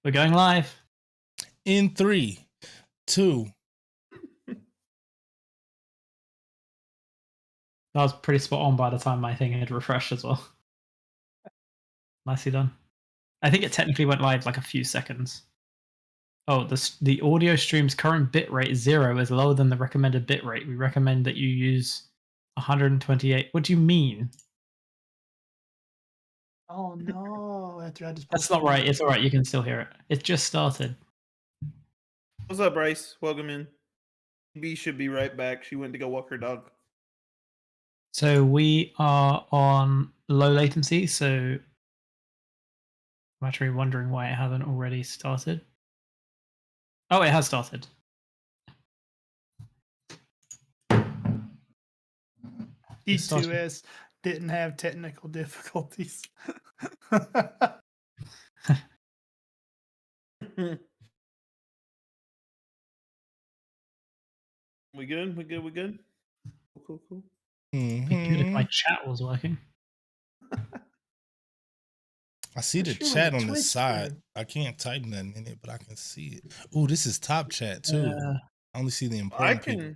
We're going live. In 3, 2. That was pretty spot on by the time my thing had refreshed as well. Nicely done. I think it technically went live like a few seconds. Oh, the audio stream's current bitrate 0 is lower than the recommended bitrate. We recommend that you use 128. What do you mean? Oh no! After I just That's not right. It's all right. You can still hear it. It just started. What's up, Bryce? Welcome in. B should be right back. She went to go walk her dog. So we are on low latency. So I'm actually wondering why it hasn't already started. Oh, it has started. D2S didn't have technical difficulties. We good? We good? We good? Cool. It'd be good if my chat was working. I see the chat on the side. I can't type nothing in it, but I can see it. Oh, this is top chat too. I only see the important people.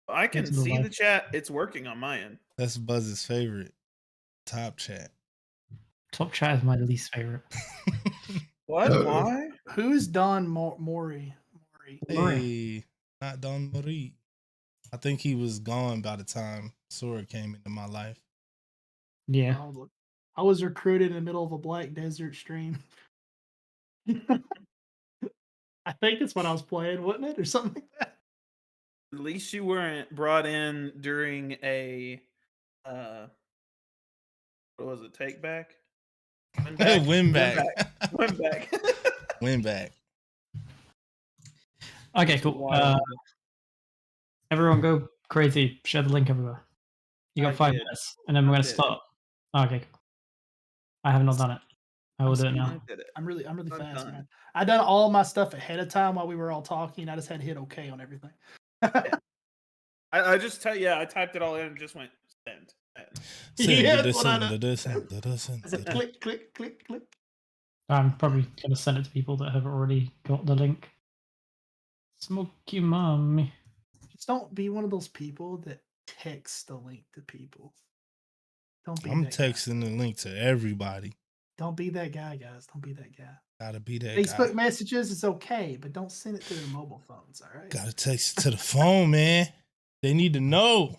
I can see the chat. It's working on my end. That's Buzz's favorite. Top chat. Top chat is my least favorite. What? Why? Who is Don Mori? Hey, not Don Mori. I think he was gone by the time Sora came into my life. Yeah. I was recruited in the middle of a Black Desert stream. I think it's when I was playing, wasn't it? Or something like that. At least you weren't brought in during a what was it? Take back? Win back. Win back. Okay, cool. Everyone go crazy. Share the link everywhere. You got 5 minutes, and then we're going to start. Okay, cool. I have not done it. I will do it now. I'm really fast, man. I done all my stuff ahead of time while we were all talking. I just had to hit OK on everything. I just I typed it all in and just went send. Click, click, click, click. I'm probably going to send it to people that have already got the link. Smoky mommy. Just don't be one of those people that text the link to people. Don't be. I'm texting the link to everybody. Don't be that guy, guys. Don't be that guy. Gotta be that Facebook guy. messages is okay, but don't send it to their mobile phones, all right? Gotta text it to the phone, man. They need to know.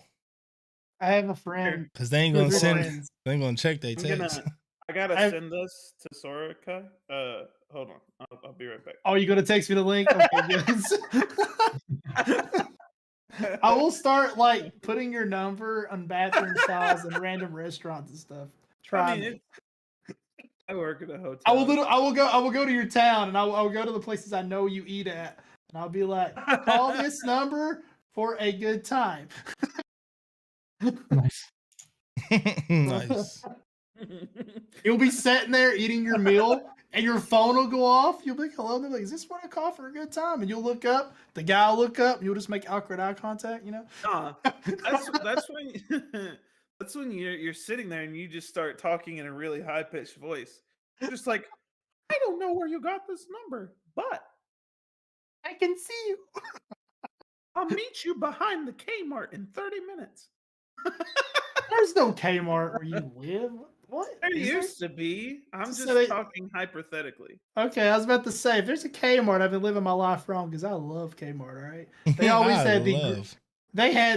I have a friend. Because they ain't gonna send. They ain't gonna check their text. I gotta send this to Soraka. Hold on. I'll be right back. Oh, you gonna text me the link? Okay, yes. I will start like putting your number on bathroom stalls and random restaurants and stuff. I work at a hotel. I will go to your town and I will go to the places I know you eat at, and I'll be like, call this number for a good time. Nice. Nice. You'll be sitting there eating your meal, and your phone will go off. You'll be like, hello. And they're like, is this what I call for a good time? And you'll look up. The guy will look up. And you'll just make awkward eye contact, you know? That's when you're sitting there and you just start talking in a really high-pitched voice. You're just like, I don't know where you got this number, but I can see you. I'll meet you behind the Kmart in 30 minutes. There's no Kmart where you live. What? There used to be. I'm just talking hypothetically. Okay, I was about to say, if there's a Kmart, I've been living my life wrong because I love Kmart, all right? They always had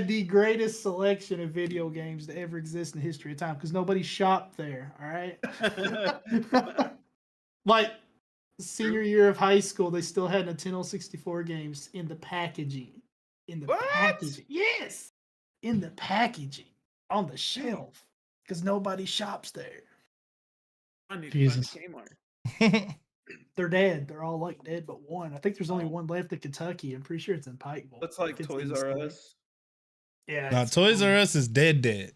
the greatest selection of video games to ever exist in the history of time because nobody shopped there, all right? Like, senior year of high school, they still had Nintendo 64 games in the packaging. Packaging. Yes! In the packaging. On the shelf. Because nobody shops there. I need to find Kmart. They're dead. They're all like dead but one. I think there's only one left in Kentucky. I'm pretty sure it's in Pikeville. That's like Toys R Us. Yeah. Now Toys R Us is dead.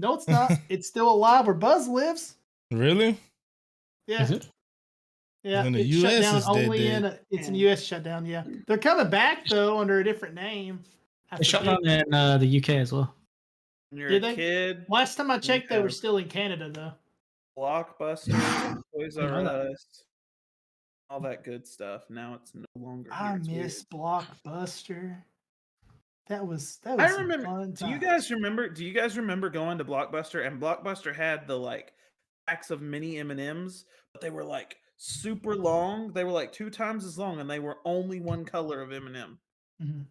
No, it's not. It's still alive where Buzz lives. Really? Yeah. Is it? Yeah. In the US is dead. It's in the US shutdown, yeah. They're coming back though under a different name. They shut down in the UK as well. You're a kid. Last time I checked, they were still in Canada though. Blockbuster, Toys You R know that. Us, all that good stuff. Now it's no longer I here. It's miss weird. Blockbuster. That was I some remember. fun Do you times. guys remember? Do you guys remember going to Blockbuster? And Blockbuster had the like packs of mini M&Ms, but they were like super long. They were like 2 times as long, and they were only one color of M&M. Mhm.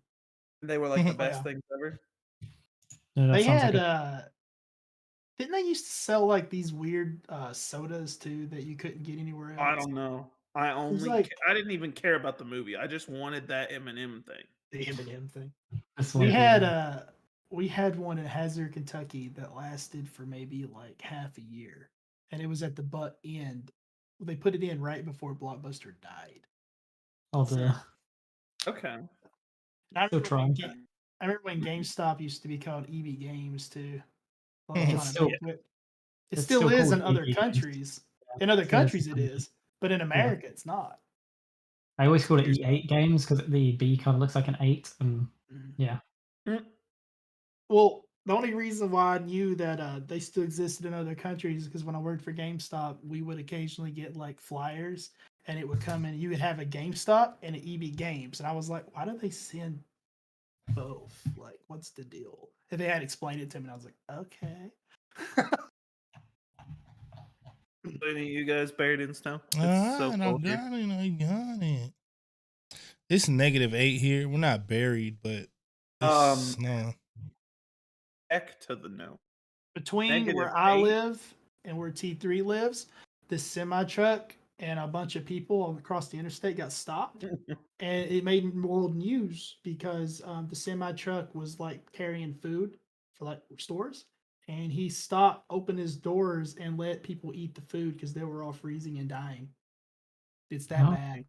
They were like the Oh, best yeah. things ever. No, that They sounds had like a didn't they used to sell like these weird sodas too that you couldn't get anywhere else? I don't know. I It was only like I didn't even care about the movie. I just wanted that M&M thing. the M&M thing. this We one. had one in Hazard, Kentucky that lasted for maybe like half a year, and it was at the butt end. They put it in right before Blockbuster died. Oh dear. Okay. And I Still remember, when trying. I remember when GameStop used to be called EB Games too. It's still It it's still still is called in other EB Games. countries. In other Still is countries, it is, but in America, it's not. I always call it E8 games because the B kind of looks like an 8, and yeah. Well, the only reason why I knew that they still existed in other countries is because when I worked for GameStop, we would occasionally get like flyers, and it would come in. You would have a GameStop and an EB Games, and I was like, why do they send both? Like, what's the deal? And they had explained it to me, and I was like, okay. Any of you guys buried in snow? It's so I cold here. got it. I got it. It's -8 here. We're not buried, but it's snow. Heck to the no. Between where I -8? live and where T3 lives, this semi truck and a bunch of people across the interstate got stopped, and it made world news because the semi truck was like carrying food for like stores, and he stopped, opened his doors, and let people eat the food because they were all freezing and dying. It's that Oh. bad.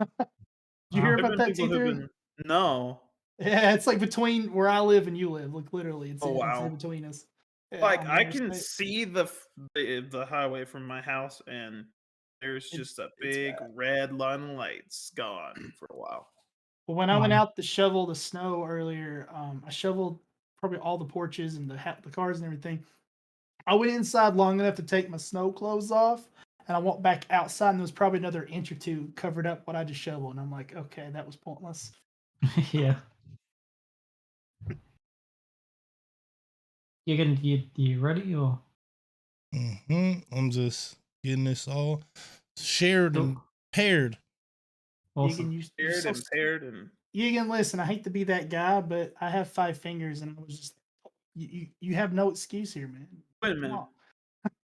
Did you hear There've about been that, people who've T3? been no. Yeah, it's like between where I live and you live. Like literally, it's Oh, it's wow. in between us. Yeah, Like on the I can interstate. see the highway from my house, and there's just a It's big bad. red line of lights gone for a while. But when I went Wow. out to shovel the snow earlier, I shoveled probably all the porches and the cars and everything. I went inside long enough to take my snow clothes off, and I walked back outside, and there was probably another inch or two covered up what I just shoveled. And I'm like, okay, that was pointless. Yeah. You ready or? I'm just getting this all shared and Cool. paired. Awesome. You're Paired so and paired and Egan, listen, I hate to be that guy, but I have 5 fingers, and I was just, you have no excuse here, man. wait a Come minute. on.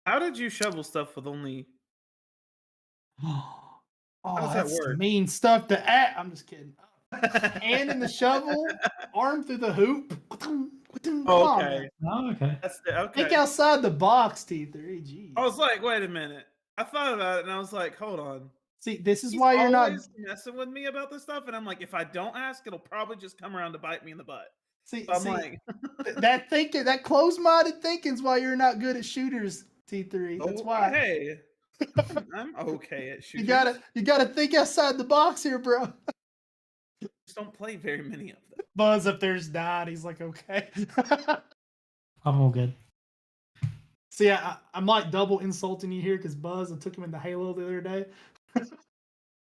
How did you shovel stuff with only Oh, does that that's work? mean stuff to add. I'm just kidding. Hand in the shovel, arm through the hoop. Come on, man. Okay. Oh, okay. That's the Think okay. outside the box, T3. Jeez. I was like, wait a minute. I thought about it and I was like, hold on. See, this is He's why you're not. always messing with me about this stuff, and I'm like, if I don't ask, it'll probably just come around to bite me in the butt. See, So I'm like, that thinking, that closed-minded thinking is why you're not good at shooters, T3. That's oh, why. hey, I'm okay at You shooters. gotta think outside the box here, bro. Just don't play very many of them. Buzz up there's died. He's like, okay. I'm all good. See, I'm like double insulting you here because Buzz, I took him into Halo the other day.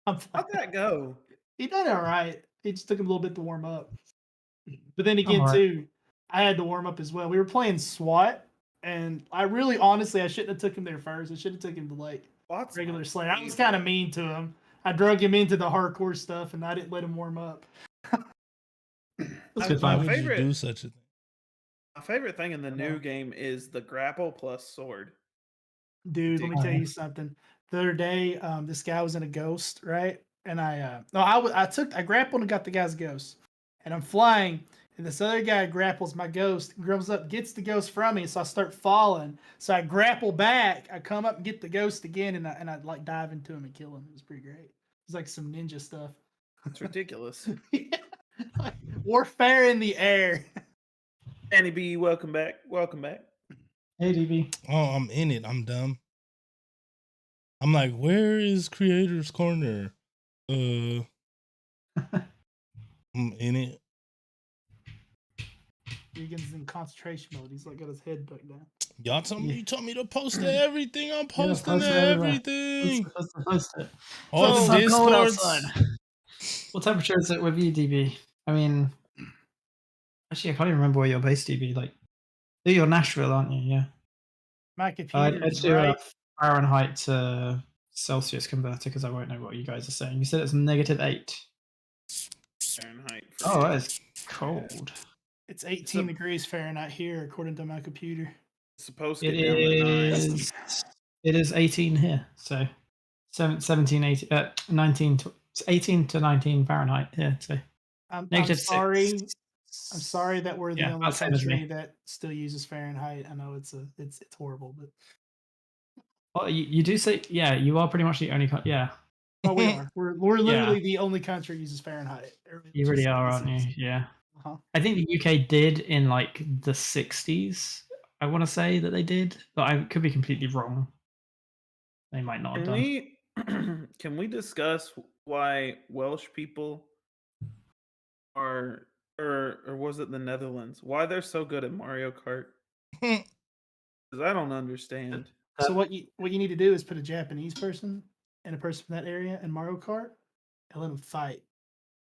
How'd that go? He did all right. It just took him a little bit to warm up. But then I'm again, alright. too, I had to warm up as well. We were playing SWAT, and I really, honestly, I shouldn't have took him there first. I should have took him to like Lots regular of Slayer. I was kind of mean to him. I drug him into the hardcore stuff, and I didn't let him warm up. That's good Why fun. would you do such a thing? My favorite thing in the new game is the grapple plus sword. Dude, let me Oh, tell yeah. you something. The other day, this guy was in a ghost, right? And I grappled and got the guy's ghost, and I'm flying, and this other guy grapples my ghost, comes up, gets the ghost from me, so I start falling. So I grapple back, I come up and get the ghost again, and I like dive into him and kill him. It was pretty great. It's like some ninja stuff. It's ridiculous. Like, warfare in the air. Annie B, welcome back. Welcome back. Hey, DB. Oh, I'm in it. I'm dumb. I'm like, where is Creator's Corner? I'm in it. Egan's in concentration mode. He's like got his head back down. Y'all told me Yeah. you told me to post everything. I'm posting post it everywhere. everything. Post it. All It's the so cold Discords. outside. What temperature is it with you, DB? I mean, actually, I can't even remember where you're based, DB. Like, you're Nashville, aren't you? Yeah. My computer Let's is do right. Fahrenheit to Celsius converter because I won't know what you guys are saying. You said it's -8. Fahrenheit. Oh, that is cold. It's 18 degrees Fahrenheit here, according to my computer. It's supposed to It get down to 9. is. It is 18 here. So 17, 18, 19, 18 to 19 Fahrenheit here. So I'm -6. sorry. I'm sorry that we're the Yeah, only about same as me. country that still uses Fahrenheit. I know it's horrible, but Well, you do say, yeah, you are pretty much the only. Yeah, well, we are. We're literally Yeah. the only country that uses Fahrenheit. you really are, aren't you? Yeah. Uh-huh. I think the UK did in like the 60s. I want to say that they did, but I could be completely wrong. They might not have Can done. we can we discuss why Welsh people are or was it the Netherlands? Why they're so good at Mario Kart? Because I don't understand. So what you need to do is put a Japanese person and a person from that area in Mario Kart and let them fight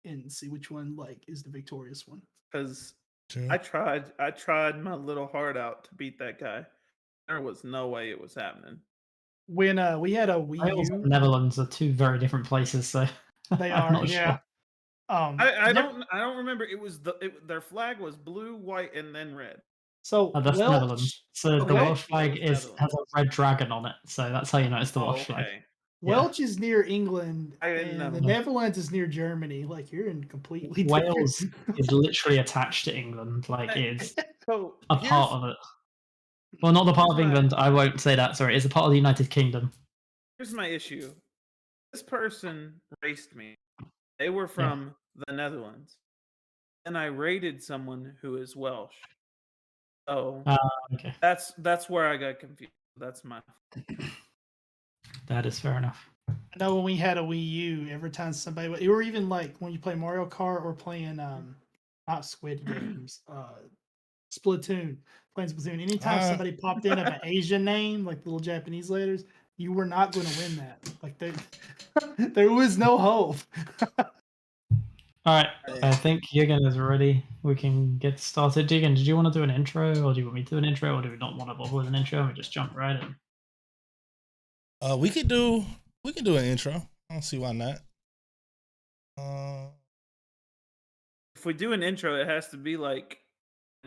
and see which one like is the victorious one. Because True. I tried my little heart out to beat that guy. There was no way it was happening. When we had a Wii Wales and U, the Netherlands are two very different places, so they I'm are, not yeah. sure. I don't remember. It was their flag was blue, white, and then red. So Oh, that's the Netherlands. So the okay. Welsh flag Netherlands. has a red dragon on it, so that's how you know it's the Welsh flag. Okay. Welsh is near England, I didn't and know. the Netherlands is near Germany. Like you're in completely Wales different. is literally attached to England, like it's So a part of it. Well, not the part of here's my- England. I won't say that. Sorry, it's a part of the United Kingdom. Here's my issue. This person raced me. They were from the Netherlands, and I rated someone who is Welsh. Oh, Okay, that's where I got confused. That's my. that is fair enough. I know when we had a Wii U, every time somebody, or even like when you play Mario Kart or playing not Squid Games, Splatoon, playing Splatoon. Anytime somebody popped in of an Asian name, like little Japanese letters, you were not going to win that. Like there was no hope. All right, I think Yigan is ready. We can get started. Yigan, did you want to do an intro, or do you want me to do an intro, or do we not want to bother with an intro and we just jump right in? We could do an intro. I don't see why not. If we do an intro, it has to be like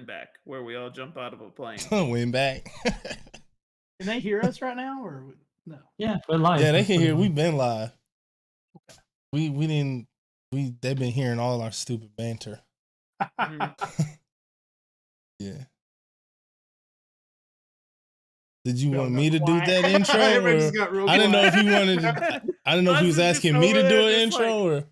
back where we all jump out of a plane. Win back. Can they hear us right now, or no? Yeah, we're live. Yeah, they can hear. We've been live. Okay. They've been hearing all our stupid banter. Yeah. Did you want me to do that intro? Or I didn't know if you wanted to, I didn't know if he was asking me to do an intro or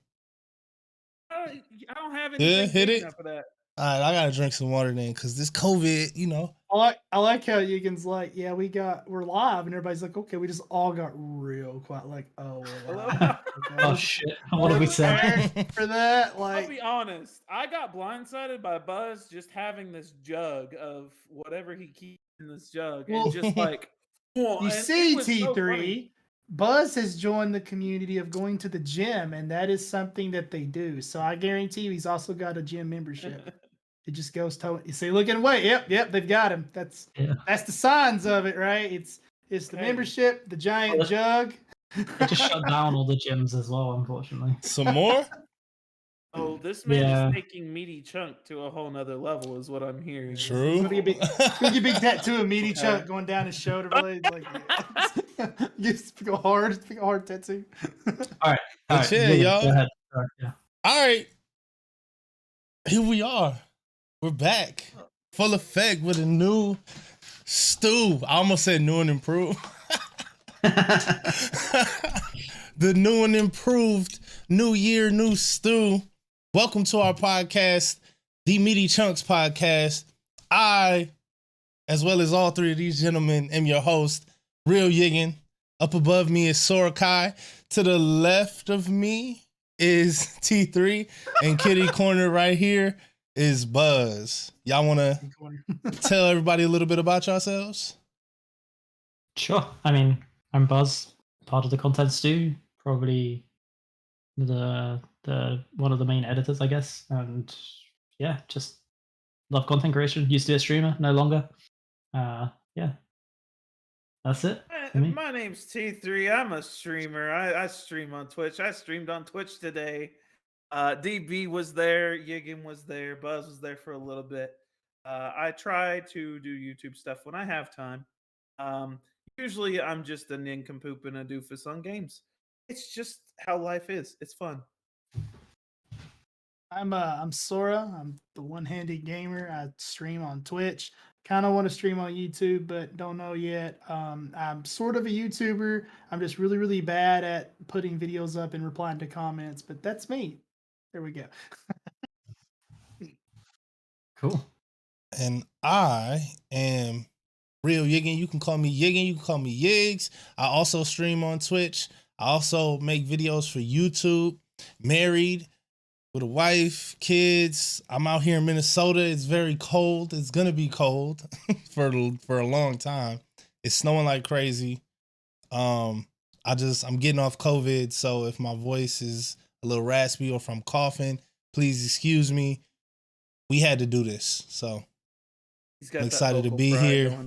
I don't have anything. Yeah, hit it. For that. All right, I gotta drink some water then, because this COVID, you know. I like how Yigan's like, yeah, we're live, and everybody's like, okay, we just all got real quiet, like, oh, we're live. Okay. Oh shit! What did we say? For that, like, I'll be honest, I got blindsided by Buzz just having this jug of whatever he keeps in this jug, and just like, you see, T3. Buzz has joined the community of going to the gym, and that is something that they do. So I guarantee you, he's also got a gym membership. It just goes to you see, looking away. Yep, they've got him. That's the signs of it, right? It's the membership, the giant jug. They just shut down all the gyms as well, unfortunately. Some more? Oh, this man is taking Meaty Chunk to a whole nother level, is what I'm hearing. True. He's gonna get a big tattoo of Meaty Chunk going down his shoulder blades. Like, just pick a hard tattoo. All right, y'all. Go ahead. Yeah. All right, here we are. We're back, full effect with a new stew. I almost said new and improved. The new and improved new year, new stew. Welcome to our podcast, the Meaty Chunks podcast. I, as well as all three of these gentlemen, am your host, Real Yigan. Up above me is Sorakai. To the left of me is T3. And kitty corner right here is Buzz. Y'all want to tell everybody a little bit about yourselves? Sure. I mean, I'm Buzz, part of the content stew, probably the one of the main editors, I guess. And yeah, just love content creation. Used to be a streamer, no longer. Yeah, that's it for me. My name's T3. I'm a streamer. I stream on Twitch. I streamed on Twitch today. DB was there, Yiggin was there, Buzz was there for a little bit. I try to do YouTube stuff when I have time. Um, Usually I'm just a nincompoop and a doofus on games. It's just how life is. It's fun. I'm Sora. I'm the one-handed gamer. I stream on Twitch. Kind of want to stream on YouTube, but don't know yet. I'm sort of a YouTuber. I'm just really, really bad at putting videos up and replying to comments. But that's me. There we go. Cool. And I am Real Yiggin. You can call me Yiggin. You can call me Yiggs. I also stream on Twitch. I also make videos for YouTube. Married with a wife, kids. I'm out here in Minnesota. It's very cold. It's gonna be cold for a long time. It's snowing like crazy. I'm getting off COVID, so if my voice is a little raspy or if I'm coughing, please excuse me. We had to do this, so I'm excited to be here.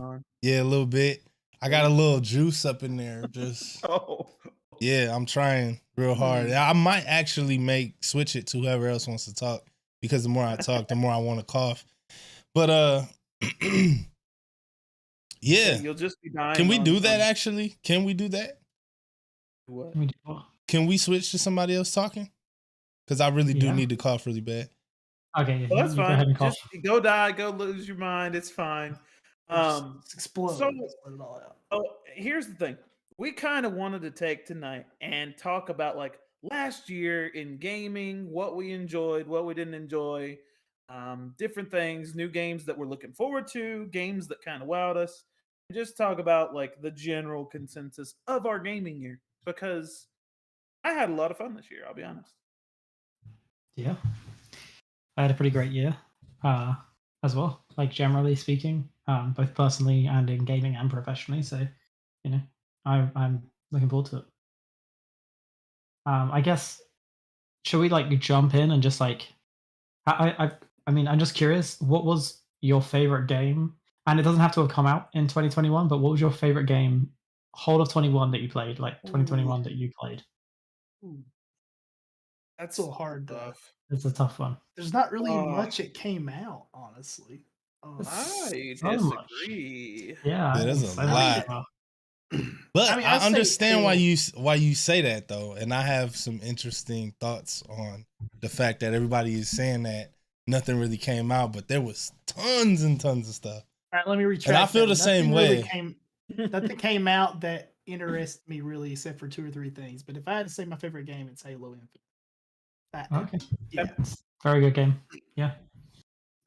Yeah, a little bit. I got a little juice up in there. Just yeah, I'm trying real hard. I might actually switch it to whoever else wants to talk, because the more I talk, the more I want to cough. But yeah. You'll just be dying. Can we do that actually? Can we do that? What? Can we switch to somebody else talking? Because I really do need to cough really bad. Okay, well, that's fine. Go just go die, go lose your mind. It's fine. Just explode. So, Just let it all out. oh, here's the thing. We kind of wanted to take tonight and talk about like last year in gaming, what we enjoyed, what we didn't enjoy, different things, new games that we're looking forward to, games that kind of wowed us, and just talk about like the general consensus of our gaming year, because I had a lot of fun this year, I'll be honest. Yeah. I had a pretty great year as well, like generally speaking, both personally and in gaming and professionally. So, you know, I'm looking forward to it. I guess, should we like jump in and just like, I mean, I'm just curious, what was your favorite game? And it doesn't have to have come out in 2021, but what was your favorite game, whole of 21 that you played, like 2021 that you played? That's so hard though. It's a tough one. There's not really much it came out, honestly. I so much. disagree. Yeah, there's a lot. But I mean, I understand why you say that though, and I have some interesting thoughts on the fact that everybody is saying that nothing really came out, but there was tons and tons of stuff. All right, let me retract. And I feel the same way. Nothing came out that interested me really, except for 2 or 3 things. But if I had to say my favorite game, it's Halo Infinite. Okay. Yeah. Very good game. Yeah.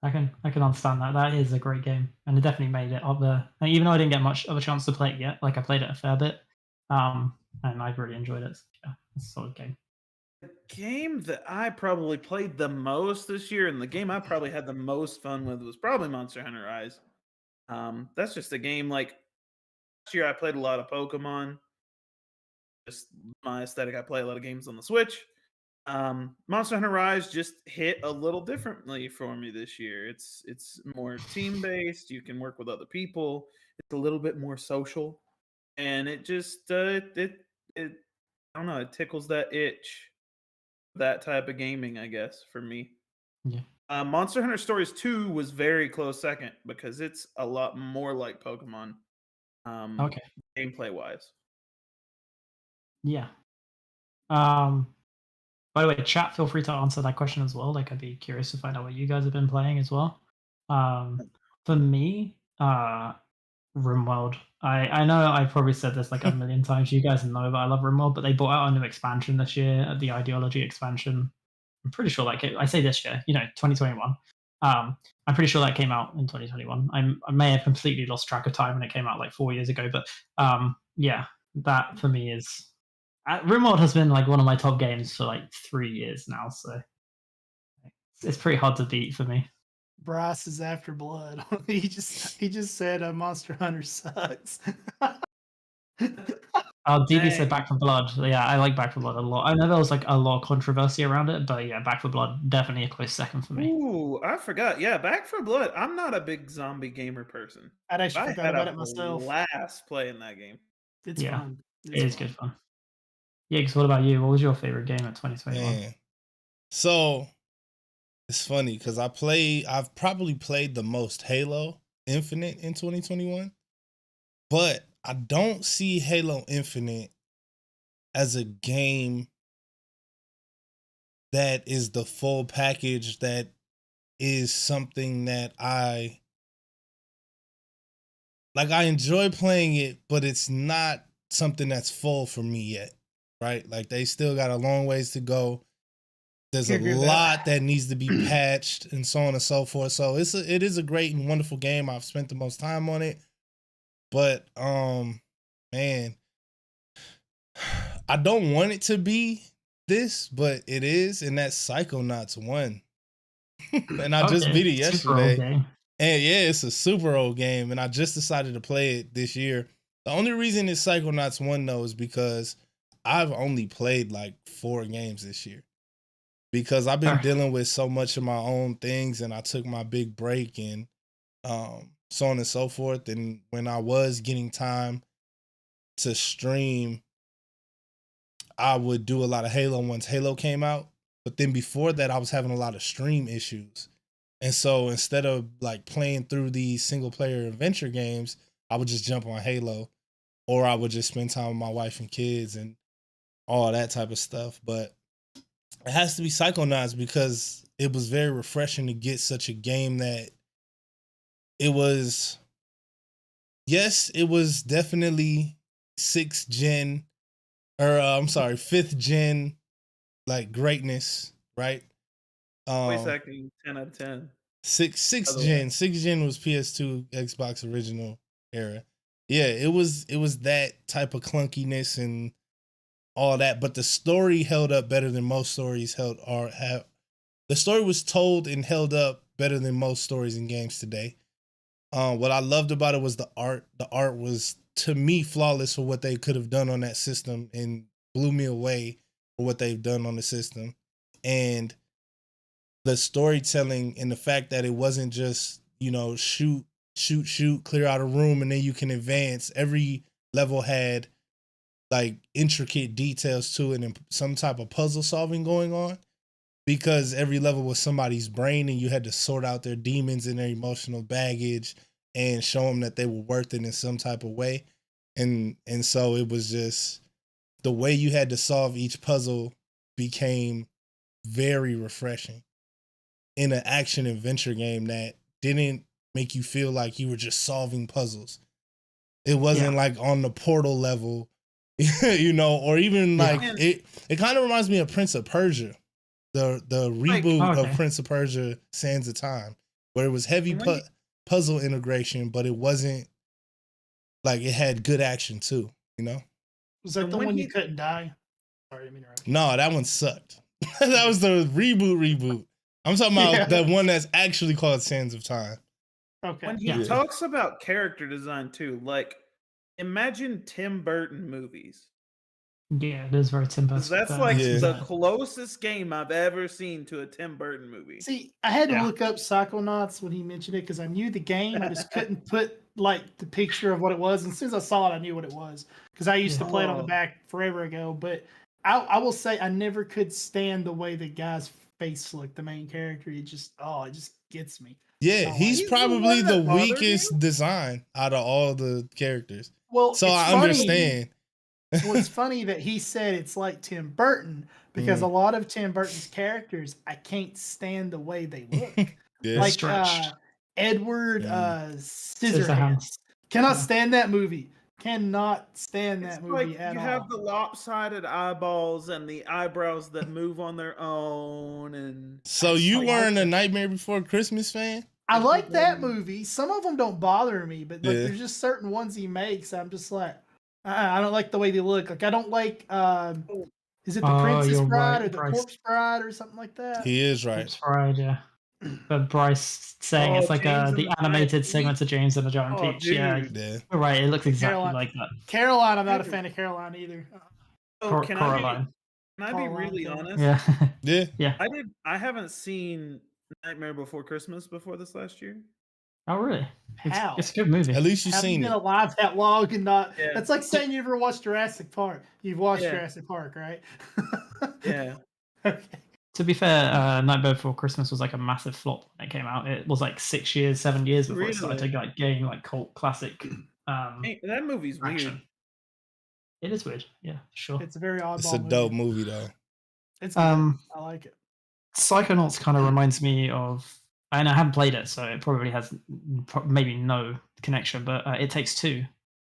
I can understand that. That is a great game, and it definitely made it up there. And even though I didn't get much of a chance to play it yet, like I played it a fair bit, and I really enjoyed it. So, yeah, it's a solid game. The game that I probably played the most this year, and the game I probably had the most fun with, was probably Monster Hunter Rise. That's just a game like last year I played a lot of Pokemon. Just my aesthetic, I play a lot of games on the Switch. Monster Hunter Rise just hit a little differently for me this year. It's more team based. You can work with other people. It's a little bit more social, and it just it I don't know. It tickles that itch, that type of gaming, I guess, for me. Yeah. Monster Hunter Stories 2 was very close second, because it's a lot more like Pokemon. Okay. Gameplay wise. Yeah. By the way, chat, feel free to answer that question as well. Like, I'd be curious to find out what you guys have been playing as well. For me, RimWorld. I know I've probably said this like a million times. You guys know that I love RimWorld, but they brought out a new expansion this year, the Ideology expansion. I'm pretty sure, like, I say this year, 2021. I'm pretty sure that came out in 2021. I may have completely lost track of time when it came out like 4 years ago, but yeah, that for me is... RimWorld has been like one of my top games for like 3 years now, so it's pretty hard to beat for me. Bryce is after blood. he just said Monster Hunter sucks. Oh, DB said Dang. Back for Blood. Yeah, I like Back for Blood a lot. I know there was like a lot of controversy around it, but yeah, Back for Blood definitely a close second for me. Ooh, I forgot. Yeah, Back for Blood. I'm not a big zombie gamer person. I'd actually I forgot had about a it myself. blast playing that game. It's Yeah, fun. it It's is fun. good fun. Yeah, because what about you? What was your favorite game at 2021? Man. So it's funny because I've probably played the most Halo Infinite in 2021, but I don't see Halo Infinite as a game that is the full package, that is something that I enjoy playing it, but it's not something that's full for me yet, right? Like they still got a long ways to go. There's a Can't agree with that. lot that needs to be patched and so on and so forth. So it is a great and wonderful game. I've spent the most time on it, but man, I don't want it to be this, but it is, and that's Psychonauts 1. And I just Okay, beat it super old yesterday. game. And yeah, it's a super old game, and I just decided to play it this year. The only reason it's Psychonauts 1 though is because I've only played like 4 games this year. Because I've been dealing with so much of my own things, and I took my big break and so on and so forth. And when I was getting time to stream, I would do a lot of Halo once Halo came out. But then before that, I was having a lot of stream issues. And so instead of like playing through these single player adventure games, I would just jump on Halo, or I would just spend time with my wife and kids and all that type of stuff. But it has to be Psychonauts because it was very refreshing to get such a game that it was, yes, it was definitely 6th gen, or I'm sorry, 5th gen, like greatness, right? Voice acting 10 out of 10. Sixth By the way. gen. 6th gen was PS2, Xbox original era. Yeah, it was that type of clunkiness and all that, but the story held up better than most stories held or have. The story was told and held up better than most stories in games today. What I loved about it was the art. The art was, to me, flawless for what they could have done on that system, and blew me away for what they've done on the system. And the storytelling and the fact that it wasn't just, shoot, clear out a room, and then you can advance. Every level had like intricate details to it and some type of puzzle solving going on, because every level was somebody's brain, and you had to sort out their demons and their emotional baggage and show them that they were worth it in some type of way. And so it was just the way you had to solve each puzzle became very refreshing in an action adventure game that didn't make you feel like you were just solving puzzles. It wasn't like on the Portal level, or even like it kind of reminds me of Prince of Persia, the reboot of Prince of Persia Sands of Time, where it was heavy puzzle integration, but it wasn't like, it had good action too, Was that the one you couldn't die? Sorry, I'm interrupting. No, that one sucked. That was the reboot. I'm talking about the one that's actually called Sands of Time. Okay. When he talks about character design too, like, imagine Tim Burton movies. Yeah, it is very Tim Burton. That's like the closest game I've ever seen to a Tim Burton movie. See, I had to look up Psychonauts when he mentioned it because I knew the game. I just couldn't put like the picture of what it was. And as soon as I saw it, I knew what it was because I used to play it on the back forever ago. But I will say I never could stand the way the guy's face looked, the main character. It just gets me. Yeah, he's probably the weakest design out of all the characters. Well, so I understand. Well, it's funny that he said it's like Tim Burton because a lot of Tim Burton's characters, I can't stand the way they look. Like Edward Scissorhands. Cannot stand that movie. Cannot stand that movie at all. You have the lopsided eyeballs and the eyebrows that move on their own. And so you weren't a Nightmare Before Christmas fan? I like that movie. Some of them don't bother me, but like there's just certain ones he makes. I'm just like, I don't like the way they look. Like I don't like. Is it the Princess Bride or the Corpse Bride or something like that? He is right. Corpse Bride, yeah. But Bryce saying it's Oh, like James and the the Giant animated Peach. segments of James and the Giant Oh, Peach. Yeah, dude. Yeah. you're right. It looks And exactly Caroline. like that. Caroline, I'm not a Dude. fan of Caroline either. Oh, can I be Coraline. Caroline, really Caroline. honest? Yeah. Yeah. Yeah. I haven't seen Nightmare Before Christmas before this last year. Oh, really? How? It's a good movie. At least you've Have you seen been it. alive that long and not? Yeah. That's like saying you ever watched Jurassic Park. You've watched Yeah. Jurassic Park, right? Yeah. Okay. To be fair, Nightmare Before Christmas was like a massive flop when it came out. It was like 6 years, 7 years before it started to Really? like gain like cult classic Hey, that movie's action. weird. It is weird, yeah, for sure. It's a very oddball It's a movie. dope movie though. It's good. I like it. Psychonauts kind of reminds me of, and I haven't played it, so it probably has maybe no connection. But It Takes Two,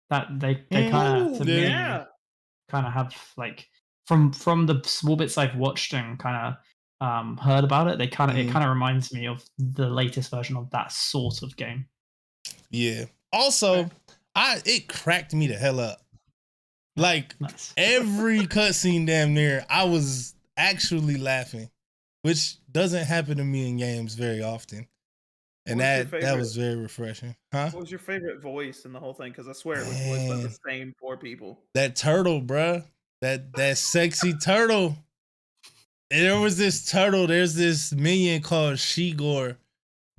that they kind of to me Yeah. kind of have like from the small bits I've watched and kind of heard about it. It kind of reminds me of the latest version of that sort of game. Yeah. Also, it cracked me the hell up. Like Nice. every cutscene damn near, I was actually laughing, which doesn't happen to me in games very often. And What was your that was very refreshing. Huh? What was your favorite voice in the whole thing? Because I swear it was voiced by the same 4 people. That turtle, bruh. That sexy turtle. And there was this turtle. There's this minion called Shigor,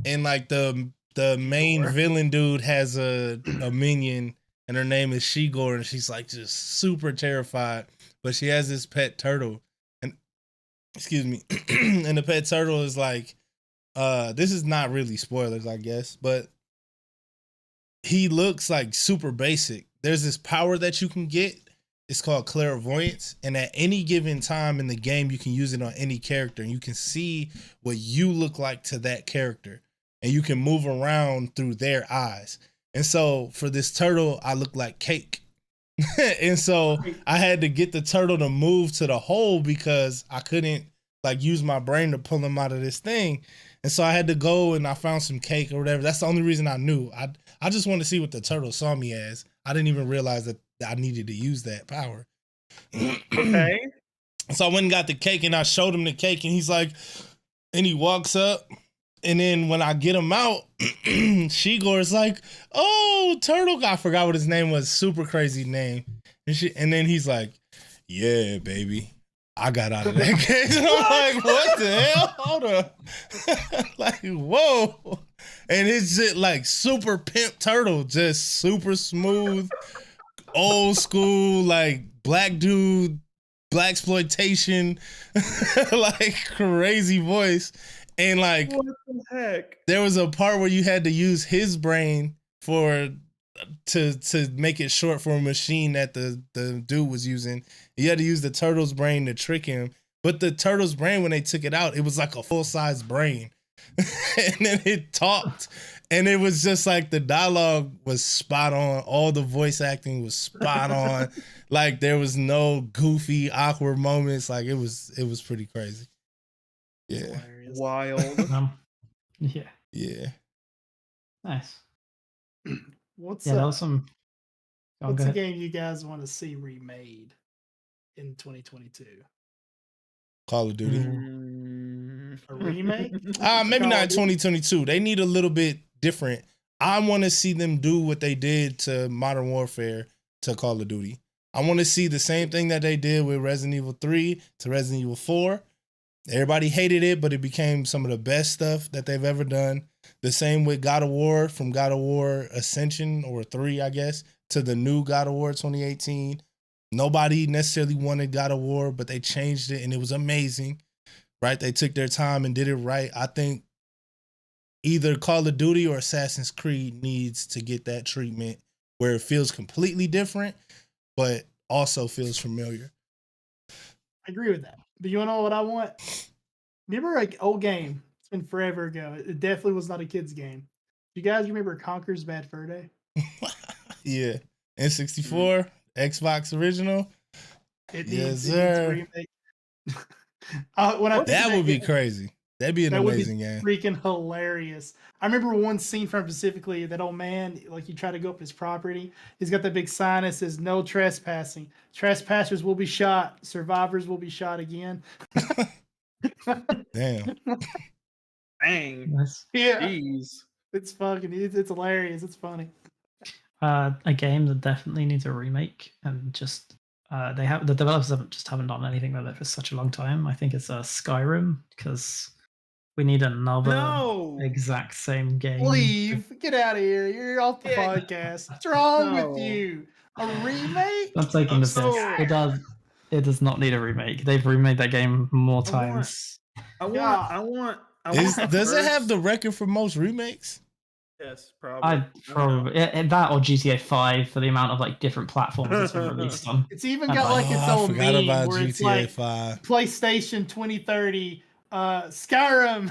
and like the main villain dude has a minion, and her name is Shigor, and she's like just super terrified. But she has this pet turtle, and excuse me, and the pet turtle is like, this is not really spoilers, I guess, but he looks like super basic. There's this power that you can get. It's called clairvoyance, and at any given time in the game, you can use it on any character, and you can see what you look like to that character, and you can move around through their eyes. And so for this turtle, I look like cake. And so I had to get the turtle to move to the hole because I couldn't like use my brain to pull him out of this thing. And so I had to go and I found some cake or whatever. That's the only reason I knew. I just wanted to see what the turtle saw me as. I didn't even realize that I needed to use that power. Okay. So I went and got the cake and I showed him the cake and he's like, and he walks up. And then when I get him out, Shigor's like, oh, Turtle. I forgot what his name was. Super crazy name. And then he's like, yeah, baby. I got out of that cage. And I'm like, what the hell? Hold on. Like, whoa. And it's just like super pimp turtle, just super smooth, old school, like black dude, black exploitation, like crazy voice. And like, what the heck? There was a part where you had to use his brain to make it short for a machine that the dude was using. You had to use the turtle's brain to trick him. But the turtle's brain, when they took it out, it was like a full-size brain. And then it talked. And it was just like the dialogue was spot on. All the voice acting was spot on. Like there was no goofy, awkward moments. Like it was pretty crazy. Yeah. Wild. Yeah. Yeah. Nice. What's Yeah, that was some. what's a game you guys want to see remade in 2022? Call of Duty. A remake? Maybe not 2022. They need a little bit different. I want to see them do what they did to Modern Warfare to Call of Duty. I want to see the same thing that they did with Resident Evil 3 to Resident Evil 4. Everybody hated it, but it became some of the best stuff that they've ever done. The same with God of War, from God of War Ascension, or 3, I guess, to the new God of War 2018. Nobody necessarily wanted God of War, but they changed it, and it was amazing, right? They took their time and did it right. I think either Call of Duty or Assassin's Creed needs to get that treatment where it feels completely different, but also feels familiar. I agree with that. But you want to know what I want? Remember an old game? It's been forever ago. It definitely was not a kid's game. You guys remember Conker's Bad Fur Day? Yeah. N64, Xbox original. Needs sir. remake. When I That would be crazy. That'd be an amazing game. Freaking hilarious. I remember one scene from specifically that old man, like you try to go up his property. He's got that big sign that says no trespassing. Trespassers will be shot. Survivors will be shot again. Damn. Dang. Nice. Yeah, Jeez. it's fucking. It's hilarious. It's funny. A game that definitely needs a remake, and just the developers haven't done anything with it for such a long time. I think it's Skyrim, because we need another No. exact same game. Leave. Get out of here. You're off the Yeah. podcast. What's wrong with No. you? A remake? I'm taking the piss. No. It does not need a remake. They've remade that game more I want- times. I want. God. I want. I Is, want the does it have first- the record for most remakes? Yes, probably. I don't know. probably that or GTA 5 for the amount of like different platforms it's been released on. It's even I got know. like its I own forgot meme about where it's GTA like 5. PlayStation 2030, Skyrim.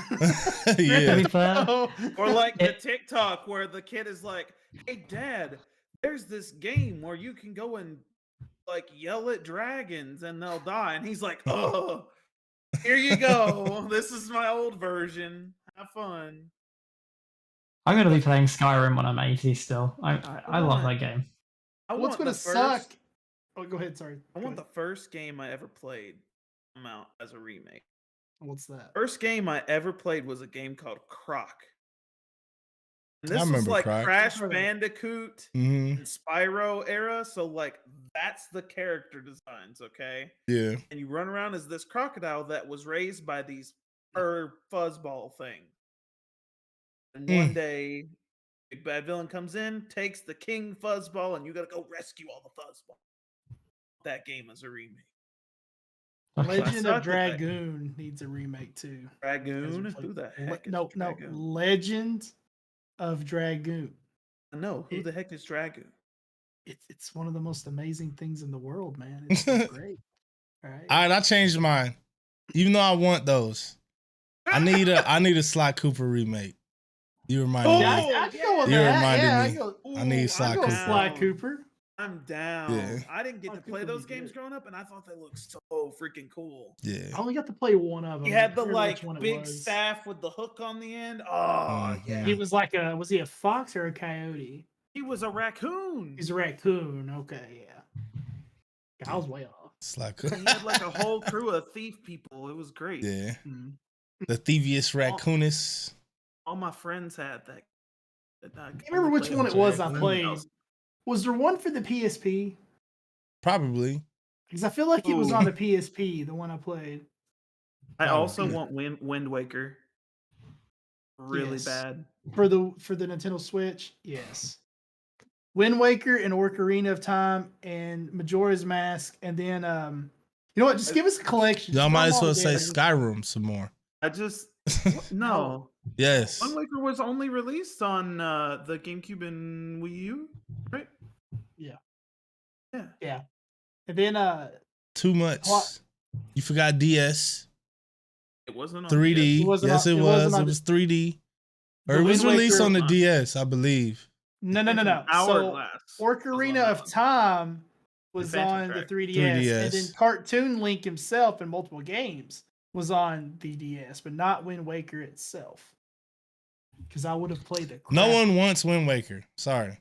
To be Yeah. fair, Oh. Or like the It- TikTok where the kid is like, "Hey, Dad, there's this game where you can go and like yell at dragons and they'll die," and he's like, "Oh, here you go. This is my old version. Have fun." I'm going to be playing Skyrim when I'm 80 still. I love that game. I What's want gonna the suck? first. Oh, go ahead. Sorry. I Go want the ahead. first game I ever played come out as a remake. What's that? First game I ever played was a game called Croc. And I this was remember like Croc. Crash I've heard of it. Bandicoot Hmm. and Spyro era. So like that's the character designs, okay? Yeah. And you run around as this crocodile that was raised by these fur fuzzball thing. And one day, big bad villain comes in, takes the king fuzzball, and you gotta go rescue all the fuzzball. That game is a remake. Okay. Legend suck of with that. Dragoon needs a remake too. You guys Dragoon? would play- Who the heck is No, Dragoon? Legend of Dragoon. No, who It- the heck is Dragoon? It's one of the most amazing things in the world, man. It's so great. All right. All right, I changed mine. Even though I want those, I need a Sly Cooper remake. You reminded Yeah, me. I can go with You that. reminded Yeah, me. I go. I need Ooh, Sly I I'm go Cooper. Sly down. Cooper. I'm down. Yeah. I didn't get Sly to play Cooper would those be games good. growing up, and I thought they looked so freaking cool. Yeah. I only got to play one of them. He had the I forget like which one it big was. staff with the hook on the end. Oh Mhm. yeah, He was like a. Was he a fox or a coyote? he was a raccoon. He's a raccoon. Okay, yeah. I was way off. Sly He Cooper. had like a whole crew of thief people. It was great. Yeah. Mm. The Thievius Raccoonus. All my friends had that. I I can't remember which one it was I Raccoon. played. Was there one for the PSP? Probably. Because I feel like it was Ooh. on the PSP, the one I played. I also Probably. want Wind Waker. Really Yes. bad. For the Nintendo Switch, yes. Wind Waker and Ocarina of Time and Majora's Mask, and then you know what? Just give us a collection. Y'all Just might throw as them well all say together. Skyrim some more. I just no. Yes. Wind Waker was only released on the GameCube and Wii U, right? Yeah. Yeah. Yeah. And then Too much. What? You forgot DS. It wasn't on 3D. It wasn't Yes, on- it it was. wasn't on It the- was 3D. Or the it was Wind released Waker- on the DS, I believe. no. So Hourglass. Ocarina of Time was Phantom on the Track. 3DS, and then 3DS. Cartoon Link himself in multiple games was on the DS, but not Wind Waker itself. Because I would have played the crap. No one wants Wind Waker. Sorry.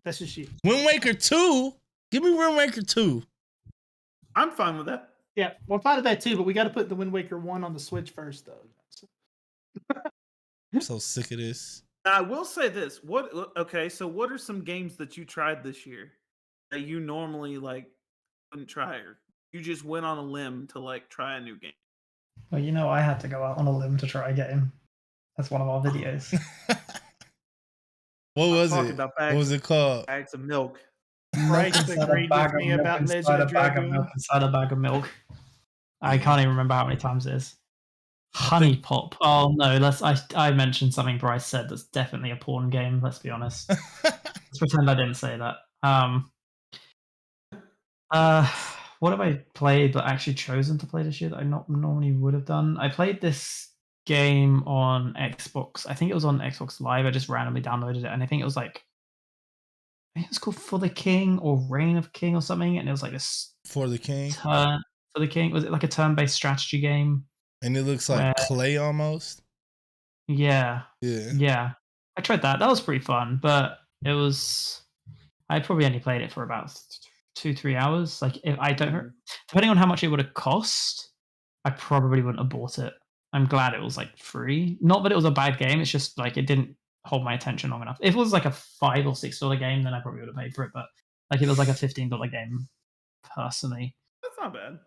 That's just you. Wind Waker 2? Give me Wind Waker 2. I'm fine with that. Yeah, we're fine with that too, but we got to put the Wind Waker 1 on the Switch first, though. I'm so sick of this. I will say this. Okay, so what are some games that you tried this year that you normally like wouldn't try, or you just went on a limb to like try a new game? Well, you know, I had to go out on a limb to try a game. That's one of our videos. What was talking it? about What was it called? Bags of milk. Bryce Inside a agreed bag with of me milk about inside Legend a of bag of Dragoon. milk inside a bag of milk. I can't even remember how many times it is. Honey Pop. Oh no, I mentioned something Bryce said that's definitely a porn game, let's be honest. Let's pretend I didn't say that. What have I played but actually chosen to play this year that I not normally would have done? I played this game on Xbox. I think it was on Xbox Live. I just randomly downloaded it, and I think it was like, I think it was called For the King or Reign of King or something, and it was like this For the King. turn for the King. Was it like a turn-based strategy game? And it looks like Where- clay almost. Yeah. Yeah. Yeah, I tried that. That was pretty fun, but it was. I probably only played it for about 2-3 hours. Like, if I don't, depending on how much it would have cost, I probably wouldn't have bought it. I'm glad it was like free. Not that it was a bad game. It's just like it didn't hold my attention long enough. If it was like a $5 or $6 game, then I probably would have paid for it. But like if it was like a $15 game, personally, That's not bad.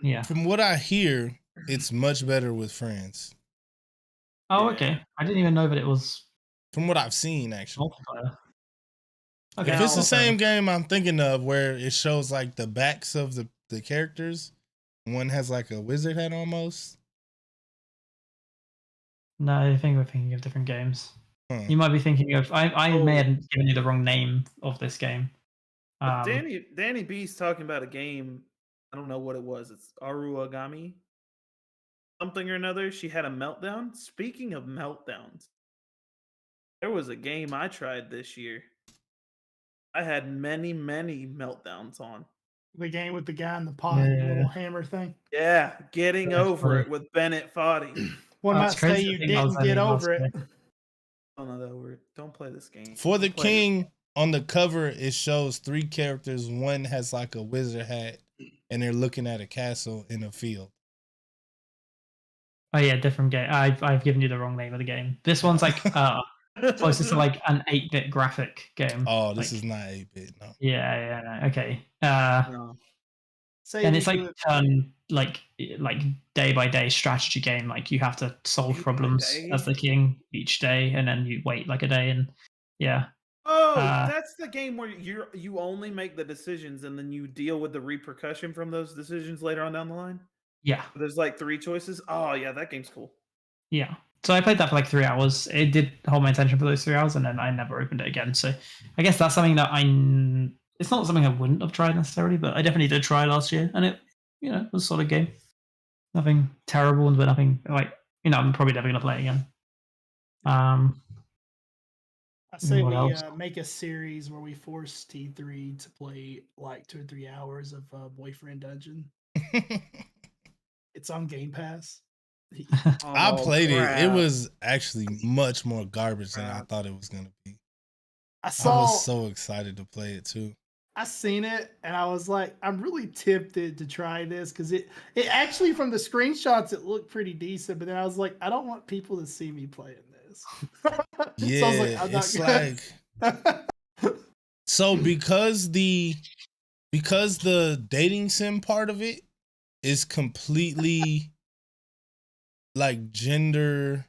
yeah. From what I hear, it's much better with friends. Oh, Yeah. okay. I didn't even know that it was From what I've seen, actually. multiplayer. If it's the well, fair same enough. game I'm thinking of where it shows like the backs of the characters, one has like a wizard hat almost. No, I think we're thinking of different games. Huh. You might be thinking of. I Oh. may have given you the wrong name of this game. But Danny B's talking about a game. I don't know what it was. It's Aruagami, something or another. She had a meltdown. Speaking of meltdowns, there was a game I tried this year. I had many meltdowns on. The game with the guy in the pot, the Yeah. little hammer thing. Yeah, getting That's over funny. it with Bennett Foddy. One Oh, might it's crazy say to you think I was didn't get having last over it. year. Don't know that word. Don't play this game. For the Don't play king, on the cover, it shows 3 characters. One has like a wizard hat, and they're looking at a castle in a field. Oh yeah, different game. I've given you the wrong name of the game. This one's like this. closest to like an 8-bit graphic game. Oh, this Like, is not 8-bit, no. yeah, okay. No. Say And we it's like do it- turn like day by day strategy game. Like you have to solve Day by problems day? as the king each day, and then you wait like a day, and yeah. Oh, Uh, that's the game where you only make the decisions and then you deal with the repercussion from those decisions later on down the line. Yeah, There's like 3 choices. Oh yeah, that game's cool. yeah. So I played that for like 3 hours. It did hold my attention for those 3 hours, and then I never opened it again. So I guess that's something that it's not something I wouldn't have tried necessarily, but I definitely did try last year, and it was a solid game. Nothing terrible, but nothing like I'm probably never gonna play again. I say what we else? make a series where we force T3 to play like 2 or 3 hours of Boyfriend Dungeon. It's on Game Pass. I Oh, played it. It crap. was actually much more garbage than I Crap. thought it was gonna be. I I was so excited to play it too. I seen it and I was like, I'm really tempted to try this because it actually from the screenshots it looked pretty decent, but then I was like, I don't want people to see me playing this. Yeah, So I was like, I'm not it's gonna- like so because the dating sim part of it is completely like gender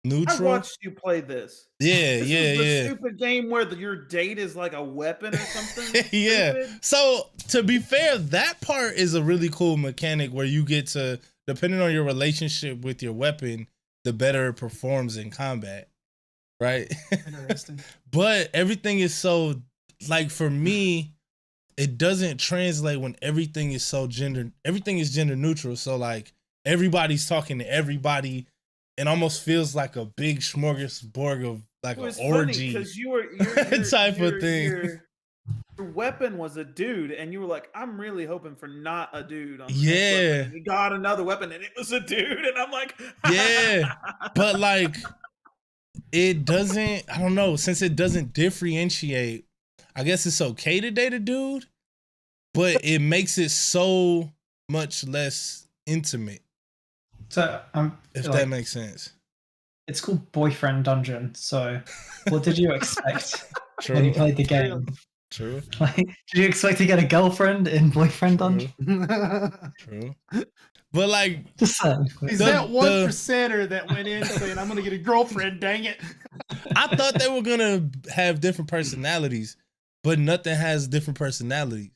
I neutral. watched you play this. Yeah, This yeah, is the yeah. stupid game where your date is like a weapon or something. Yeah. Stupid. So to be fair, that part is a really cool mechanic where you get to, depending on your relationship with your weapon, the better it performs in combat. Right? Interesting. But everything is so, like, for me, it doesn't translate when everything is gender neutral. So like everybody's talking to everybody. It almost feels like a big smorgasbord of like It an was orgy. because you were Type of thing. Your weapon was a dude, and you were like, "I'm really hoping for not a dude." On the next Yeah. weapon. And you got another weapon, and it was a dude, and I'm like, Yeah. But like, it doesn't, I don't know, since it doesn't differentiate, I guess it's okay to date a dude, but it makes it so much less intimate, So if that makes sense. it's called Boyfriend Dungeon. So what did you expect when you True. played the game? True. Like, did you expect to get a girlfriend in Boyfriend Dungeon? True. But like, Just saying. He's The- that one the- percenter that went in saying, I'm gonna get a girlfriend, dang it. I thought they were gonna have different personalities, but nothing has different personalities.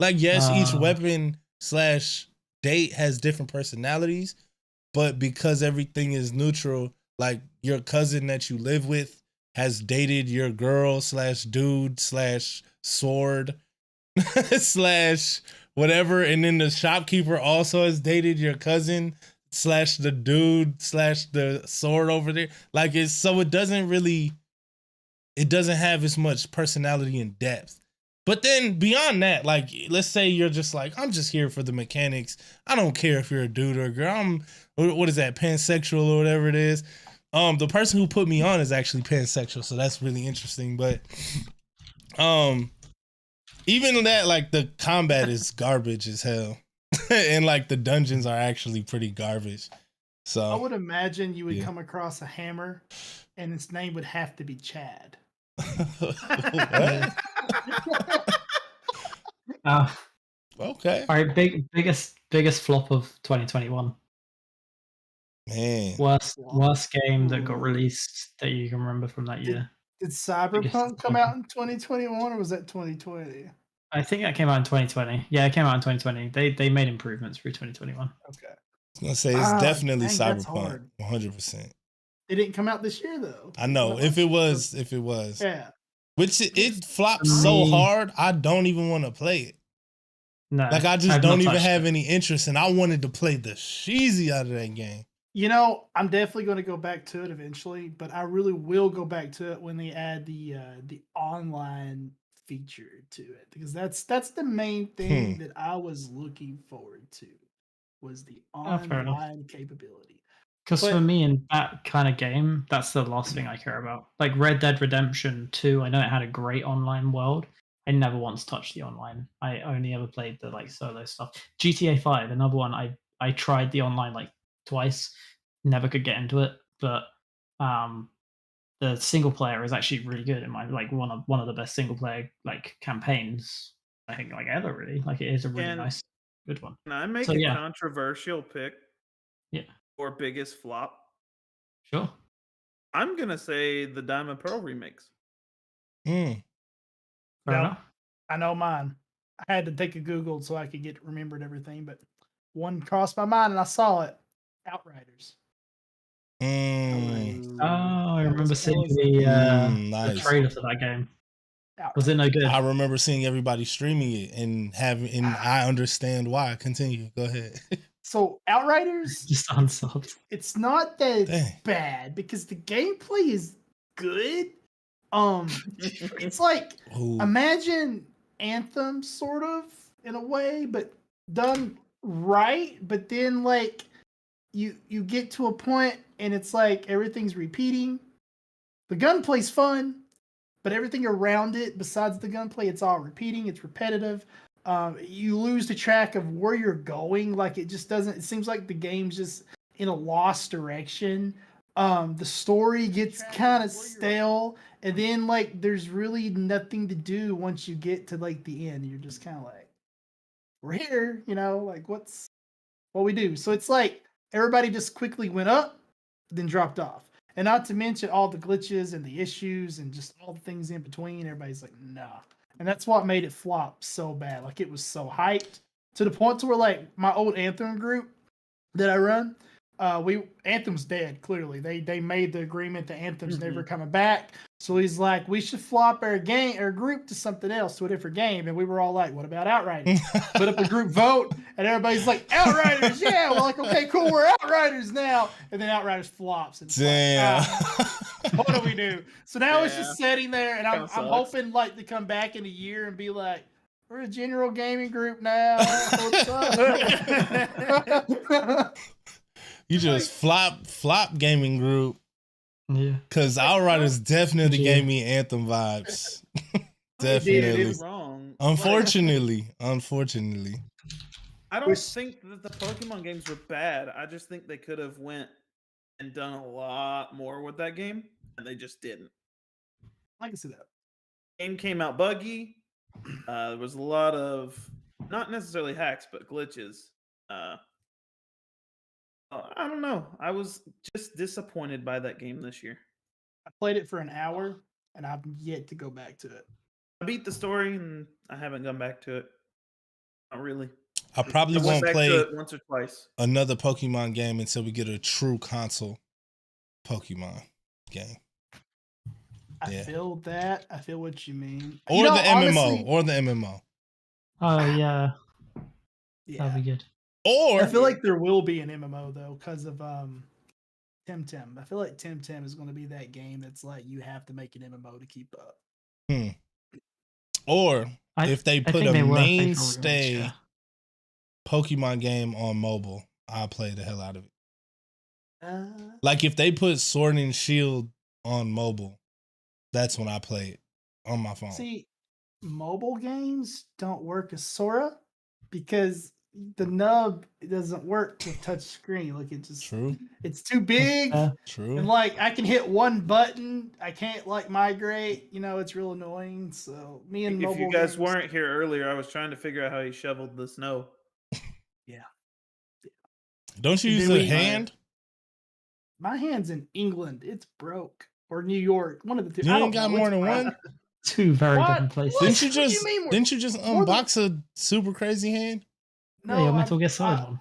Like, yes, each weapon / date has different personalities, but because everything is neutral, like your cousin that you live with has dated your girl / dude / sword / whatever, and then the shopkeeper also has dated your cousin / the dude / the sword over there. Like, it doesn't have as much personality and depth. But then beyond that, like, let's say you're just like, I'm just here for the mechanics. I don't care if you're a dude or a girl. I'm, what is that, pansexual or whatever it is. The person who put me on is actually pansexual, so that's really interesting. But even that, like, the combat is garbage as hell. And like the dungeons are actually pretty garbage. So I would imagine you would yeah. come across a hammer, and its name would have to be Chad. What? Okay, All right, biggest flop of 2021. man. Worst game that got Ooh. released that you can remember from that year. Did Biggest Cyberpunk come out disappointment. in 2021 or was that 2020? I think that came out in 2020. Yeah, it came out in 2020. They made improvements through 2021. Okay. I was gonna say it's definitely Dang, that's Cyberpunk, hard. 100%. It didn't come out this year though. I know. If it was, Yeah. which it flopped For so me- hard, I don't even want to play it. No, Like I just I've not don't even touched have it. any interest, and I wanted to play the sheezy out of that game. You know, I'm definitely going to go back to it eventually, but I really will go back to it when they add the online feature to it because that's the main thing that I was looking forward to was the Oh, fair enough. online capability. Because But- for me, in that kind of game, that's the last thing I care about. Like Red Dead Redemption 2, I know it had a great online world. I never once touched the online. I only ever played the like solo stuff. GTA 5, another one. I tried the online like twice, never could get into it. But the single player is actually really good in my like one of the best single player like campaigns I think like ever really. Like it is a really And- nice good one. Can I make So, a yeah. controversial pick? Yeah. For biggest flop? Sure. I'm gonna say the Diamond Pearl remakes. Mm. Fair Yeah. enough. I know mine. I had to take a Google so I could get remembered everything, but one crossed my mind and I saw it. Outriders. Mm. Oh, I That remember was- that seeing was- the Nice. trailer for that game. Was Outriders. it no good? I remember seeing everybody streaming it and I understand why. Continue. Go ahead. So Outriders, Just unsubbed. it's not that it's Dang. bad because the gameplay is good. It's like Ooh. imagine Anthem sort of in a way, but done right. But then like you get to a point and it's like everything's repeating. The gunplay's fun, but everything around it besides the gunplay, it's all repeating. It's repetitive. You lose the track of where you're going. Like it just doesn't. It seems like the game's just in a lost direction. The story gets kind of stale, and then like there's really nothing to do once you get to like the end. You're just kind of like, we're here, you know, like what we do. So it's like everybody just quickly went up, then dropped off. And not to mention all the glitches and the issues and just all the things in between. Everybody's like, nah. And that's what made it flop so bad. Like it was so hyped to the point to where like my old Anthem group that I run, Anthem's dead, clearly. They made the agreement that Anthem's never coming back. So he's like, we should flop our group to something else, to a different game. And we were all like, what about Outriders? Put up a group vote, and everybody's like, Outriders, yeah. We're like, okay, cool, we're Outriders now. And then Outriders flops. And it's Damn. like, what do we do? So now it's just sitting there, and I'm Kinda sucks. hoping like to come back in a year and be like, we're a general gaming group now. What's up? You just flop gaming group. Yeah. Because Outriders definitely Yeah. gave me Anthem vibes. It Definitely. was Wrong. Unfortunately. I don't Which- think that the Pokemon games were bad. I just think they could have went and done a lot more with that game, and they just didn't. I can see that. Game came out buggy. There was a lot of not necessarily hacks, but glitches. I don't know. I was just disappointed by that game this year. I played it for an hour, and I've yet to go back to it. I beat the story, and I haven't gone back to it. Not really. I probably I went won't back play to it once or twice. another Pokemon game until we get a true console Pokemon game. I Yeah. feel that. I feel what you mean. Or You know, the MMO. honestly- Or the MMO. Oh yeah, yeah. that'd be good. Or I feel like there will be an MMO though, because of Temtem. I feel like Temtem is going to be that game that's like you have to make an MMO to keep up. or I- if they I put think a they were faithful mainstay remakes, yeah. Pokemon game on mobile, I'll play the hell out of it. Uh, Like if they put Sword and Shield on mobile, that's when I play it on my phone. see, mobile games don't work as Sora because the nub doesn't work with touch screen. Like it just True. it's too big. True. And like I can hit one button, I can't like migrate. You know, it's real annoying. So me and If mobile you guys games, weren't here earlier, I was trying to figure out how he shoveled the snow. Don't you And use then a we- hand? my hand's in England. It's broke or New York. One of the two. You I ain't don't got know. more It's than broke. one? Two very What? different places. What? Didn't you What do you just mean more- didn't you just more than- unbox a super crazy hand? Yeah, your I'm- Metal Gear Solid one.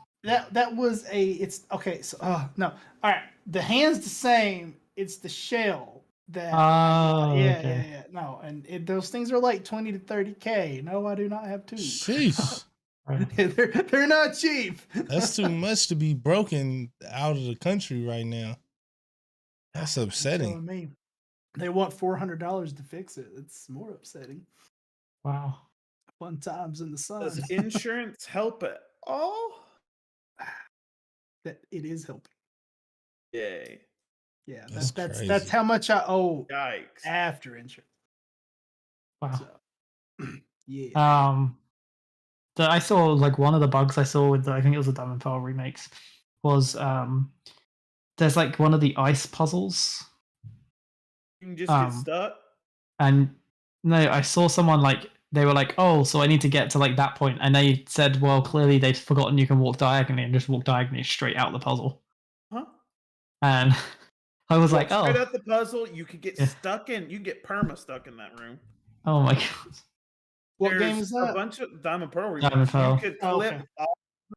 That was a. It's okay. So no. All right. The hand's the same. It's the shell that. Oh, yeah, okay. yeah. No, and those things are like 20 to 30K. No, I do not have two. Sheesh. Right. they're not cheap. That's too much to be broken out of the country right now. That's You're upsetting. telling me. They want $400 to fix it. It's more upsetting. Wow. Fun times in the sun. Does insurance help at all? That it is helping. Yay. Yeah, That's that's crazy. how much I owe Yikes. after insurance. Wow. So, yeah. I saw like one of the bugs I saw with I think it was the Diamond Pearl remakes was there's like one of the ice puzzles You can just get stuck. and no, I saw someone like they were like, oh, so I need to get to like that point, and they said, well, clearly they'd forgotten you can walk diagonally and just walk diagonally straight out the puzzle. Huh? And I was Walk like, straight oh, out the puzzle, you could get Yeah. stuck in. You can get perma stuck in that room. oh my god. What There's game is a that? bunch of Diamond Pearl Diamond remakes. Pearl. You could Oh, flip okay. off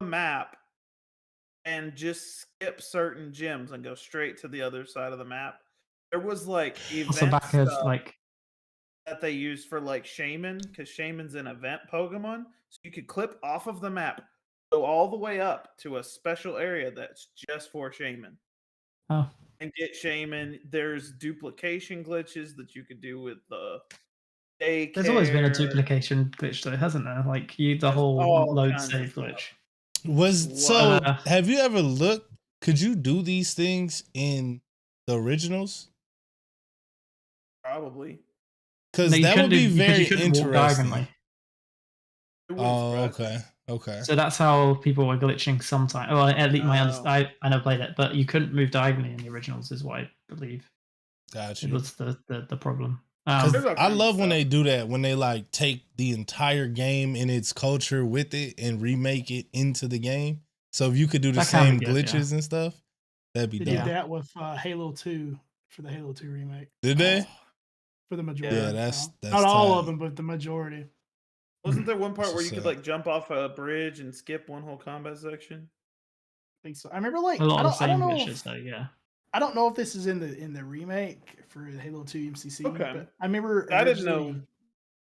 the map and just skip certain gyms and go straight to the other side of the map. There was like Also event back of stuff like that they used for like Shaman, because Shaman's an event Pokemon. So you could clip off of the map, go all the way up to a special area that's just for Shaman. oh, And get Shaman. There's duplication glitches that you could do with the daycare. there's always been a duplication glitch though, hasn't there? Like the There's whole all load kinds of save stuff. glitch. So Wow. have you ever looked? Could you do these things in the originals? Probably. Because No, you that couldn't would be do- because very you couldn't walk interesting. diagonally. It wouldn't Oh, surprise me. okay. So that's how people were glitching sometimes. Well, at least Oh. I never played it, but you couldn't move diagonally in the originals, is what I believe. Got It you. was the problem. 'Cause There's all I kinds of love when stuff. they do that, when they like take the entire game and its culture with it and remake it into the game. So if you could do the That can same be good, yeah. glitches and stuff, that'd be They dope. did that with Halo 2 for the Halo 2 remake. Did they? For the majority. Yeah, of that's them. Not all tight. of them, but the majority. Wasn't there one part That's where you what's could up. like jump off a bridge and skip one whole combat section? I think so. I remember like A lot of the I don't same know glitches if, though, yeah. I don't know if this is in the remake for Halo 2 MCC. Okay. But I remember I didn't know. originally-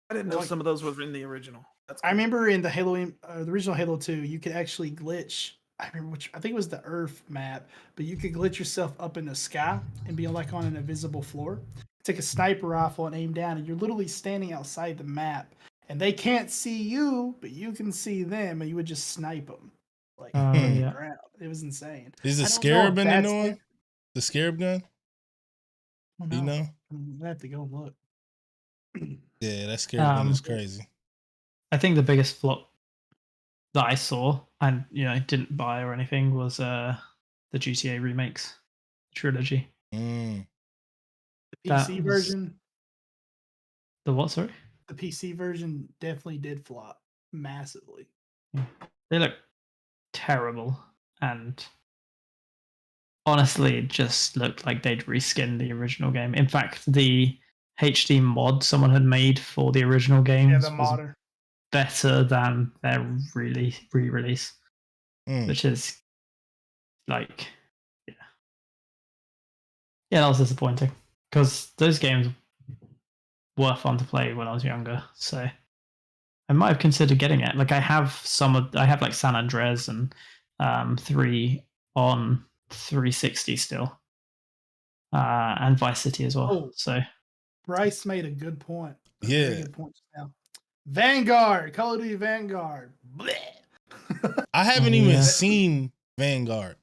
I didn't know Like- some of those were in the original. That's I cool. remember in the the original Halo 2, you could actually glitch. I remember I think it was the Earth map, but you could glitch yourself up in the sky and be like on an invisible floor. Take a sniper rifle and aim down, and you're literally standing outside the map, and they can't see you, but you can see them, and you would just snipe them. Like Oh, from the yeah. ground. It was insane. Is I the don't know scarab if in the that's new it. one? The scarab gun? I don't Do you know? I'm gonna have to go and look. Yeah, that scarab gun is Um, crazy. I think the biggest flop that I saw and didn't buy or anything was the GTA remakes trilogy. Mm. The That PC was- version, The what, sorry? the PC version definitely did flop massively. They look terrible, and honestly, it just looked like they'd reskinned the original game. In fact, the HD mod someone had made for the original games Yeah, the was modder. better than their re-release, Mm. which is like, yeah, that was disappointing because those games were fun to play when I was younger. So I might have considered getting it. Like I have like San Andreas and 3 on 360 still, and Vice City as well. Oh. So Bryce made a good point. A very Yeah. good point just now. Vanguard, Call of Duty Vanguard. Blech. I haven't even Yeah. seen Vanguard.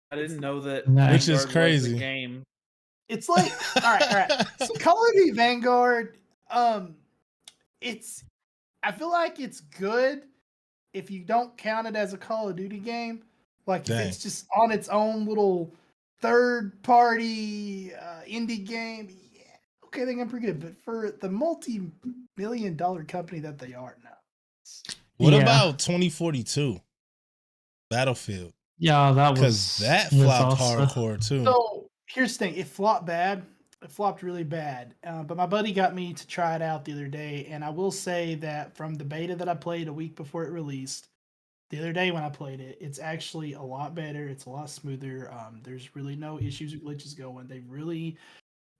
I didn't know that. No. Which is Vanguard was a crazy. game. It's like all right. So Call of Duty Vanguard, I feel like it's good, if you don't count it as a Call of Duty game, like if Dang. it's just on its own little third party indie game, yeah, okay, I think I'm pretty good. But for the multi-million-dollar company that they are now, What Yeah. about 2042 Battlefield? Yeah, that Because was that a flopped disaster. hardcore too. so here's the thing: it flopped bad. It flopped really bad. But my buddy got me to try it out the other day, and I will say that from the beta that I played a week before it released, the other day when I played it, it's actually a lot better. It's a lot smoother. There's really no issues or glitches going. They've really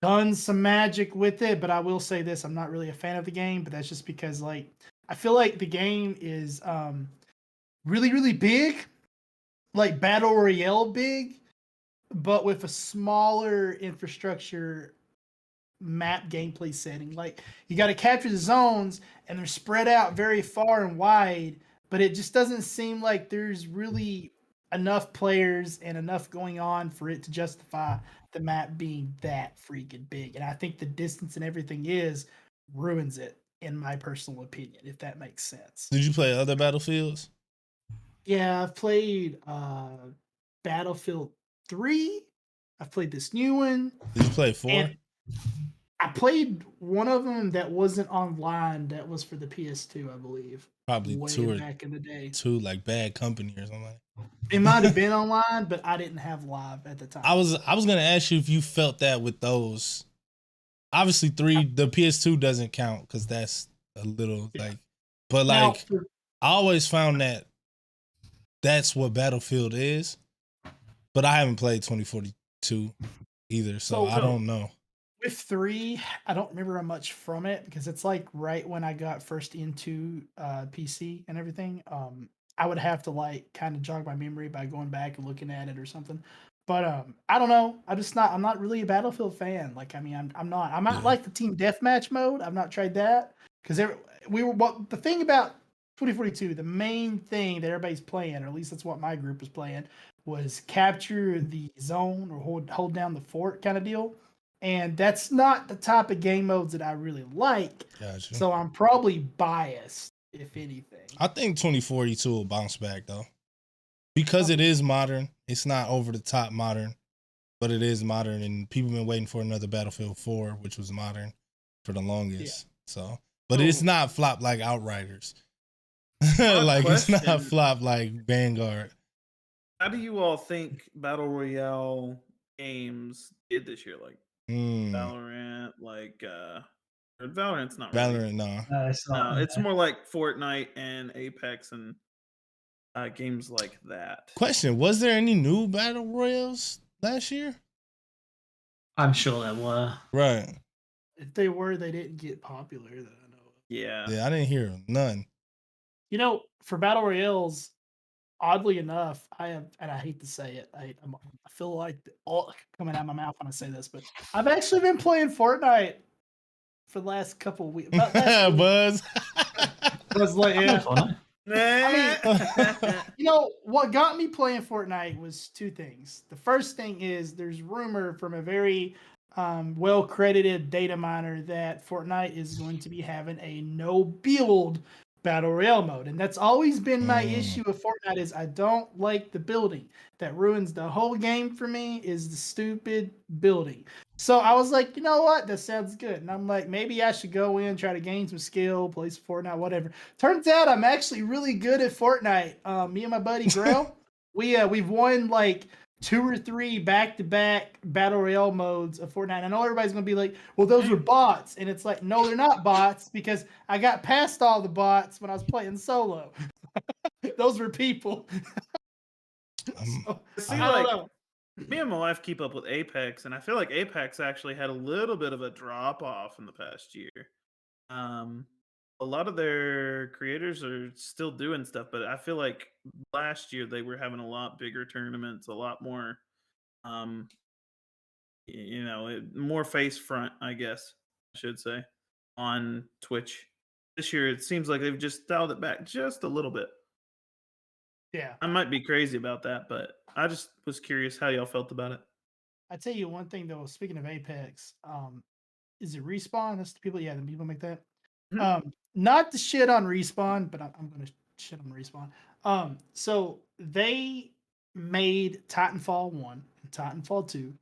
done some magic with it. But I will say this: I'm not really a fan of the game, but that's just because like I feel like the game is really really big, like battle royale big, but with a smaller infrastructure map gameplay setting. Like you got to capture the zones, and they're spread out very far and wide, but it just doesn't seem like there's really enough players and enough going on for it to justify the map being that freaking big. And I think the distance and everything ruins it, in my personal opinion, if that makes sense. Did you play other Battlefields? Yeah, I've played Battlefield 3. I've played this new one. Did you play 4? And I played one of them that wasn't online. That was for the PS2, I believe. Probably Way 2 or back in the day. 2, like Bad Company or something. It might have been online, but I didn't have live at the time. I was gonna ask you if you felt that with those. Obviously, 3, the PS2 doesn't count because that's a little like, but Now, like I always found that that's what Battlefield is. But I haven't played 2042 either, so I don't know. with 3, I don't remember much from it because it's like right when I got first into PC and everything. I would have to like kind of jog my memory by going back and looking at it or something. But I don't know. I'm not really a Battlefield fan. Like I mean, I'm not. I might like the team deathmatch mode. I've not tried that because the thing about 2042, the main thing that everybody's playing, or at least that's what my group was playing, was capture the zone or hold down the fort kind of deal. And that's not the type of game modes that I really like. Gotcha. So I'm probably biased, if anything. I think 2042 will bounce back though. Because it is modern. It's not over the top modern, but it is modern, and people been waiting for another Battlefield 4, which was modern for the longest. So, but it's not flop like Outriders. Like it's not flop like Vanguard. How do you all think Battle Royale games did this year? Like Valorant, like Valorant's not really. Valorant, no. It's not. No, it's more like Fortnite and Apex and games like that. Question: was there any new battle royales last year? I'm sure there were. Right. If they were, they didn't get popular that I know of. Yeah. Yeah, I didn't hear none. You know, for battle royales, oddly enough, I have, and I hate to say it, I feel like all coming out of my mouth when I say this, but I've actually been playing Fortnite for the last couple of weeks. Buzz. Was like, yeah. I mean, you know, what got me playing Fortnite was two things. The first thing is there's rumor from a very well-credited data miner that Fortnite is going to be having a no-build battle royale mode, and that's always been my issue with Fortnite is I don't like the building. That ruins the whole game for me is the stupid building. So I was like, you know what? That sounds good. And I'm like, maybe I should go in, try to gain some skill, play some Fortnite, whatever. Turns out I'm actually really good at Fortnite. Me and my buddy Grail, we've won like 2 or 3 back-to-back battle royale modes of Fortnite. I know everybody's gonna be like, well, those were bots. And it's like, no, they're not bots because I got past all the bots when I was playing solo. Those were people. See, like, me and my wife keep up with Apex, and I feel like Apex actually had a little bit of a drop off in the past year. A lot of their creators are still doing stuff, but I feel like last year they were having a lot bigger tournaments, a lot more, more face front, I guess I should say, on Twitch. This year, it seems like they've just dialed it back just a little bit. Yeah. I might be crazy about that, but I just was curious how y'all felt about it. I tell you one thing though, speaking of Apex, is it Respawn? That's the people, the people make that. Not to shit on Respawn, but I'm gonna shit, I'm respawn. So they made Titanfall 1 and Titanfall 2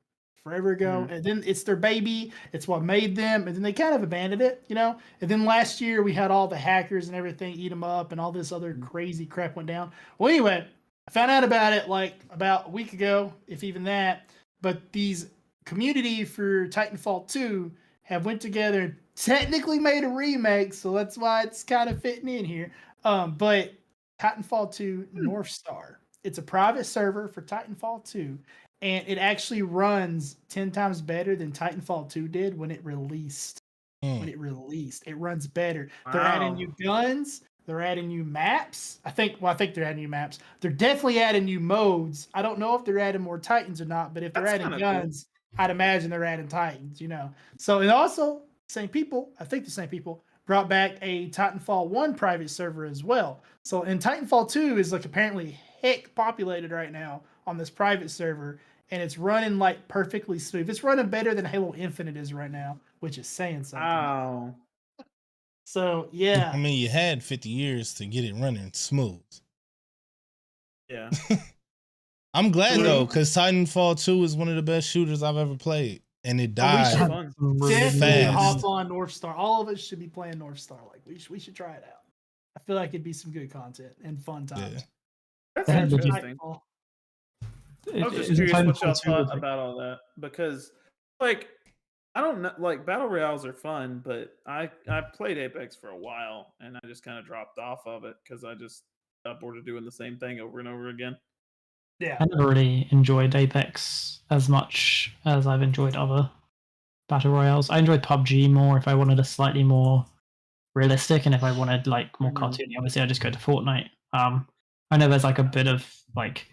forever ago, and then it's their baby. It's what made them, and then they kind of abandoned it, you know. And then last year we had all the hackers and everything eat them up, and all this other crazy crap went down. Well, anyway, I found out about it like about a week ago, if even that. But these community for Titanfall 2 have went together and technically made a remake, so that's why it's kind of fitting in here. But Titanfall 2 North Star. It's a private server for Titanfall 2, and it actually runs 10 times better than Titanfall 2 did when it released. When it released, it runs better. They're adding new guns. They're adding new maps. I think they're adding new maps. They're definitely adding new modes. I don't know if they're adding more Titans or not, but if they're adding guns, I'd imagine they're adding Titans, you know. So, and also, the same people brought back a Titanfall 1 private server as well. So, and Titanfall 2 is like apparently heck populated right now on this private server, and it's running like perfectly smooth. It's running better than Halo Infinite is right now, which is saying something. Wow. So, yeah. I mean, you had 50 years to get it running smooth. Yeah. I'm glad though, because Titanfall 2 is one of the best shooters I've ever played, and it died Definitely fast. hop on North Star. All of us should be playing North Star. Like we should try it out. I feel like it'd be some good content and fun times. That's Yeah. interesting. Titanfall. I was just curious what y'all thought about all that, because like I don't know, like battle royales are fun, but I played Apex for a while and I just kind of dropped off of it because I just got bored of doing the same thing over and over again. Yeah. I never really enjoyed Apex as much as I've enjoyed other battle royales. I enjoyed PUBG more if I wanted a slightly more realistic, and if I wanted like more cartoony, obviously I just go to Fortnite. I know there's like a bit of like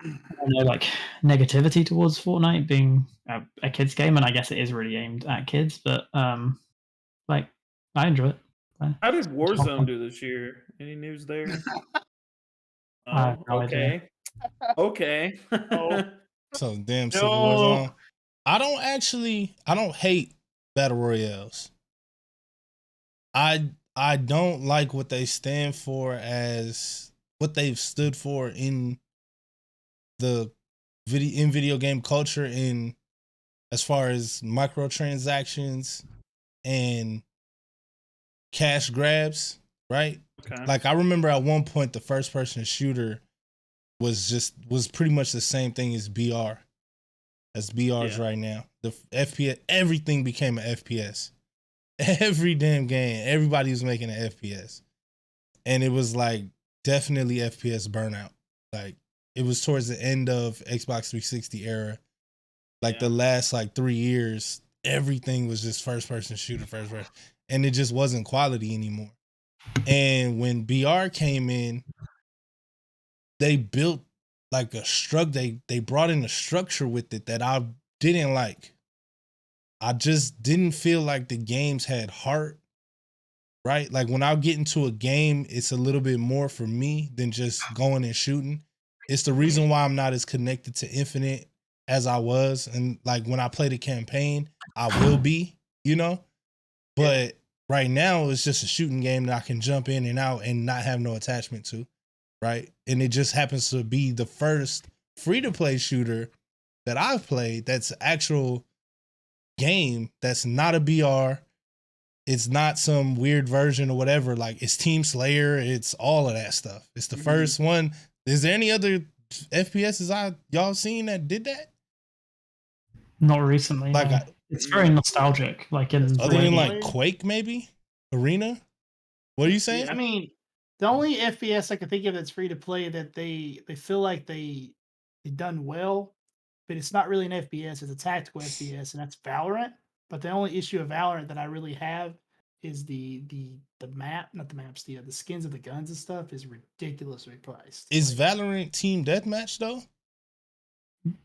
I don't know, like negativity towards Fortnite being a kids game, and I guess it is really aimed at kids, but like I enjoy it. How did Warzone do this year? Any news there? I have no idea. Okay. So damn Civil War's on. I don't hate battle royales. I don't like what they stand for as what they've stood for in the video game culture, in as far as microtransactions and cash grabs, right? Okay. Like I remember at one point the first person shooter was pretty much the same thing as BR. As BR's right now. The FPS, everything became an FPS. Every damn game, everybody was making an FPS. And it was like definitely FPS burnout. Like it was towards the end of Xbox 360 era. Like the last like 3 years, everything was just first person shooter, first person. And it just wasn't quality anymore. And when BR came in, they built like a they brought in a structure with it that I didn't like. I just didn't feel like the games had heart, right? Like when I get into a game, it's a little bit more for me than just going and shooting. It's the reason why I'm not as connected to Infinite as I was. And like when I play the campaign, I will be, you know? But right now it's just a shooting game that I can jump in and out and not have no attachment to, right? And it just happens to be the first free-to-play shooter that I've played that's actual game that's not a BR. It's not some weird version or whatever. Like it's Team Slayer. It's all of that stuff. It's the first one. Is there any other FPSs y'all seen that did that? Not recently. Like no. It's very nostalgic. Like in other than like Quake, maybe Arena. What are you saying? I mean, the only FPS I can think of that's free to play that they feel like they done well, but it's not really an FPS. It's a tactical FPS, and that's Valorant. But the only issue of Valorant that I really have is the map, not the maps, the skins of the guns and stuff is ridiculously priced. Is Valorant team deathmatch though?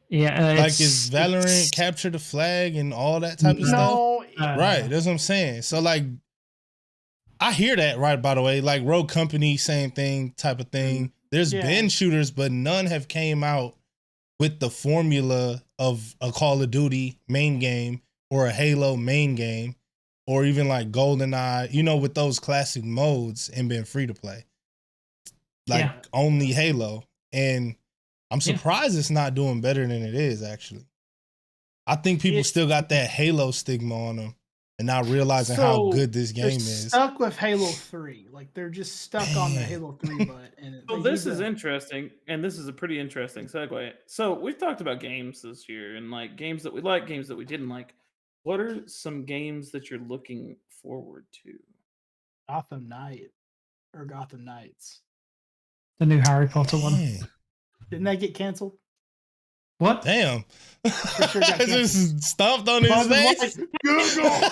Yeah, like is Valorant capture the flag and all that type of stuff? Right, that's what I'm saying. So like, I hear that, right, by the way, like Rogue Company, same thing, type of thing. There's been shooters, but none have came out with the formula of a Call of Duty main game or a Halo main game or even like GoldenEye, you know, with those classic modes and been free to play. like Yeah. only Halo, and I'm Yeah. surprised it's not doing better than it is. Actually, I think people It's- still got that Halo stigma on them, and not realizing how So, good this they're game is. stuck with Halo 3. Like they're just stuck on the Man. Halo 3 butt. And So they this need is to- interesting, and this is a pretty interesting segue. So we've talked about games this year, and like games that we like, games that we didn't like. What are some games that you're looking forward to? Gotham Knight or Gotham Knights. The new Harry Potter one. Man. Didn't that get canceled? What? Damn. sure got I just stomped on his Buzz is face. like, Google.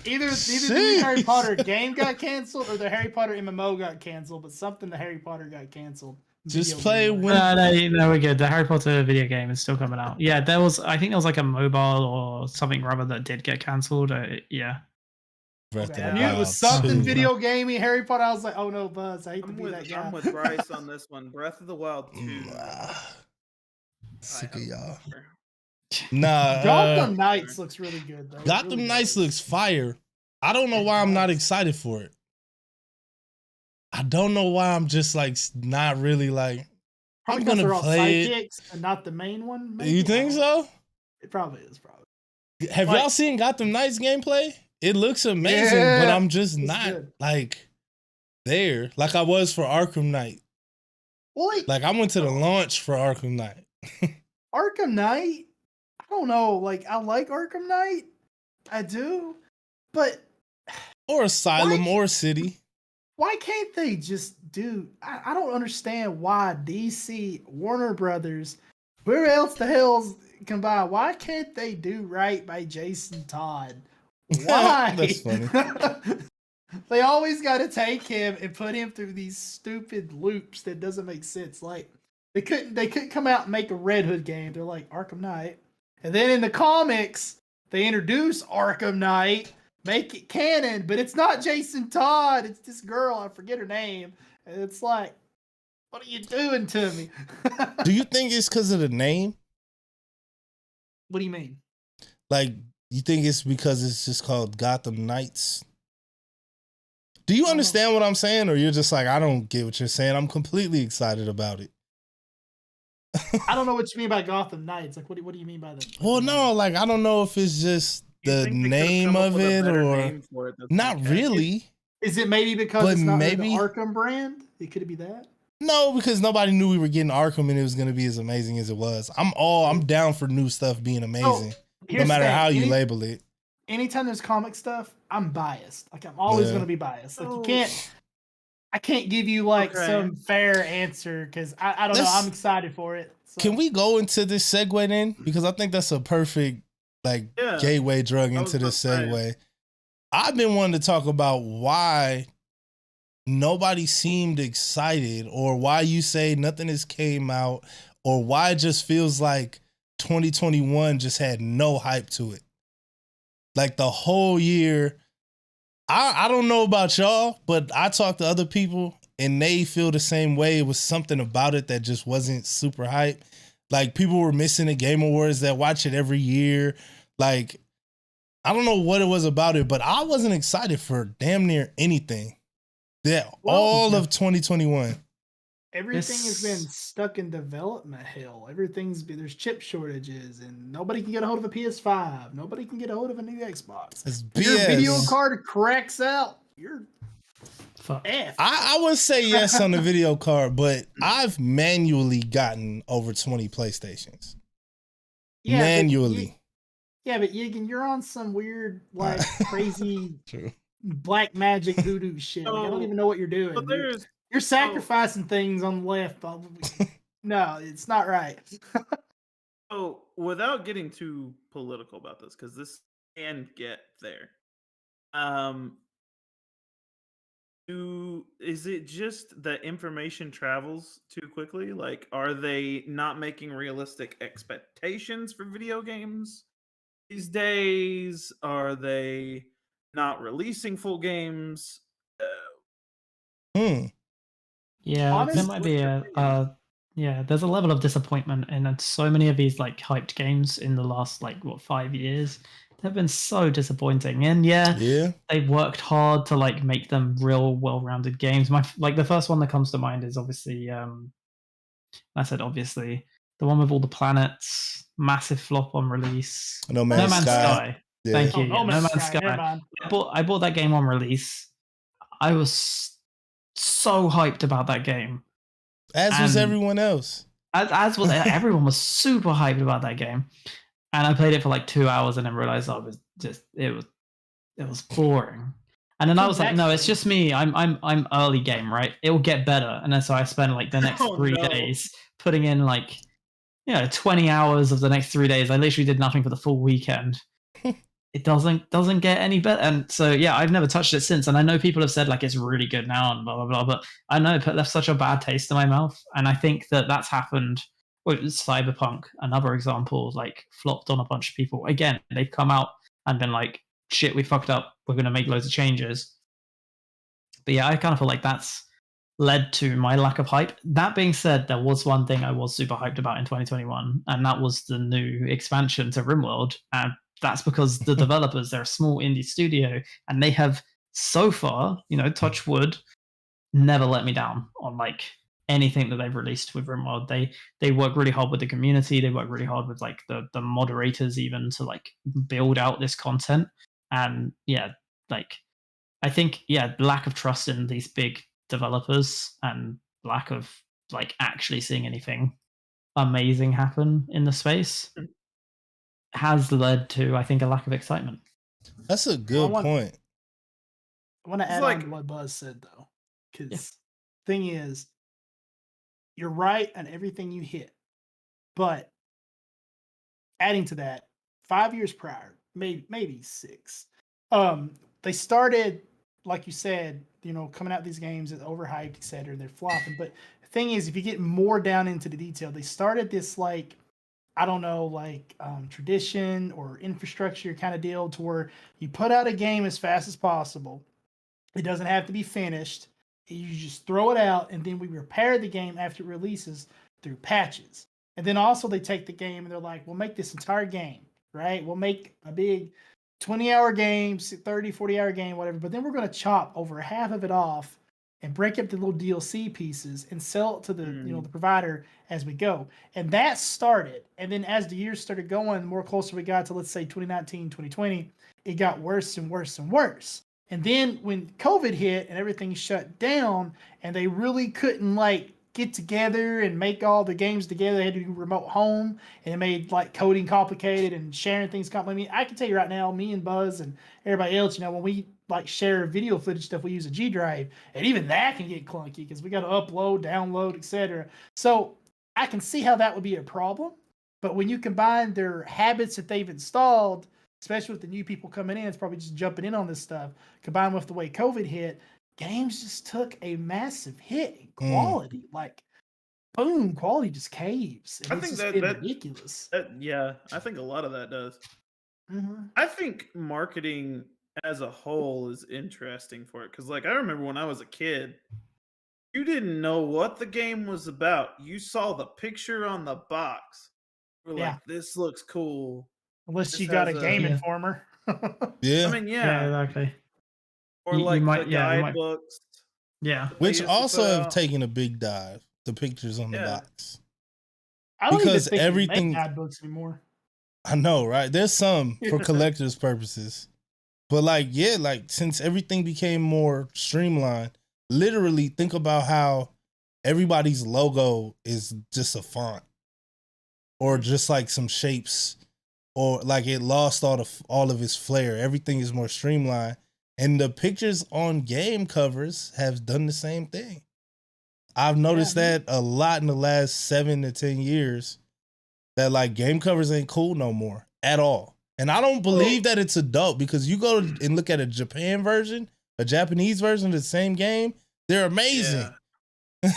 Either the new Harry Potter game got canceled or the Harry Potter MMO got canceled, but something the Harry Potter got canceled. Just Video play game when- No, we're good. The Harry Potter video game is still coming out. Yeah, I think there was like a mobile or something rather that did get cancelled. Yeah. Breath Okay, of I the knew it Wild was something 2. video gamey Harry Potter. I was like, oh no, Buzz, I hate to be that guy. I'm with Bryce on this one. Breath of the Wild 2. Sick I of hope. y'all. Nah, Gotham Knights looks really good though. It Gotham really Knights does. looks fire. I don't know It why I'm not does. excited for it. I don't know why I'm just like not really like. Probably I'm 'cause gonna they're all play it. sidekicks and not the main one. Maybe? You I think don't know. so? It probably is. Probably. Have Like- y'all seen Gotham Knights gameplay? It looks amazing, but Yeah, I'm just it's not good. like there like I was for Arkham Knight. Well, Like I went to the launch for Arkham Knight. Arkham Knight. I don't know. Like I like Arkham Knight. I do, but Or Asylum Why- or City. why can't they just do? I don't understand why DC, Warner Brothers, where else the hell's combined? Why can't they do right by Jason Todd? Why? That's funny. They always got to take him and put him through these stupid loops that doesn't make sense. Like they couldn't come out and make a Red Hood game. They're like Arkham Knight, and then in the comics they introduce Arkham Knight, make it canon, but it's not Jason Todd. It's this girl. I forget her name. And it's like, what are you doing to me? Do you think it's because of the name? What do you mean? Like, you think it's because it's just called Gotham Knights? Do you I don't know. understand what I'm saying? Or you're just like, I don't get what you're saying. I'm completely excited about it. I don't know what you mean by Gotham Knights. Like, what do you mean by that? Well, no, like, I don't know if it's just Do you the think they could've name come up of with a it better or name for it that's not okay? really. Is it maybe because But it's not maybe- the Arkham brand? It could be that. No, because nobody knew we were getting Arkham and it was going to be as amazing as it was. I'm down for new stuff being amazing, no Here's matter the thing, how you label it. anytime there's comic stuff, I'm biased. Like I'm always Yeah. going to be biased. Like Oh. I can't give you like Okay. some fair answer because I don't know. Let's- I'm excited for it. So. Can we go into this segue then? Because I think that's a perfect like Yeah. gateway drug I was into this about to say. segue. I've been wanting to talk about why nobody seemed excited, or why you say nothing has came out, or why it just feels like 2021 just had no hype to it. Like the whole year, I don't know about y'all, but I talked to other people and they feel the same way. It was something about it that just wasn't super hype. Like people were missing the Game Awards that watch it every year. Like, I don't know what it was about it, but I wasn't excited for damn near anything. Yeah, Well, all of 2021. Everything has been This- stuck in development hell. There's chip shortages and nobody can get a hold of a PS5. Nobody can get a hold of a new Xbox. It's If your video BS. card cracks out, you're Fuck. F. I would say yes on the video card, but I've manually gotten over 20 PlayStations. Yeah, but Manually. but Yigan, you're on some weird, like crazy True. black magic voodoo shit. Like, I don't So- even know what you're doing. But there's You're sacrificing things on the left. Probably. No, it's not right. So, without getting too political about this, because this can get there, is it just that information travels too quickly? Like, are they not making realistic expectations for video games these days? Are they not releasing full games? Yeah, Honest- there might be there's a level of disappointment in so many of these like hyped games in the last 5 years they've been so disappointing. And yeah, Yeah. they worked hard to like make them real well-rounded games. The first one that comes to mind is obviously I said obviously the one with all the planets, massive flop on release. No No Man's Man's Sky. Sky. Yeah. Thank Oh, you. No Yeah, No Man's Man's Sky. Never Sky. mind. I bought that game on release. I was so hyped about that game. As was And everyone else. as was everyone was super hyped about that game. And I played it for like 2 hours and then realized I was just it was boring. And then I was like, no, it's just me. I'm early game, right? It will get better. And then so I spent like the next Oh, 3 no. days putting in like 20 hours of the next 3 days. I literally did nothing for the full weekend. It doesn't get any better. And so yeah, I've never touched it since. And I know people have said like it's really good now and blah blah blah. But I know it left such a bad taste in my mouth. And I think that's happened with Cyberpunk. Another example, like flopped on a bunch of people. Again, they've come out and been like, shit, we fucked up. We're gonna make loads of changes. But yeah, I kind of feel like that's led to my lack of hype. That being said, there was one thing I was super hyped about in 2021, and that was the new expansion to RimWorld. And that's because the developers, they're a small indie studio, and they have so far, touch wood, never let me down on like anything that they've released with RimWorld. They work really hard with the community. They work really hard with like the moderators even to like build out this content. And yeah, like I think lack of trust in these big developers and lack of like actually seeing anything amazing happen in the space has led to, I think, a lack of excitement. That's a good point. I want to add like- on to what Buzz said though, because thing is, you're right on everything you hit, but adding to that, 5 years prior, maybe 6, they started, like you said, coming out these games that overhyped, etc. They're flopping. But the thing is, if you get more down into the detail, they started this like, I don't know, like tradition or infrastructure kind of deal to where you put out a game as fast as possible. It doesn't have to be finished. You just throw it out, and then we repair the game after it releases through patches. And then also they take the game and they're like, we'll make this entire game, right? We'll make a big 20-hour game, 30, 40-hour game, whatever. But then we're going to chop over half of it off and break up the little DLC pieces and sell it to the the provider as we go. And that started. And then as the years started going, the more closer we got to, let's say, 2019, 2020, it got worse and worse and worse. And then when COVID hit and everything shut down and they really couldn't like get together and make all the games together, they had to do remote home, and it made like coding complicated and sharing things complicated. I mean, I can tell you right now, me and Buzz and everybody else, when we like share video footage stuff, we use a G drive, and even that can get clunky because we got to upload, download, etc. So I can see how that would be a problem. But when you combine their habits that they've installed, especially with the new people coming in, it's probably just jumping in on this stuff, combined with the way COVID hit, games just took a massive hit in quality. Like, boom, quality just caves. And I it's think just been ridiculous. Yeah, I think a lot of that does. Mm-hmm. I think marketing as a whole is interesting for it because, like, I remember when I was a kid, you didn't know what the game was about. You saw the picture on the box. You're like, this looks cool. Unless This you got a has Game Yeah. Informer. Yeah. I mean, Yeah, exactly. or you like might- the yeah, you might- guidebooks. Yeah. that they Which used to also put have out. taken a big dive. The pictures on the Yeah. box. I don't Because even think everything- they make guidebooks anymore. I know, right? There's some for Yeah. collectors' purposes. But like, since everything became more streamlined, literally think about how everybody's logo is just a font or just like some shapes, or like it lost all of its flair. Everything is more streamlined. And the pictures on game covers have done the same thing. I've noticed that a lot in the last 7 to 10 years, that like game covers ain't cool no more at all. And I don't believe that it's adult, because you go and look at a Japanese version of the same game, they're amazing.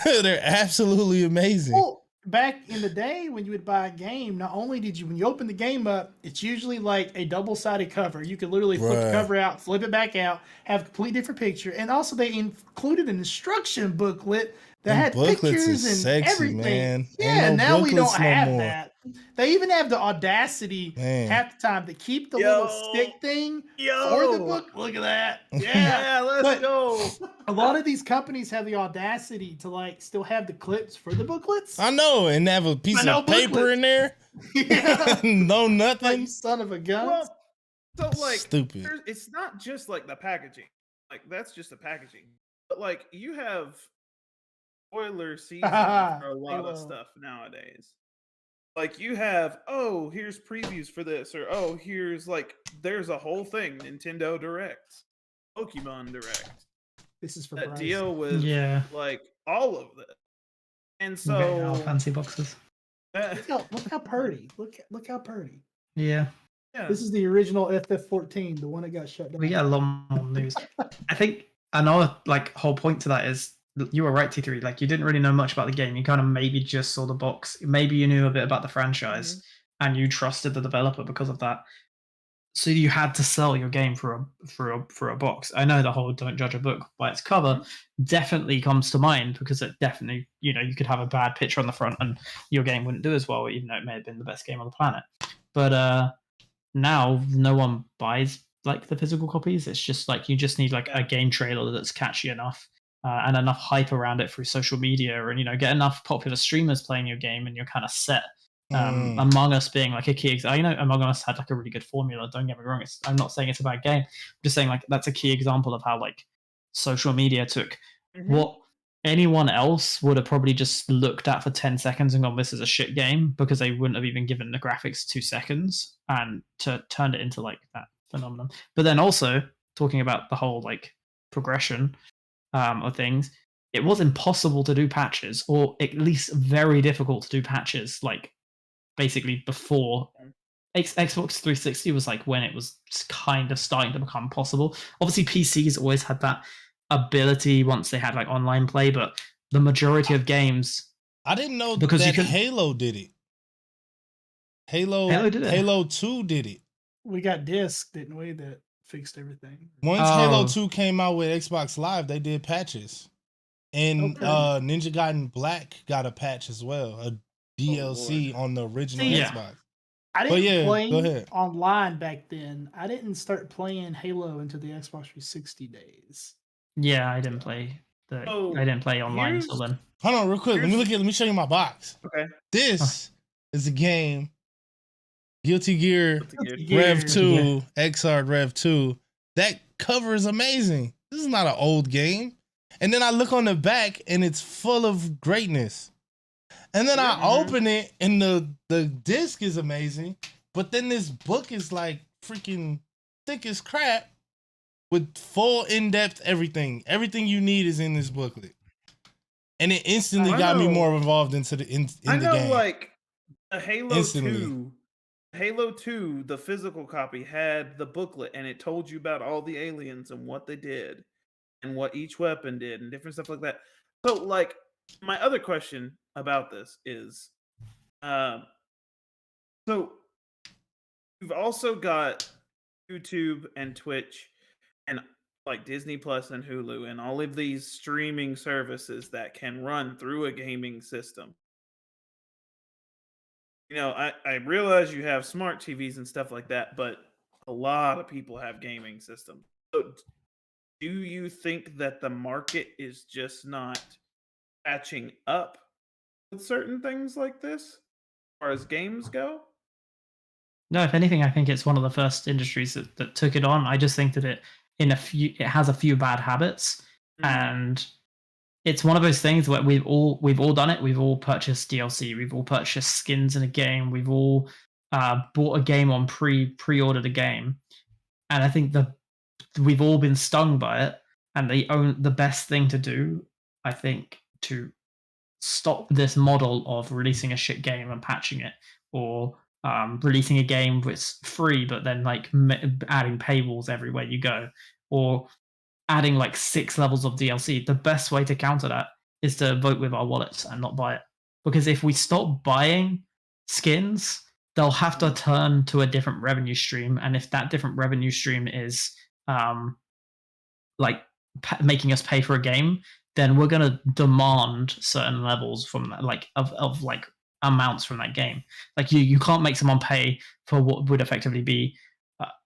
They're absolutely amazing. Well, back in the day when you would buy a game, not only did you, when you open the game up, it's usually like a double-sided cover. You could literally flip the Right. cover out, flip it back out, have a completely different picture. And also they included an instruction booklet that Them had booklets pictures is and sexy, everything. man. Ain't Yeah, no now we don't booklets no have more. that. They even have the audacity Man. half the time to keep the little stick thing for the book. Look at that. Yeah. let's But go. a lot of these companies have the audacity to like still have the clips for the booklets. I know, and have a piece But no of paper booklets. in there. Yeah. No, Like, nothing. you son of a gun. Well, so like Stupid. it's not just like the packaging. Like that's just the packaging. But like you have spoiler season for a lot of stuff nowadays. Like you have, oh, here's previews for this, or oh, here's like there's a whole thing, Nintendo Direct, Pokemon Direct, This is for that Bryce. deal with like all of this. And so fancy boxes. Look how pretty. Look how pretty. Yeah. This is the original FF14, the one that got shut down. We get a lot more news. I think another like whole point to that is you were right, T3. Like you didn't really know much about the game. You kind of maybe just saw the box. Maybe you knew a bit about the franchise, and you trusted the developer because of that. So you had to sell your game for a box. I know the whole "don't judge a book by its cover" definitely comes to mind because it definitely, you could have a bad picture on the front and your game wouldn't do as well, even though it may have been the best game on the planet. But now no one buys like the physical copies. It's just like you just need like a game trailer that's catchy enough and enough hype around it through social media, and get enough popular streamers playing your game, and you're kind of set. Among Us being like a key example. I know Among Us had like a really good formula. Don't get me wrong. I'm not saying it's a bad game. I'm just saying like that's a key example of how like social media took what anyone else would have probably just looked at for 10 seconds and gone, this is a shit game, because they wouldn't have even given the graphics 2 seconds, and to turn it into like that phenomenon. But then also talking about the whole like progression of things, it was impossible to do patches, or at least very difficult to do patches, like basically before Xbox 360 was like when it was kind of starting to become possible. Obviously PCs always had that ability once they had like online play, but the majority of games, I didn't know because that Halo did it. Halo 2 did it. We got disc, didn't we, that fixed everything. Once Halo 2 came out with Xbox Live, they did patches. And Ninja Gaiden Black got a patch as well, a DLC on the original Xbox. I didn't play online back then. I didn't start playing Halo into the Xbox 360 days. Yeah, I didn't play online until then. Hold on, real quick. Let me show you my box. Okay. This is a game, Guilty Gear Rev 2, Xrd Rev 2. That cover is amazing. This is not an old game. And then I look on the back and it's full of greatness. And then I open it and the disc is amazing. But then this book is like freaking thick as crap with full in-depth everything. Everything you need is in this booklet. And it instantly got me more involved into the game. Like the Halo 2, the physical copy had the booklet and it told you about all the aliens and what they did and what each weapon did and different stuff like that. So like my other question about this is so you've also got YouTube and Twitch and like Disney Plus and Hulu and all of these streaming services that can run through a gaming system. I realize you have smart TVs and stuff like that, but a lot of people have gaming systems. So do you think that the market is just not catching up with certain things like this as far as games go? No, if anything, I think it's one of the first industries that took it on. I just think that it has a few bad habits, and it's one of those things where we've all done it. We've all purchased DLC. We've all purchased skins in a game. We've all bought a game on pre-ordered a game, and I think we've all been stung by it. And the best thing to do, I think, to stop this model of releasing a shit game and patching it, or releasing a game that's free but then like adding paywalls everywhere you go, or adding like 6 levels of DLC. The best way to counter that is to vote with our wallets and not buy it. Because if we stop buying skins, they'll have to turn to a different revenue stream. And if that different revenue stream is like making us pay for a game, then we're gonna demand certain levels from that, like of like amounts from that game. Like you can't make someone pay for what would effectively be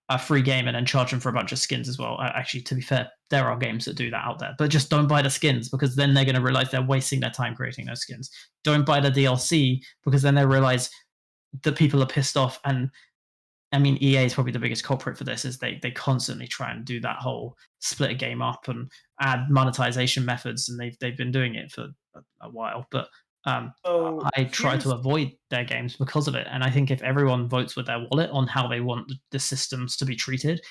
a free game and then charge them for a bunch of skins as well. Actually, to be fair, there are games that do that out there, but just don't buy the skins because then they're going to realize they're wasting their time creating those skins. Don't buy the DLC because then they realize that people are pissed off. And I mean, EA is probably the biggest culprit for this. Is they constantly try and do that whole split a game up and add monetization methods, and they've been doing it for a while. But So I try to here's avoid their games because of it. And I think if everyone votes with their wallet on how they want the systems to be treated,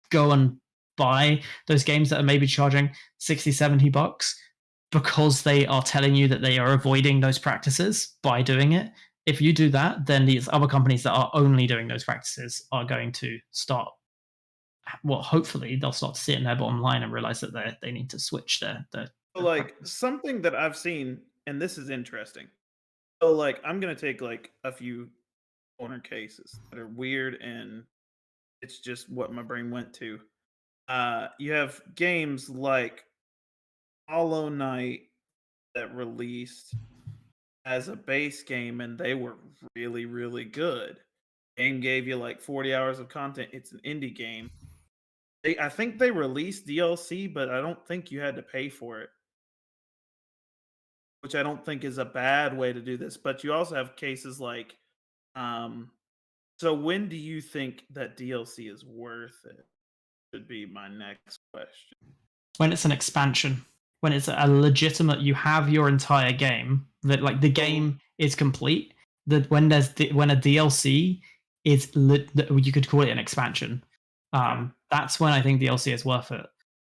go and buy those games that are maybe charging 60, 70 bucks because they are telling you that they are avoiding those practices by doing it. If you do that, then these other companies that are only doing those practices are going to start. Well, hopefully they'll start to see it in their bottom line and realize that they need to switch their like practice. something that I've seen, and this is interesting. So like I'm gonna take like a few corner cases that are weird, and it's just what my brain went to. You have games like Hollow Knight that released as a base game, and they were really, really good. Game gave you like 40 hours of content. It's an indie game. I think they released DLC, but I don't think you had to pay for it, which I don't think is a bad way to do this. But you also have cases like, so when do you think that DLC is worth it? Should be my next question. When it's an expansion, when it's a legitimate, you have your entire game, that like the game is complete, that when when a DLC is you could call it an expansion, that's when I think DLC is worth it.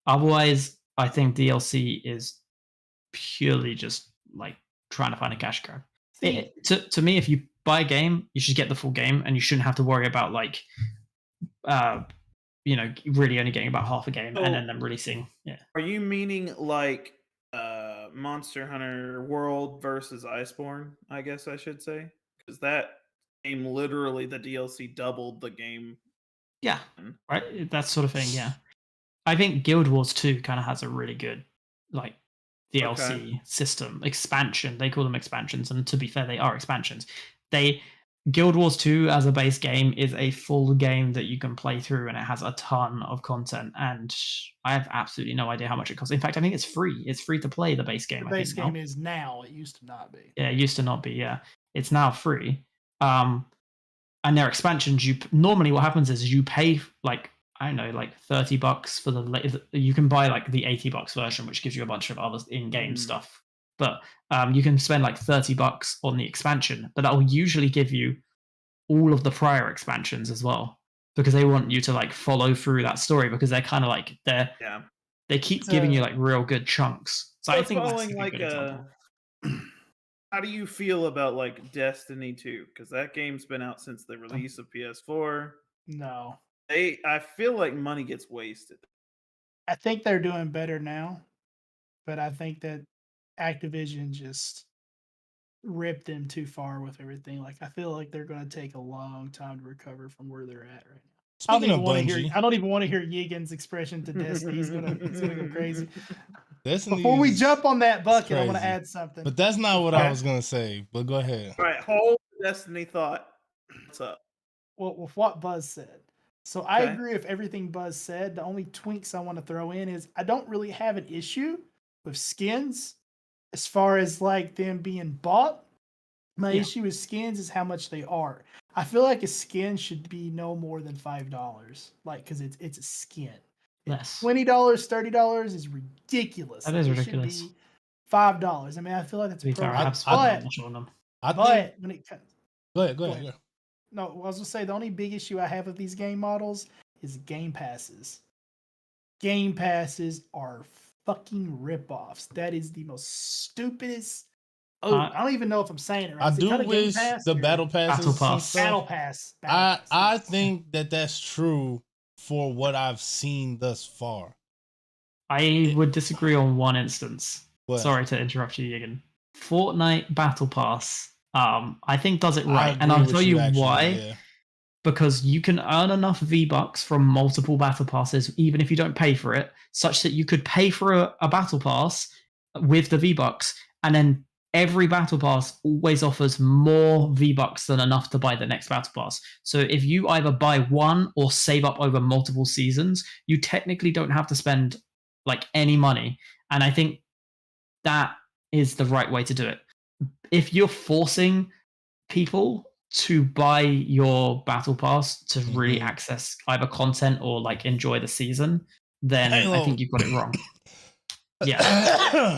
Otherwise I think DLC is purely just like trying to find a cash grab. To me, if you buy a game, you should get the full game, and you shouldn't have to worry about like really only getting about half a game and then them releasing. Yeah. Are you meaning like Monster Hunter World versus Iceborne? I guess I should say, because that game literally the DLC doubled the game. Yeah, right. That sort of thing. Yeah, I think Guild Wars 2 kind of has a really good like DLC system expansion. They call them expansions, and to be fair, they are expansions. Guild Wars 2 as a base game is a full game that you can play through, and it has a ton of content, and I have absolutely no idea how much it costs. In fact, I think it's free. It's free to play the base game. The base game is now. It used to not be. Yeah, it used to not be. Yeah, it's now free. And their expansions, normally what happens is you pay like, I don't know, like $30 for you can buy like the $80 version, which gives you a bunch of other in-game stuff. But you can spend like $30 on the expansion, but that will usually give you all of the prior expansions as well, because they want you to like follow through that story, because they're kind of like they keep giving you like real good chunks. So I think that's like a good example. How do you feel about like Destiny 2? Because that game's been out since the release of PS4. No. I feel like money gets wasted. I think they're doing better now, but I think that Activision just ripped them too far with everything. Like I feel like they're going to take a long time to recover from where they're at right now. I don't even want to hear Yigan's expression to Destiny. He's gonna go crazy. Before we jump on that bucket, I want to add something. But that's not what I was gonna say. But go ahead. All right, hold Destiny thought. What's up? Well, with what Buzz said. So I agree with everything Buzz said. The only tweaks I want to throw in is I don't really have an issue with skins as far as like them being bought. My issue with skins is how much they are. I feel like a skin should be no more than $5, like because it's a skin. Less. $20, $30 is ridiculous. That is ridiculous. Should be $5. I mean, I feel like that's appropriate. But when it comes, go ahead. No, I was gonna say the only big issue I have with these game models is game passes. Game passes are fucking ripoffs. That is the most stupidest. I don't even know if I'm saying it right. I do wish the battle passes. Battle pass. I think that's true for what I've seen thus far. I would disagree on one instance. What? Sorry to interrupt you, Yigan. Fortnite Battle Pass, I think does it right, and I'll tell you why. Yeah. Because you can earn enough V-Bucks from multiple battle passes, even if you don't pay for it, such that you could pay for a battle pass with the V-Bucks, and then every battle pass always offers more V-Bucks than enough to buy the next battle pass. So if you either buy one or save up over multiple seasons, you technically don't have to spend like any money. And I think that is the right way to do it. If you're forcing people to buy your battle pass to really access either content or like enjoy the season, then I think you've got it wrong. Yeah,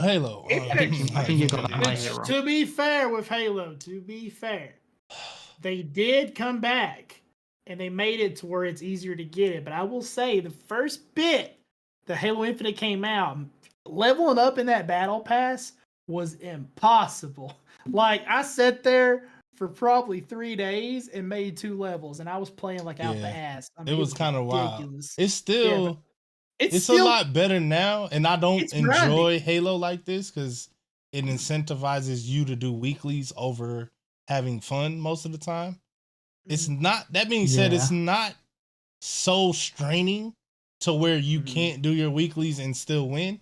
Halo. I think you got that idea wrong. To be fair with Halo, they did come back and they made it to where it's easier to get it. But I will say the first bit the Halo Infinite came out, leveling up in that battle pass was impossible. Like I sat there for probably 3 days and made 2 levels, and I was playing like out the ass. I mean, it was kind of wild. ridiculous. It's still it's still a lot better now, and I don't enjoy grinding. Halo like this because it incentivizes you to do weeklies over having fun most of the time. It's not. That being said, it's not so straining to where you can't do your weeklies and still win,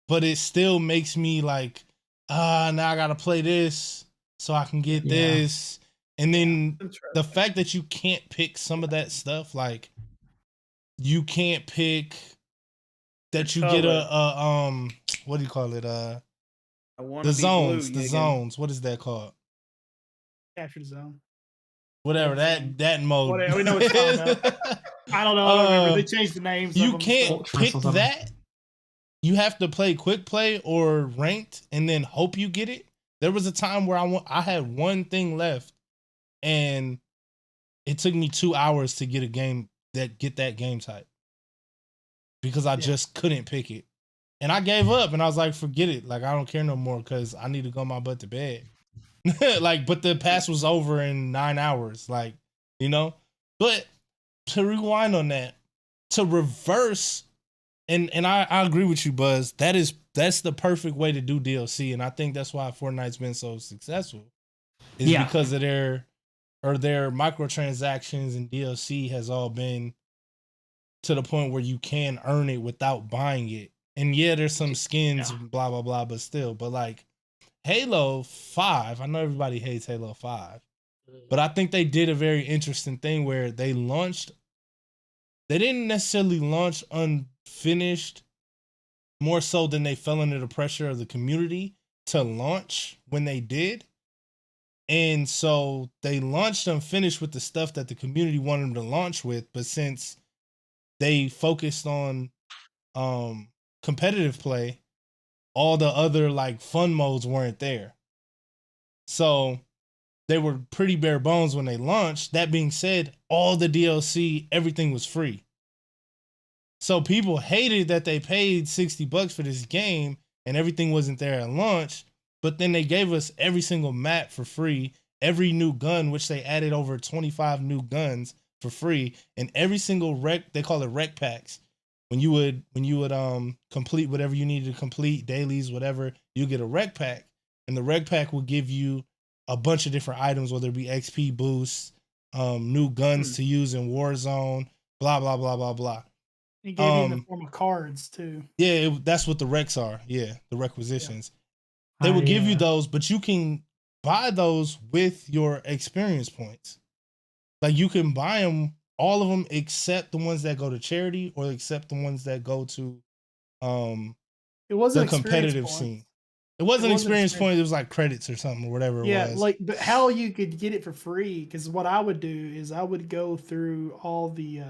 but it still makes me like, now I gotta play this so I can get this, and then the fact that you can't pick some of that stuff, like you can't pick that you get a what do you call it? The zones, zones. What is that called? Capture the zone. Whatever that mode. We know what you're talking about. I don't know. I don't remember. They changed the names. You can't pick that. You have to play quick play or ranked, and then hope you get it. There was a time where I had one thing left, and it took me 2 hours to get that game type because I just couldn't pick it, and I gave up. And I was like, forget it. Like I don't care no more because I need to go my butt to bed. Like, but the pass was over in 9 hours. Like, you know. But to rewind on that, to reverse. And I agree with you, Buzz. That's the perfect way to do DLC, and I think that's why Fortnite's been so successful. Is because of their microtransactions and DLC has all been to the point where you can earn it without buying it. And there's some skins, blah blah blah, but still. But like Halo 5, I know everybody hates Halo 5, but I think they did a very interesting thing where they didn't necessarily launch unfinished, more so than they fell under the pressure of the community to launch when they did. And so they launched unfinished with the stuff that the community wanted them to launch with. But since they focused on competitive play, all the other like fun modes weren't there. So they were pretty bare bones when they launched. That being said, all the DLC, everything was free. So people hated that they paid $60 for this game and everything wasn't there at launch. But then they gave us every single map for free, every new gun, which they added over 25 new guns for free, and every single rec, they call it rec packs. When you would complete whatever you needed to complete, dailies, whatever, you get a rec pack, and the rec pack will give you a bunch of different items, whether it be XP boosts, new guns to use in Warzone, blah blah blah blah blah. It gave you in the form of cards too. Yeah, that's what the recs are. Yeah, the requisitions. They will give you those, but you can buy those with your experience points. Like you can buy them, all of them, except the ones that go to charity or except the ones that go to it wasn't the competitive scene. It wasn't experience point. It was like credits or something or whatever it was. Yeah, like, but how you could get it for free? Because what I would do is I would go through all the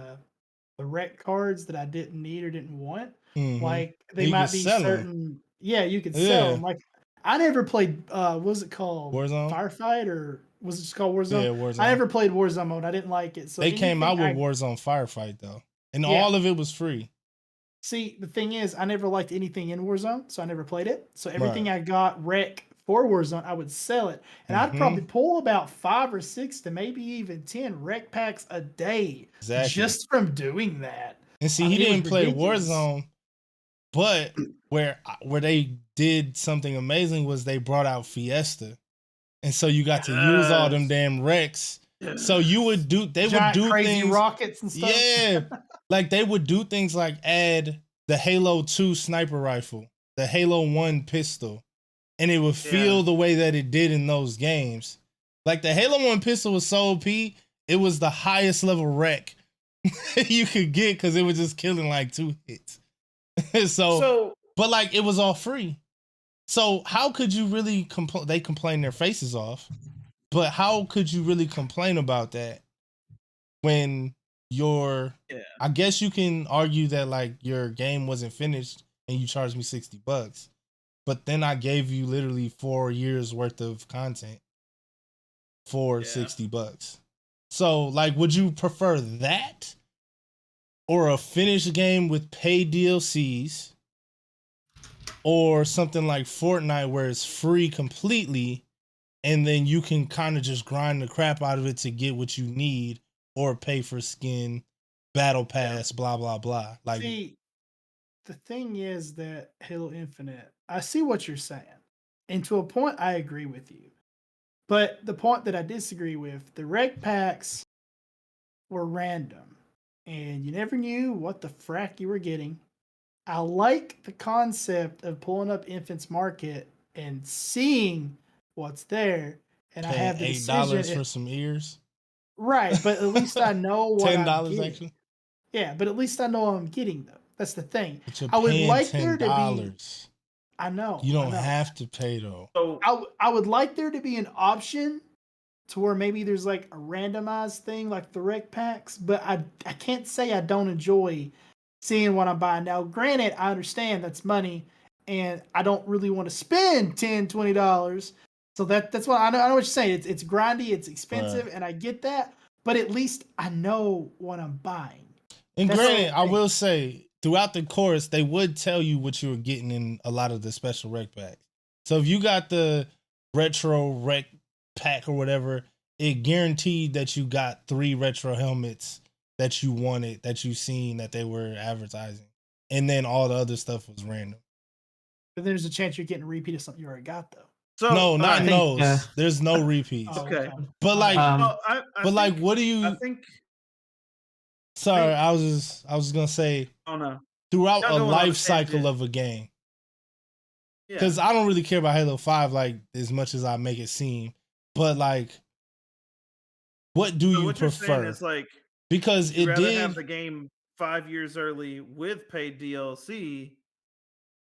rec cards that I didn't need or didn't want. Mm-hmm. Like they might be certain. Yeah, you could sell them. Like I never played. What was it called? Warzone. Firefight, or was it just called Warzone? Yeah, Warzone. I never played Warzone mode. I didn't like it. So they came out with Warzone Firefight though, and all of it was free. See, the thing is, I never liked anything in Warzone, so I never played it. So everything I got rec for Warzone, I would sell it, and I'd probably pull about 5 or 6 to maybe even 10 rec packs a day just from doing that. And see, he didn't play Warzone, but where they did something amazing was they brought out Fiesta, and so you got to use all them damn recs. So you would do, they would do crazy things, rockets and stuff. Yeah, like they would do things like add the Halo 2 sniper rifle the Halo 1 pistol, and it would feel the way that it did in those games. Like the Halo 1 pistol was so OP, it was the highest level wreck you could get because it was just killing like 2 hits. so, but like it was all free. So how could you really complain? They complain their faces off, but how could you really complain about that when I guess you can argue that like your game wasn't finished and you charged me $60, but then I gave you literally 4 years worth of content for $60. So like, would you prefer that or a finished game with paid DLCs, or something like Fortnite where it's free completely and then you can kind of just grind the crap out of it to get what you need, or pay for skin, battle pass, blah, blah, blah. Like, see, the thing is that Halo Infinite, I see what you're saying. And to a point, I agree with you. But the point that I disagree with, the rec packs were random. And you never knew what the frack you were getting. I like the concept of pulling up Infant's Market and seeing what's there. And I have the $8 for some ears. Right, but at least I know what I'm $10 getting. actually. Yeah, but at least I know what I'm getting though. That's the thing. But you're I would paying like $10. there to be. I know. You don't have to pay though. So I would like there to be an option to where maybe there's like a randomized thing like the rec packs, but I can't say I don't enjoy seeing what I'm buying. Now, granted, I understand that's money and I don't really want to spend $10, $20. So that's what I know what you're saying. It's grindy, it's expensive, and I get that, but at least I know what I'm buying. And granted, I will say throughout the course, they would tell you what you were getting in a lot of the special rec packs. So if you got the retro rec pack or whatever, it guaranteed that you got 3 retro helmets that you wanted, that you seen that they were advertising. And then all the other stuff was random. But there's a chance you're getting a repeat of something you already got though. So, no, not in those. There's no repeats. Okay. But like, what do you? I think. Sorry, I was gonna say. Oh no. Throughout a life cycle of a game, because I don't really care about Halo 5 like as much as I make it seem. But like, what do you prefer? Is like, because it did have the game 5 years early with paid DLC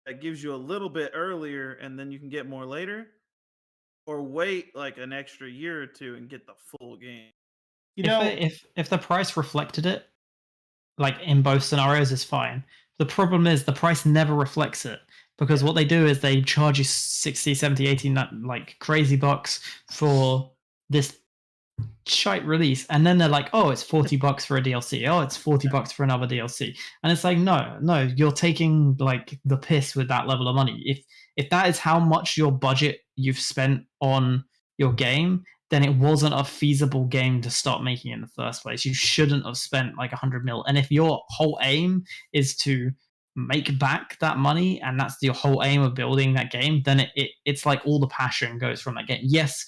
that gives you a little bit earlier and then you can get more later, or wait like an extra year or 2 and get the full game. You know, if the price reflected it, like in both scenarios, is fine. The problem is the price never reflects it, because what they do is they charge you 60, 70, 80 like crazy bucks for this shite release, and then they're like, oh, it's $40 for a DLC, oh, it's $40 for another DLC, and it's like, no, you're taking like the piss with that level of money. If that is how much your budget you've spent on your game, then it wasn't a feasible game to start making in the first place. You shouldn't have spent like 100 mil. And if your whole aim is to make back that money, and that's your whole aim of building that game, then it's like all the passion goes from that game. Yes,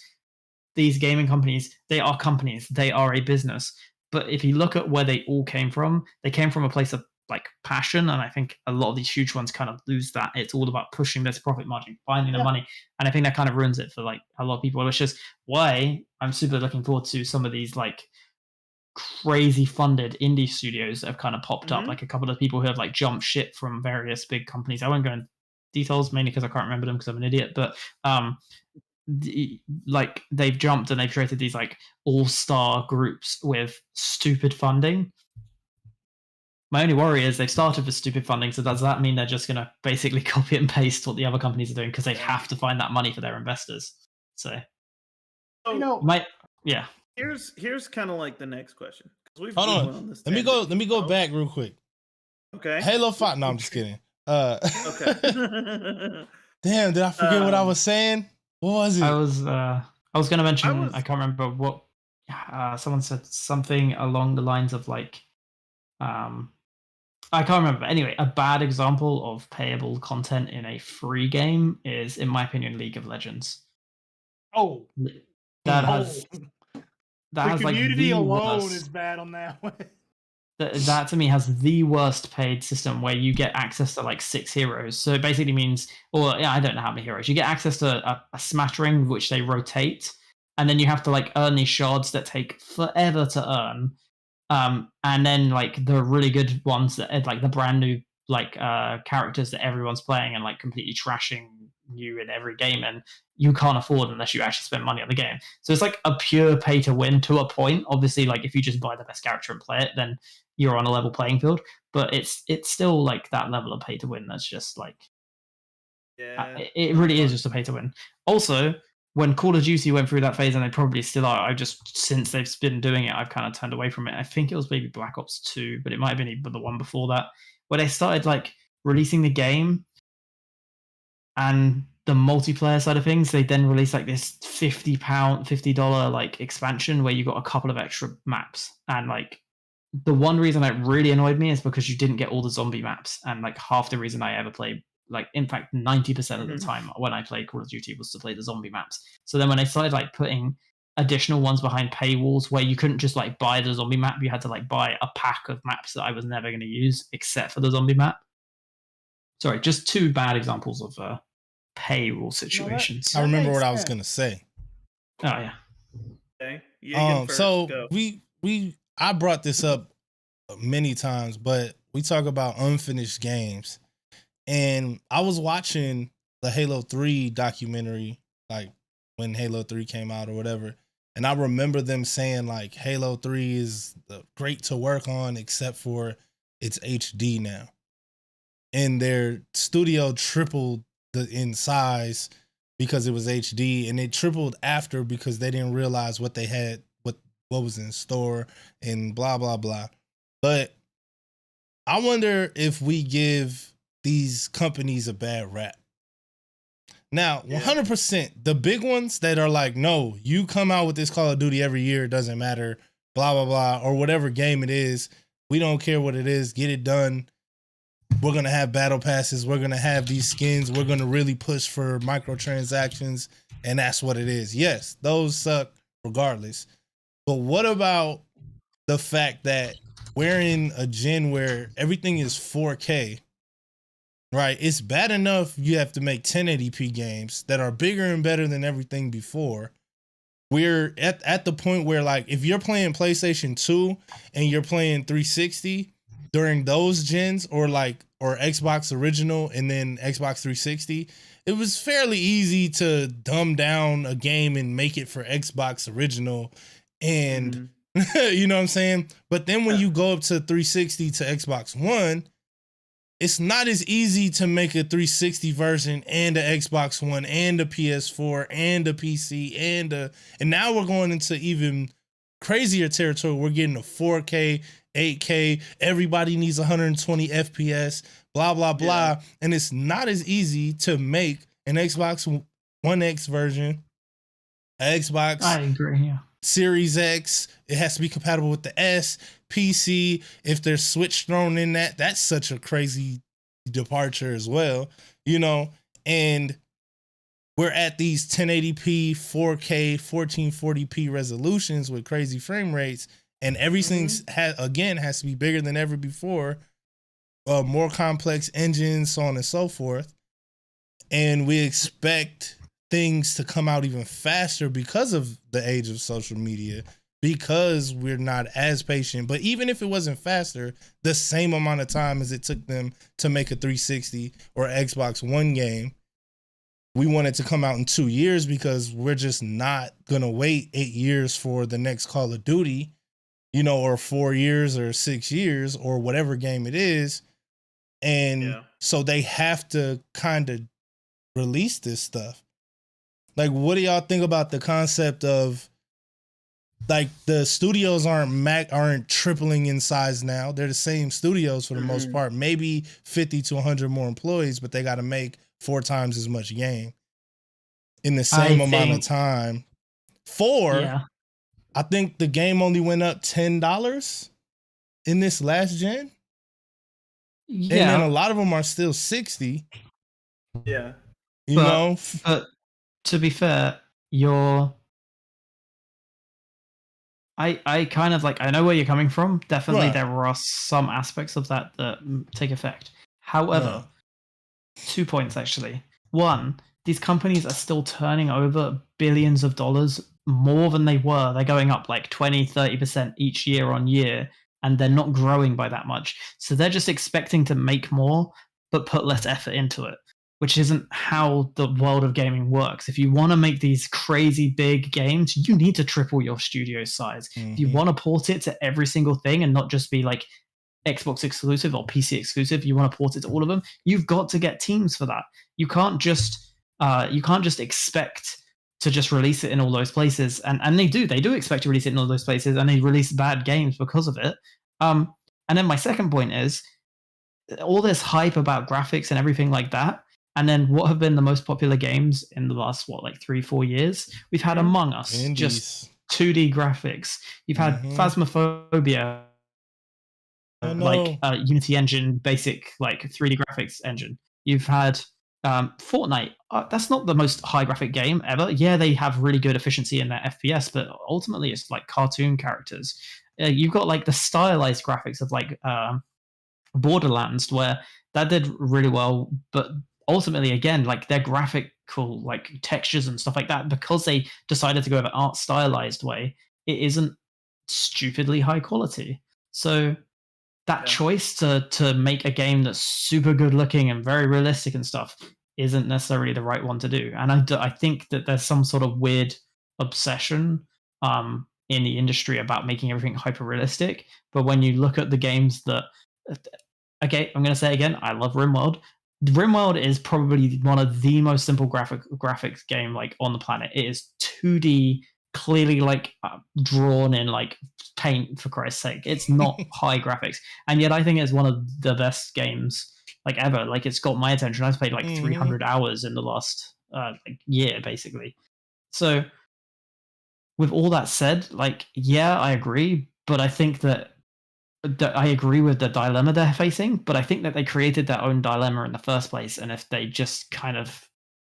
these gaming companies, they are companies, they are a business. But if you look at where they all came from, they came from a place of like passion, and I think a lot of these huge ones kind of lose that. It's all about pushing this profit margin, finding the money, and I think that kind of ruins it for like a lot of people, which is why I'm super looking forward to some of these like crazy funded indie studios that have kind of popped up, like a couple of people who have like jumped ship from various big companies. I won't go into details mainly because I can't remember them because I'm an idiot, but like they've jumped and they've created these like all-star groups with stupid funding. My only worry is they've started with stupid funding, so does that mean they're just going to basically copy and paste what the other companies are doing because they have to find that money for their investors? So, here's kind of like the next question. Hold on, let me go back real quick. Okay. Halo 5. No, I'm just kidding. Okay. Damn, did I forget what I was saying? What was it? I was going to mention. I can't remember what. Someone said something along the lines of like, I can't remember. Anyway, a bad example of payable content in a free game is, in my opinion, League of Legends. Oh, that has the community like alone is bad on that one. that to me has the worst paid system where you get access to like 6 heroes. So it basically means, or yeah, I don't know how many heroes. You get access to a smattering which they rotate, and then you have to like earn these shards that take forever to earn. And then like the really good ones that are like the brand new like characters that everyone's playing and like completely trashing you in every game, and you can't afford unless you actually spend money on the game. So it's like a pure pay to win to a point. Obviously, like if you just buy the best character and play it, then you're on a level playing field. But it's still like that level of pay to win. That's just like Yeah, it not really is fun. just a pay to win. Also, when Call of Duty went through that phase, and they probably still are, I just since they've been doing it, I've kind of turned away from it. I think it was maybe Black Ops 2, but it might have been even the one before that, where they started like releasing the game and the multiplayer side of things. They then released like this $50 like expansion where you got a couple of extra maps, and like the one reason that really annoyed me is because you didn't get all the zombie maps, and like half the reason I ever played, like in fact 90% of the time when I played Call of Duty was to play the zombie maps. So then when they started like putting additional ones behind paywalls where you couldn't just like buy the zombie map, you had to like buy a pack of maps that I was never going to use except for the zombie map. Sorry, just 2 bad examples of paywall situations. I remember makes what I was sense. gonna say. Oh yeah. Okay. Yagan first, So go. I brought this up many times, but we talk about unfinished games, and I was watching the Halo 3 documentary, like when Halo 3 came out or whatever, and I remember them saying like Halo 3 is great to work on except for it's HD now, and their studio tripled in size because it was HD, and it tripled after because they didn't realize what they had, what was in store, and blah blah blah. But I wonder if we give these companies a bad rap. Now, 100%, the big ones that are like, no, you come out with this Call of Duty every year, it doesn't matter, blah blah blah, or whatever game it is, we don't care what it is, get it done. We're going to have battle passes. We're going to have these skins. We're going to really push for microtransactions. And that's what it is. Yes, those suck regardless. But what about the fact that we're in a gen where everything is 4K, right? It's bad enough you have to make 1080p games that are bigger and better than everything before. We're at the point where, like, if you're playing PlayStation 2 and you're playing 360 during those gens, or Xbox original and then Xbox 360, it was fairly easy to dumb down a game and make it for Xbox original, and you know what I'm saying? But then when you go up to 360 to Xbox One, it's not as easy to make a 360 version and a Xbox One and a PS4 and a PC and now we're going into even crazier territory. We're getting a 4K, 8K, everybody needs 120 FPS, blah blah blah, and it's not as easy to make an Xbox One X version, Xbox I agree, yeah. Series X. It has to be compatible with the S, PC. If there's Switch thrown in that's such a crazy departure as well, you know. And we're at these 1080p, 4K, 1440p resolutions with crazy frame rates, and everything has to be bigger than ever before, more complex engines, so on and so forth. And we expect things to come out even faster because of the age of social media, because we're not as patient. But even if it wasn't faster, the same amount of time as it took them to make a 360 or Xbox One game, we want it to come out in 2 years, because we're just not going to wait 8 years for the next Call of Duty, you know, or 4 years or 6 years or whatever game it is. And so they have to kind of release this stuff. Like, what do y'all think about the concept of, like, the studios aren't tripling in size now? They're the same studios for the most part, maybe 50 to 100 more employees, but they got to make 4 times as much game in the same amount of time. I think the game only went up $10 in this last gen. Yeah. And then a lot of them are still 60. Yeah. You know? But to be fair, you're I kind of like, I know where you're coming from. Definitely, Right. there are some aspects of that that take effect. However, 2 points actually. One, these companies are still turning over billions of dollars more than they were. They're going up like 20-30% each year on year, and they're not growing by that much. So they're just expecting to make more, but put less effort into it, which isn't how the world of gaming works. If you want to make these crazy big games, you need to triple your studio size. If you want to port it to every single thing and not just be like Xbox exclusive or PC exclusive, you want to port it to all of them, you've got to get teams for that. You can't just expect to just release it in all those places. And they do expect to release it in all those places, and they release bad games because of it. And then my second point is all this hype about graphics and everything like that. And then what have been the most popular games in the last, like 3-4 years? We've had Among Us, just 2D graphics. You've had Phasmophobia, like Unity engine, basic like 3D graphics engine. You've had Fortnite. That's not the most high graphic game ever. Yeah, they have really good efficiency in their FPS, but ultimately it's like cartoon characters. You've got like the stylized graphics of like Borderlands, where that did really well, but ultimately, again, like their graphical like textures and stuff like that, because they decided to go an art stylized way, it isn't stupidly high quality. So that choice to make a game that's super good looking and very realistic and stuff isn't necessarily the right one to do. And I think that there's some sort of weird obsession in the industry about making everything hyper realistic. But when you look at the games that, okay, I'm going to say again, I love RimWorld. RimWorld is probably one of the most simple graphics game like on the planet. It is 2D, clearly like drawn in like paint, for Christ's sake. It's not high graphics, and yet I think it's one of the best games like ever. Like it's got my attention. I've played like 300 hours in the last like year, basically. So with all that said, like yeah, I agree, but I think that I agree with the dilemma they're facing, but I think that they created their own dilemma in the first place. And if they just kind of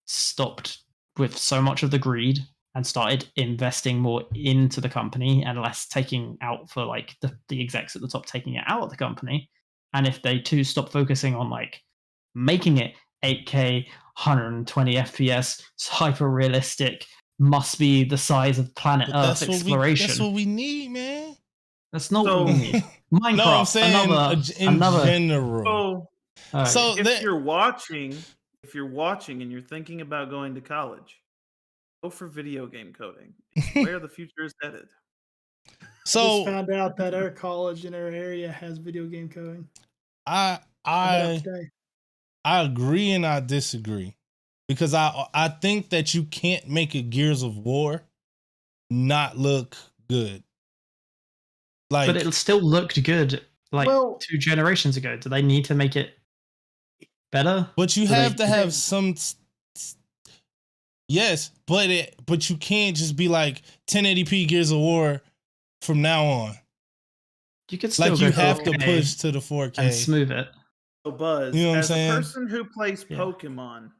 stopped with so much of the greed and started investing more into the company and less taking out for like the execs at the top, taking it out of the company, and if they too stop focusing on like making it 8K, 120 FPS, hyper realistic, must be the size of planet Earth exploration. That's what we need, man. That's not what we need. Minecraft. No, I'm saying another general. So if you're watching and you're thinking about going to college, go for video game coding. It's where the future is headed. So just found out that our college in our area has video game coding. I agree and I disagree, because I think that you can't make a Gears of War not look good. Like, but it still looked good like 2 generations ago. Do they need to make it better? But you have to have some. Yes, but you can't just be like 1080p Gears of War from now on. You could still like you have to push to the 4K and smooth it. So Buzz, you know what I'm as saying? a person who plays Pokemon,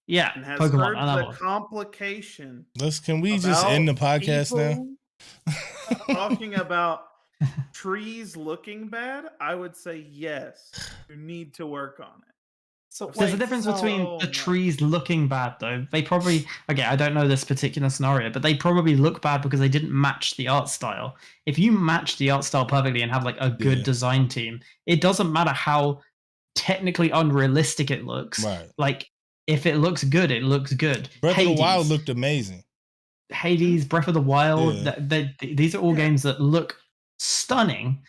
and has Pokemon, heard the complication. Can we just end the podcast now? Talking about trees looking bad, I would say yes. You need to work on it. So there's a difference between the trees looking bad, though. They probably, I don't know this particular scenario, but they probably look bad because they didn't match the art style. If you match the art style perfectly and have like a good design team, it doesn't matter how technically unrealistic it looks. Right. Like if it looks good, it looks good. Breath of the Wild looked amazing. Hades, Breath of the Wild, these are all games that look stunning,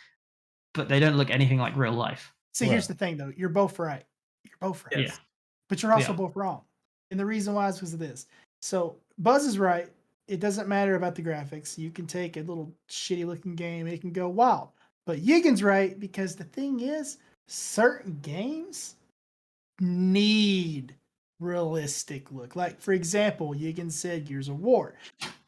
but they don't look anything like real life. See, here's the thing, though. You're both right. You're both right. Yeah. But you're also both wrong. And the reason why is because of this. So Buzz is right. It doesn't matter about the graphics. You can take a little shitty looking game, it can go wild. But Yigan's right, because the thing is, certain games need realistic look. Like, for example, Yigan said Gears of War.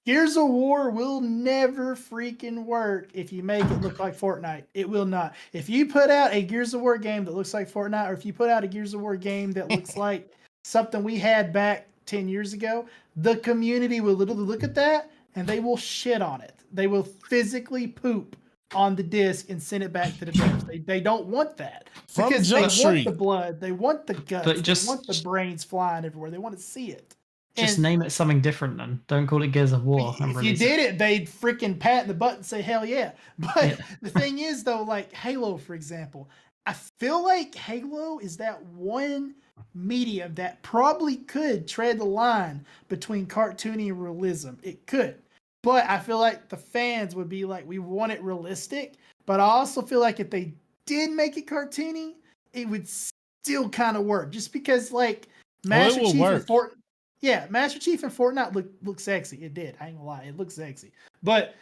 Gears of War will never freaking work if you make it look like Fortnite. It will not. If you put out a Gears of War game that looks like Fortnite, or if you put out a Gears of War game that looks like something we had back 10 years ago, the community will literally look at that and they will shit on it. They will physically poop on the disc and send it back to the devs. They don't want that From because Jump they Street. want the blood, they want the guts, But they want the brains flying everywhere. They want to see it. Just And name it something different then. Don't call it Gears of War. And if you release did it, they'd freaking pat the button and say, hell yeah. But Yeah. the thing is, though, like Halo, for example, I feel like Halo is that one medium that probably could tread the line between cartoony and realism. It could. But I feel like the fans would be like, we want it realistic. But I also feel like if they did make it cartoony, it would still kind of work. Just because, like, Master Chief and Master Chief and Fortnite look sexy. It did. I ain't gonna lie. It looks sexy. But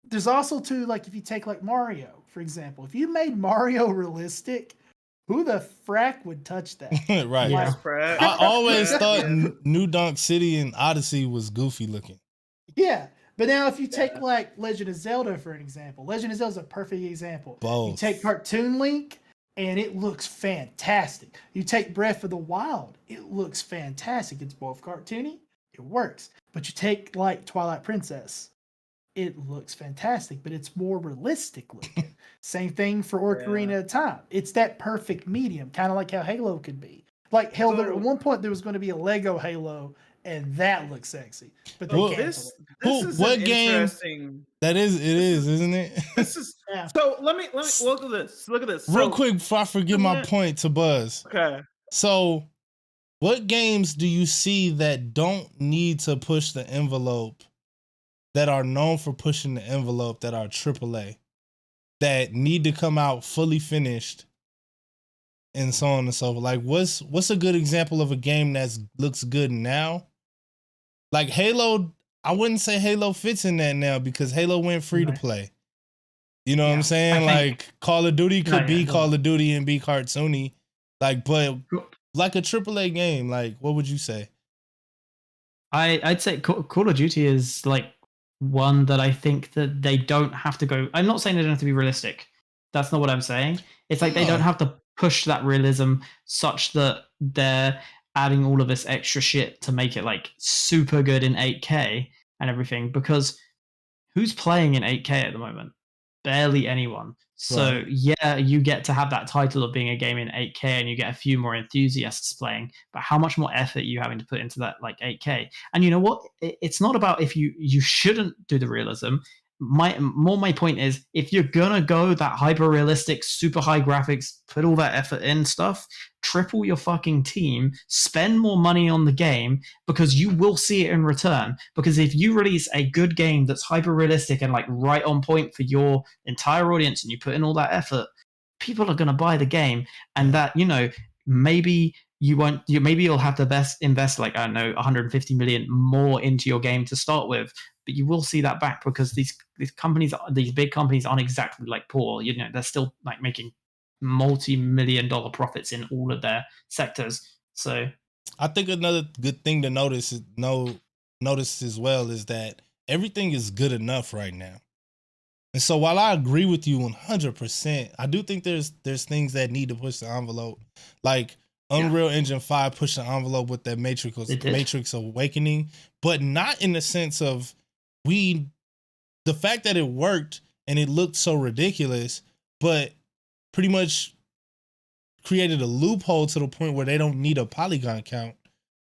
there's also too, like, if you take like Mario, for example, if you made Mario realistic, who the frack would touch that? Right. Yeah. I always thought New Donk City and Odyssey was goofy looking. Yeah. But now if you take like Legend of Zelda for an example, Legend of Zelda is a perfect example. Both. You take Cartoon Link and it looks fantastic. You take Breath of the Wild, it looks fantastic. It's both cartoony, it works. But you take like Twilight Princess, it looks fantastic, but it's more realistic looking. Same thing for Ocarina of Time. It's that perfect medium, kind of like how Halo could be. Like hell, at one point there was going to be a Lego Halo, and that looks sexy. But they this is what an game? Interesting. That is, isn't it? This is so. Let me look at this. Look at this. Real So, quick before I forget my point to Buzz. Okay. So, what games do you see that don't need to push the envelope, that are known for pushing the envelope, that are AAA, that need to come out fully finished, and so on and so forth? Like, what's a good example of a game that looks good now? Like Halo, I wouldn't say Halo fits in that now because Halo went free to play. You know what I'm saying? Like Call of Duty could be Call of Duty and be cartoony. Like, but like a AAA game, like what would you say? I'd say Call of Duty is like one that I think that they don't have to go. I'm not saying they don't have to be realistic. That's not what I'm saying. It's like they don't have to push that realism such that they're adding all of this extra shit to make it like super good in 8K and everything, because who's playing in 8K at the moment? Barely anyone. So yeah, you get to have that title of being a game in 8K and you get a few more enthusiasts playing, but how much more effort are you having to put into that like 8K? And you know what? It's not about if you shouldn't do the realism. My point is, if you're gonna go that hyper realistic, super high graphics, put all that effort in stuff, triple your fucking team, spend more money on the game, because you will see it in return. Because if you release a good game that's hyper realistic and like right on point for your entire audience, and you put in all that effort, people are gonna buy the game. And that, you know, maybe maybe you'll have to invest like, I don't know, 150 million more into your game to start with, but you will see that back because these companies, these big companies, aren't exactly like poor. You know, they're still like making multi-million-dollar profits in all of their sectors. So I think another good thing to notice as well is that everything is good enough right now. And so while I agree with you 100%, I do think there's things that need to push the envelope, like Unreal Engine 5 pushed the envelope with that Matrix Awakening, but not in the sense of the fact that it worked and it looked so ridiculous, but pretty much created a loophole to the point where they don't need a polygon count.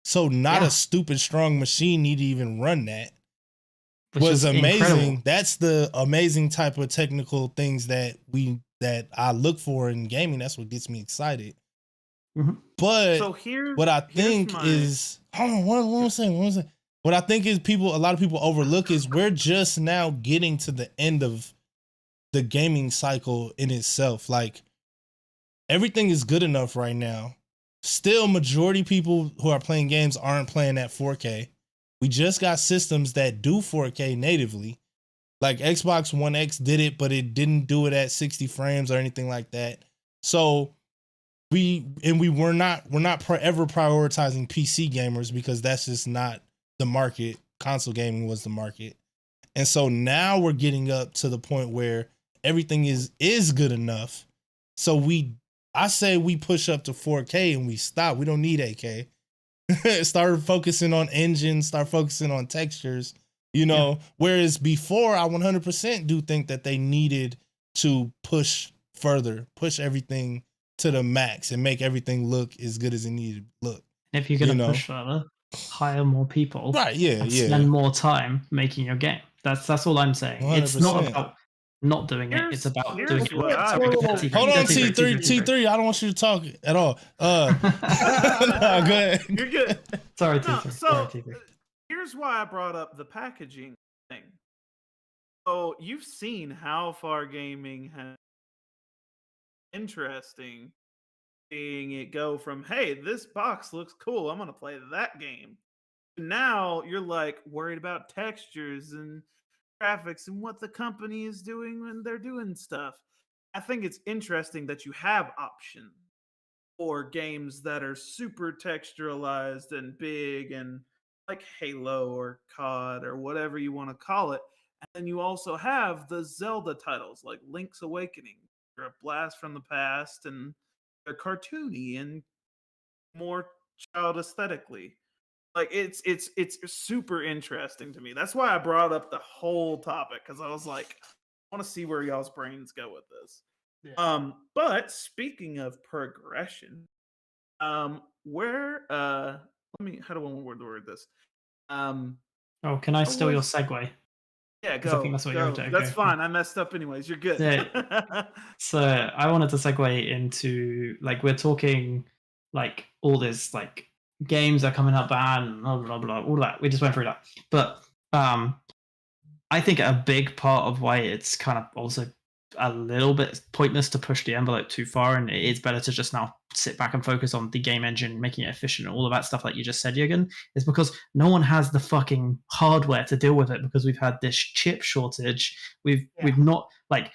So not a stupid strong machine need to even run that. Which was amazing. Incredible. That's the amazing type of technical things that I look for in gaming. That's what gets me excited. Mm-hmm. But so what I think is, hold on, one second. What I think is a lot of people overlook is we're just now getting to the end of the gaming cycle in itself. Like, everything is good enough right now. Still, majority people who are playing games aren't playing at 4K. We just got systems that do 4K natively. Like Xbox One X did it, but it didn't do it at 60 frames or anything like that. So we're not ever prioritizing PC gamers because that's just not the market. Console gaming was the market. And so now we're getting up to the point where everything is good enough. So I say we push up to 4K and we stop. We don't need 8K. Start focusing on engines, start focusing on textures, You know, whereas before I 100% do think that they needed to push further, push everything to the max and make everything look as good as it needed to look. If you're going to push further, hire more people, right? Yeah, and spend more time making your game. That's all I'm saying. 100%. It's not about not doing it. It's about doing it. Hold on, T3. I don't want you to talk at all. No, go ahead. You're good. Sorry, T3. So Sorry, T3. Here's why I brought up the packaging thing. So you've seen how far gaming has interesting, seeing it go from, hey, this box looks cool, I'm gonna play that game. Now you're like worried about textures and graphics and what the company is doing when they're doing stuff. I think it's interesting that you have options for games that are super texturalized and big and like Halo or COD or whatever you want to call it. And then you also have the Zelda titles like Link's Awakening. They're a blast from the past and they're cartoony and more child aesthetically. Like it's super interesting to me. That's why I brought up the whole topic, because I was like, I want to see where y'all's brains go with this. Yeah. But speaking of progression, where let me, how do I word this? Oh, can I steal your segue? Yeah, go. I think that's what you're doing. That's fine. I messed up anyways. You're good. Yeah. So I wanted to segue into, like, we're talking like all this like games are coming up and blah blah blah, all that. We just went through that. But I think a big part of why it's kind of also a little bit pointless to push the envelope too far, and it's better to just now sit back and focus on the game engine, making it efficient, all of that stuff like you just said, Jürgen, is because no one has the fucking hardware to deal with it, because we've had this chip shortage. We've not, like,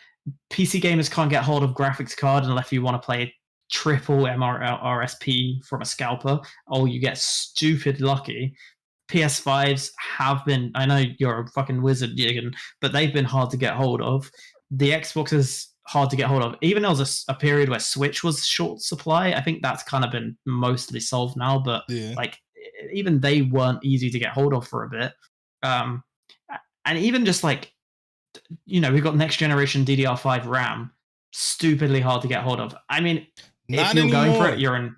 PC gamers can't get hold of graphics card unless you want to play triple MRSP from a scalper, or you get stupid lucky. PS5s have been, I know you're a fucking wizard, Jürgen, but they've been hard to get hold of. The Xbox is hard to get hold of. Even there was a period where Switch was short supply. I think that's kind of been mostly solved now, but like even they weren't easy to get hold of for a bit. And even just like, you know, we've got next generation DDR5 RAM, stupidly hard to get hold of. I mean, if you're going for it, you're in.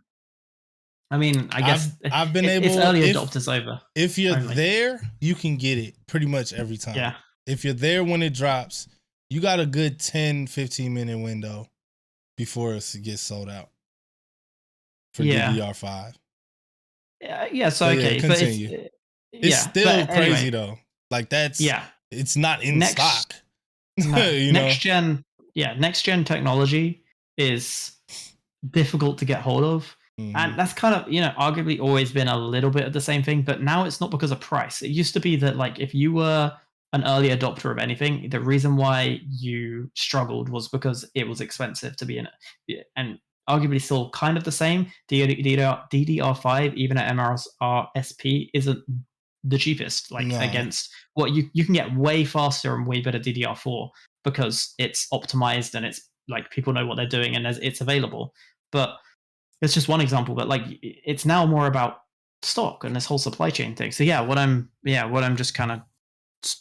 I mean, I guess I've been able. It's early adopters over. If you're there, you can get it pretty much every time. Yeah. If you're there when it drops, you got a good 10, 15-minute window before it gets sold out for DDR5. Yeah. So okay, continue. But it's still crazy though. Like that's it's not in stock. No, you next gen technology is difficult to get hold of. And that's kind of, you know, arguably always been a little bit of the same thing, but now it's not because of price. It used to be that, like, if you were an early adopter of anything, the reason why you struggled was because it was expensive to be in it. And arguably still kind of the same. DDR5, even at MRSP, isn't the cheapest, like against what you can get way faster and way better DDR4 because it's optimized and it's like people know what they're doing and it's available. But it's just one example, but like it's now more about stock and this whole supply chain thing. So what I'm just kind of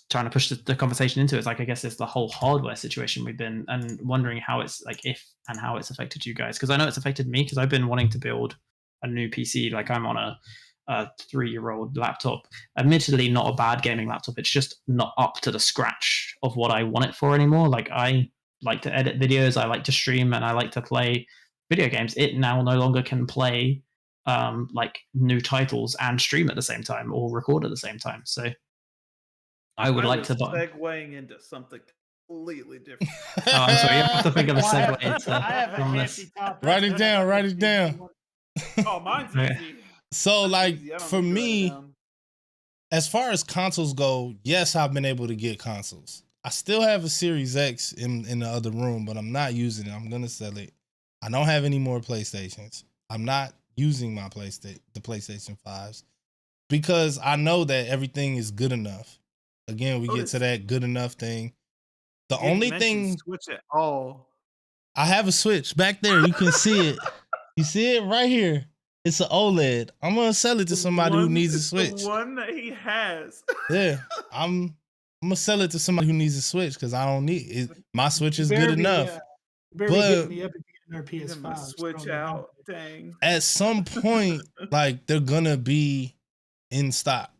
trying to push the conversation into is, like, I guess it's the whole hardware situation we've been, and wondering how it's like, if and how it's affected you guys, because I know it's affected me, because I've been wanting to build a new PC. Like, I'm on a 3-year-old laptop, admittedly not a bad gaming laptop, it's just not up to the scratch of what I want it for anymore. Like, I like to edit videos, I like to stream, and I like to play video games. It now no longer can play like new titles and stream at the same time or record at the same time. So I would like to segueing into something completely different. I'm sorry, you have to think of a segue from this. Write it down. Oh, mine's easy. So, like, for me, as far as consoles go, yes, I've been able to get consoles. I still have a Series X in the other room, but I'm not using it. I'm gonna sell it. I don't have any more PlayStations. I'm not using my the PlayStation 5s because I know that everything is good enough. Again, we get to that good enough thing. The only thing, Switch at all. I have a Switch back there. You can see it. You see it right here. It's an OLED. I'm gonna sell it to somebody who needs a It's Switch. the one that he has. Yeah, I'm gonna sell it to somebody who needs a Switch because I don't need it. My Switch is good enough. Better be But hitting me up if you get our Give him a PS5. switch out. Dang. at some point, like they're gonna be in stock.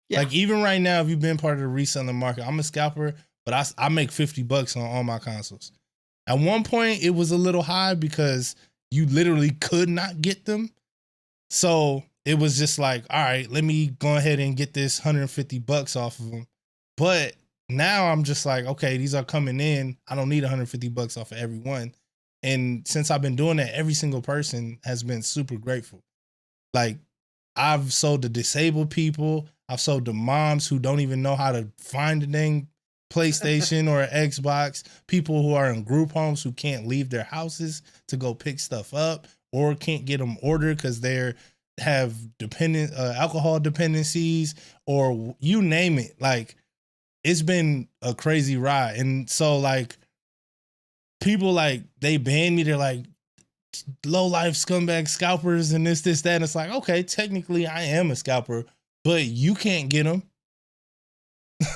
Yeah. Like even right now, if you've been part of the reselling market, I'm a scalper, but I make $50 on all my consoles. At one point, it was a little high because you literally could not get them. So it was just like, all right, let me go ahead and get this $150 off of them. But now I'm just like, okay, these are coming in. I don't need $150 off of every one. And since I've been doing that, every single person has been super grateful. Like I've sold to disabled people. I've sold to moms who don't even know how to find a dang PlayStation or an Xbox. People who are in group homes who can't leave their houses to go pick stuff up or can't get them ordered because they're have alcohol dependencies or you name it. Like it's been a crazy ride. And so like people like they ban me. They're like low life scumbag scalpers and this, that. And it's like, okay, technically I am a scalper, but you can't get them.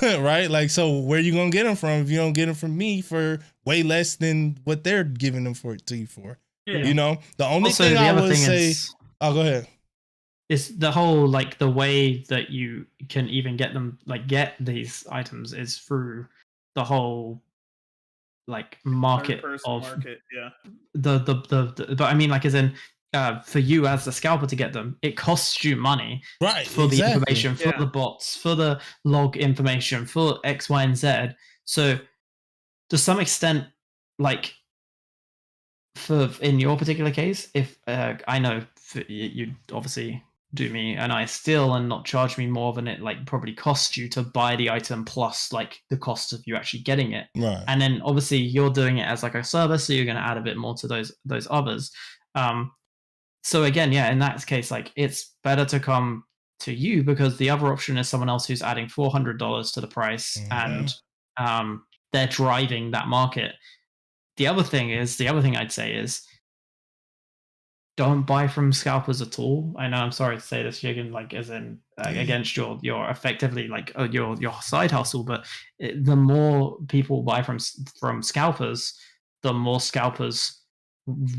Right? Like, so where you gonna get them from if you don't get them from me for way less than what they're giving them to you for? Yeah. You know, the only Also, thing the I other would thing say, is go ahead. It's the whole like the way that you can even get them like get these items is through the whole like market Third-person of market. Yeah. the but I mean like as in for you as the scalper to get them, it costs you money Right, for the exactly. information, for Yeah. the bots, for the log information, for X, Y, and Z. So to some extent, like for in your particular case, if I know you obviously do me a nice deal and not charge me more than it like probably cost you to buy the item plus like the cost of you actually getting it. Right. And then obviously you're doing it as like a service, so you're going to add a bit more to those others. So again, yeah, in that case, like it's better to come to you because the other option is someone else who's adding $400 to the price and they're driving that market. The other thing I'd say is don't buy from scalpers at all. I know I'm sorry to say this, Jigen, like as in against your effectively like your side hustle, but the more people buy from scalpers, the more scalpers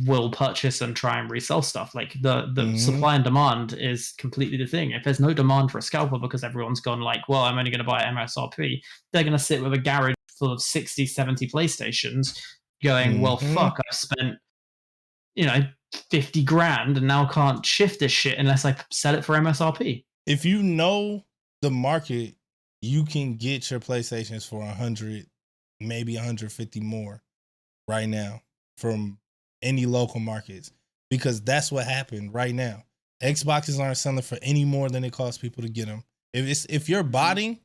will purchase and try and resell stuff. Like the supply and demand is completely the thing. If there's no demand for a scalper because everyone's gone like, well, I'm only going to buy MSRP, they're going to sit with a garage full of 60, 70 PlayStations going, well, fuck, I've spent 50 grand and now can't shift this shit unless I sell it for MSRP. If you know the market, you can get your PlayStations for 100, maybe 150 more right now from any local markets because that's what happened right now. Xboxes aren't selling for any more than it costs people to get them. If you're botting,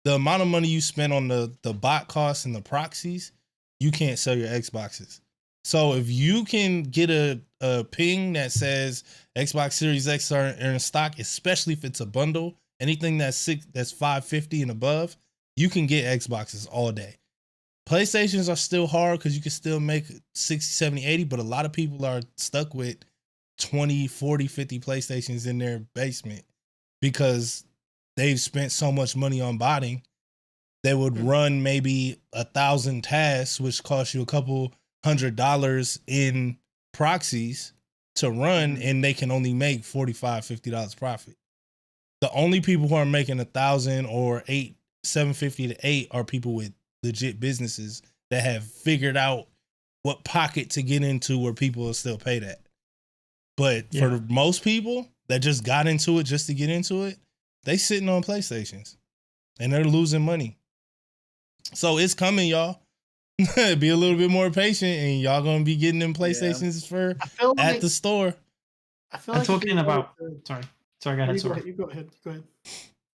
the amount of money you spend on the bot costs and the proxies, you can't sell your Xboxes. So if you can get a ping that says Xbox Series X are in stock, especially if it's a bundle, anything that's $550 and above, you can get Xboxes all day. PlayStations are still hard because you can still make 60, 70, 80, but a lot of people are stuck with 20, 40, 50 PlayStations in their basement because they've spent so much money on botting. They would run maybe 1,000 tasks, which cost you a couple $100 in proxies to run, and they can only make $45, $50 profit. The only people who are making 1,000 or $750 to $8 are people with legit businesses that have figured out what pocket to get into where people will still pay that. But for most people that just got into it just to get into it, they sitting on PlayStations and they're losing money. So it's coming, y'all. Be a little bit more patient and y'all gonna be getting them PlayStations at the store. I feel I'm like talking about sorry, go ahead. You go ahead.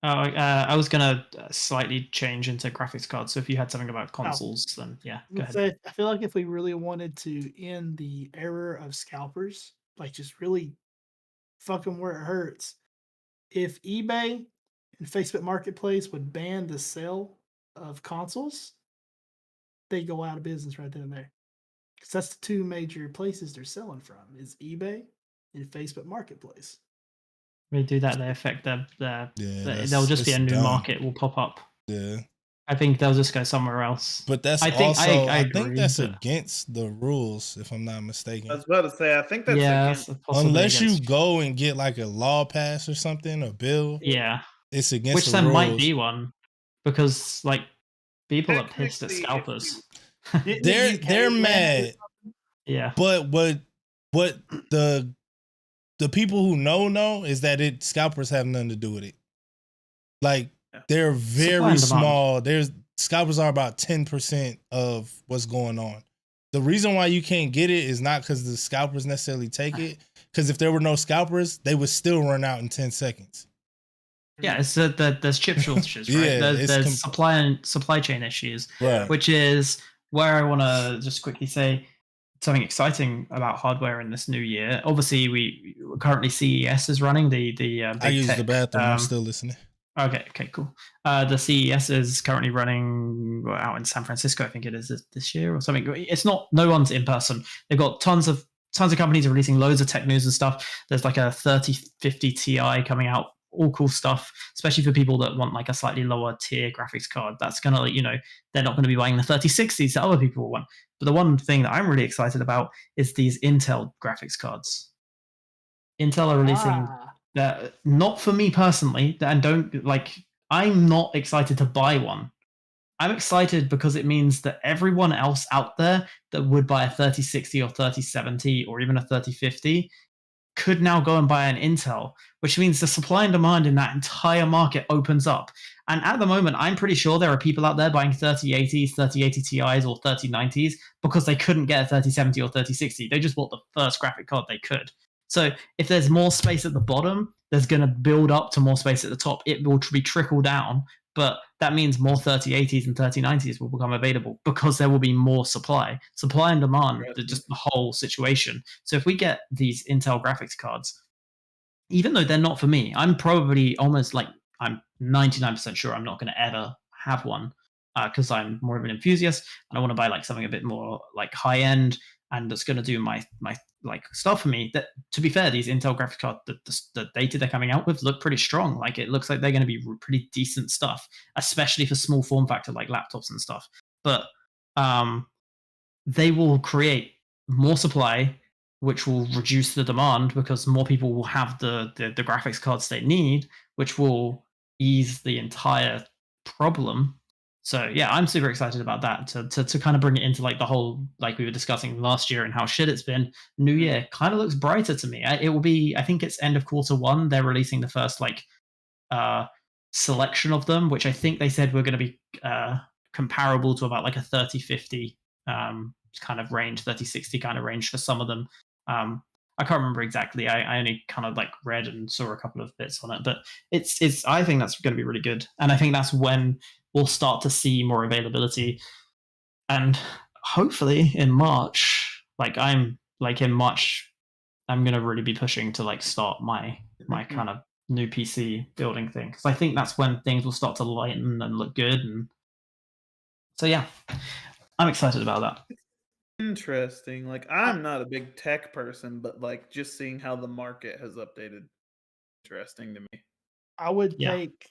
I was gonna slightly change into graphics cards. So if you had something about consoles, then yeah, go ahead. I feel like if we really wanted to end the era of scalpers, like just really fuck them where it hurts, if eBay and Facebook Marketplace would ban the sale of consoles, they go out of business right then and there. Because that's the two major places they're selling from is eBay in Facebook Marketplace. They do that, they affect there'll just be a new dumb. market will pop up. Yeah. I think they'll just go somewhere else. But that's I think I think agree, that's but- against the rules, if I'm not mistaken. I was about to say, I think that's Yes, against. possibly Unless you against- go and get like a law pass or something, a bill, yeah, it's against which the there rules. might be one because like people are pissed at Technically, if scalpers. Didn't the UK They're ban mad, it? Yeah, but the people who know is that scalpers have nothing to do with it. Like they're Supply very and demand. small. Scalpers are about 10% of what's going on. The reason why you can't get it is not because the scalpers necessarily take it. Because if there were no scalpers, they would still run out in 10 seconds. yeah. It's there's chip shortages, right? Yeah, there's supply chain issues, Right. which is where I want to just quickly say something exciting about hardware in this new year. Obviously, we currently CES is running the big I use tech, the bathroom. I'm still listening. Okay, cool. The CES is currently running out in San Francisco. I think it is this year or something. It's not. No one's in person. They've got tons of companies releasing loads of tech news and stuff. There's like a 3050 Ti coming out. All cool stuff, especially for people that want like a slightly lower tier graphics card. That's gonna, they're not going to be buying the 3060s that other people want. But the one thing that I'm really excited about is these Intel graphics cards. Intel are releasing. Not for me personally, and I'm not excited to buy one. I'm excited because it means that everyone else out there that would buy a 3060 or 3070 or even a 3050 could now go and buy an Intel, which means the supply and demand in that entire market opens up. And at the moment, I'm pretty sure there are people out there buying 3080s, 3080 Ti's, or 3090s because they couldn't get a 3070 or 3060. They just bought the first graphic card they could. So if there's more space at the bottom, there's going to build up to more space at the top. It will be trickle down, but that means more 3080s and 3090s will become available because there will be more supply and demand, just the whole situation. So if we get these Intel graphics cards, even though they're not for me, I'm probably I'm 99% sure I'm not going to ever have one because I'm more of an enthusiast and I want to buy like something a bit more like high end and that's going to do my like stuff for me. That, to be fair, these Intel graphics cards, the data they're coming out with look pretty strong. Like it looks like they're going to be pretty decent stuff, especially for small form factor like laptops and stuff. But they will create more supply, which will reduce the demand because more people will have the graphics cards they need, which will ease the entire problem. So yeah, I'm super excited about that to kind of bring it into like the whole, like we were discussing last year and how shit it's been. New year kind of looks brighter to me. It will be, I think it's end of quarter 1. They're releasing the first like selection of them, which I think they said were going to be comparable to about like a 3050 kind of range, 3060 kind of range for some of them. I can't remember exactly. I only kind of like read and saw a couple of bits on it, but it's I think that's going to be really good, and I think that's when we'll start to see more availability, and hopefully in March, I'm going to really be pushing to like start my kind of new PC building thing because I think that's when things will start to lighten and look good, and so yeah, I'm excited about that. Interesting. Like I'm not a big tech person, but like just seeing how the market has updated, interesting to me. I would Yeah. take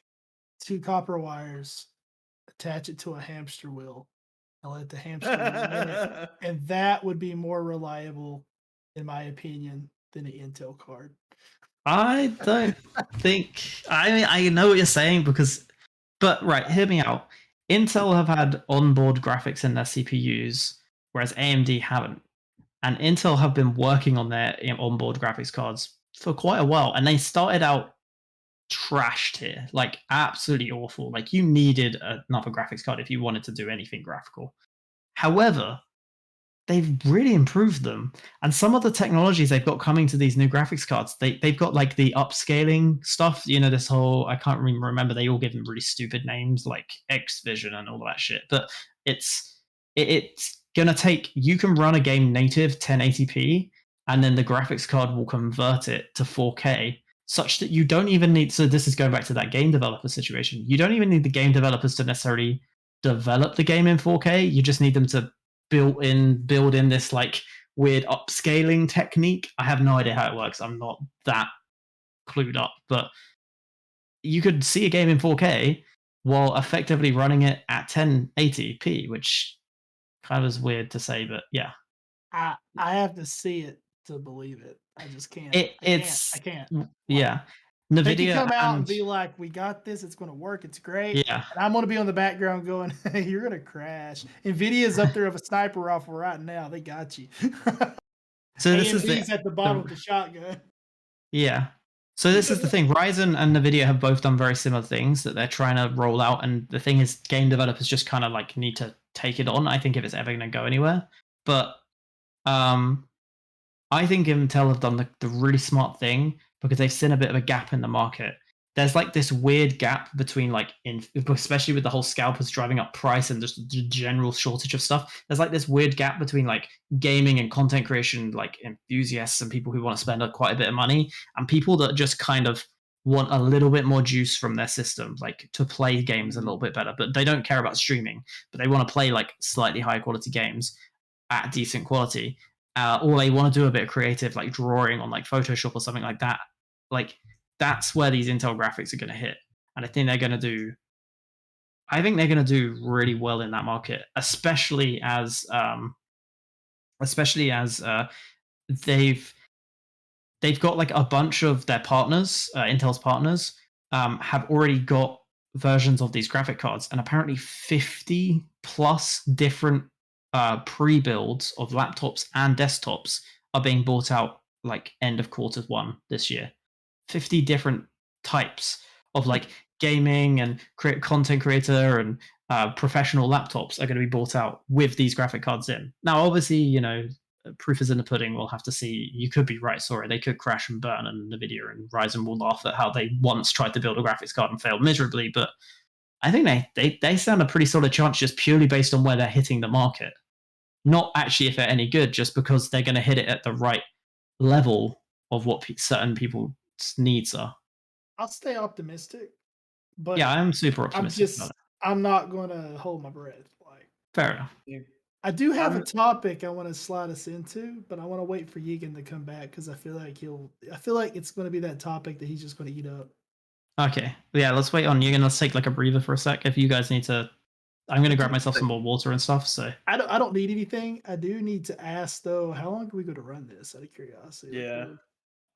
2 copper wires, attach it to a hamster wheel, and let the hamster run it, and that would be more reliable, in my opinion, than an Intel card. I don't think. I know what you're saying but right, hear me out. Intel have had onboard graphics in their CPUs, whereas AMD haven't. And Intel have been working on their onboard graphics cards for quite a while, and they started out trashed here, like absolutely awful. Like you needed another graphics card if you wanted to do anything graphical. However, they've really improved them, and some of the technologies they've got coming to these new graphics cards, they've got like the upscaling stuff. This whole, I can't even remember. They all give them really stupid names like X Vision and all that shit. But it's gonna take. You can run a game native 1080p, and then the graphics card will convert it to 4K. Such that you don't even need. So this is going back to that game developer situation. You don't even need the game developers to necessarily develop the game in 4K. You just need them to build in this like weird upscaling technique. I have no idea how it works. I'm not that clued up, but you could see a game in 4K while effectively running it at 1080p, which kind of is weird to say, but yeah. I have to see it to believe it. I just can't. It's I can't. yeah. They can Nvidia come out and and be like, "We got this. It's going to work. It's great." yeah. And I'm going to be on the background going, "Hey, you're going to crash." Nvidia's up there of a sniper rifle right now. They got you. So this is AMD's at the bottom the with the shotgun. yeah. So this is the thing. Ryzen and Nvidia have both done very similar things that they're trying to roll out, and the thing is, game developers just kind of like need to take it on. I think if it's ever going to go anywhere, but I think Intel have done the really smart thing because they've seen a bit of a gap in the market. There's like this weird gap between especially with the whole scalpers driving up price and just the general shortage of stuff. There's like this weird gap between like gaming and content creation, like enthusiasts and people who want to spend quite a bit of money, and people that just kind of want a little bit more juice from their system, like to play games a little bit better, but they don't care about streaming, but they want to play like slightly high quality games at decent quality. Or they want to do a bit of creative, like drawing on like Photoshop or something like that. Like that's where these Intel graphics are going to hit, and I think they're going to do. I think they're going to do really well in that market, especially as they've got like a bunch of their partners, Intel's partners, have already got versions of these graphic cards, and apparently 50 plus different pre-builds of laptops and desktops are being bought out like end of Q1 this year. 50 different types of like gaming and content creator and professional laptops are going to be bought out with these graphic cards in. Now, obviously, proof is in the pudding. We'll have to see. You could be right. Sorry, they could crash and burn, and Nvidia and Ryzen will laugh at how they once tried to build a graphics card and failed miserably. But I think they stand a pretty solid chance just purely based on where they're hitting the market. Not actually if they're any good, just because they're going to hit it at the right level of what certain people's needs are. I'll stay optimistic, but yeah, I'm super optimistic. I'm not going to hold my breath. Like, fair enough. I do have a topic I want to slide us into, but I want to wait for Yegan to come back because I feel like it's going to be that topic that he's just going to eat up. Okay, yeah, let's wait on Yegan. Let's take like a breather for a sec. If you guys need to. I'm going to grab myself some more water and stuff. So I don't need anything. I do need to ask though, how long are we going to run this? Out of curiosity. Yeah.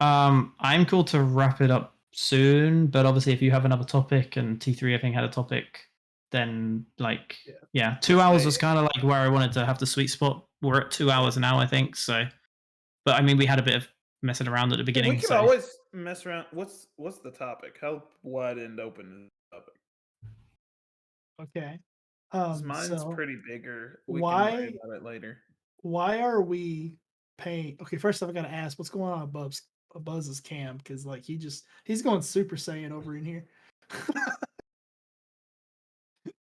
I'm cool to wrap it up soon, but obviously if you have another topic and T3 I think had a topic, then like 2 hours was kind of like where I wanted to have the sweet spot. We're at 2 hours now, I think. So, but I mean, we had a bit of messing around at the beginning. We can always mess around. What's the topic? How wide and open is the topic? Okay. Mine's pretty bigger. We can worry about it later. Why are we paying? Okay, first off, I gotta ask what's going on with Buzz's cam, because like he's going Super Saiyan over in here.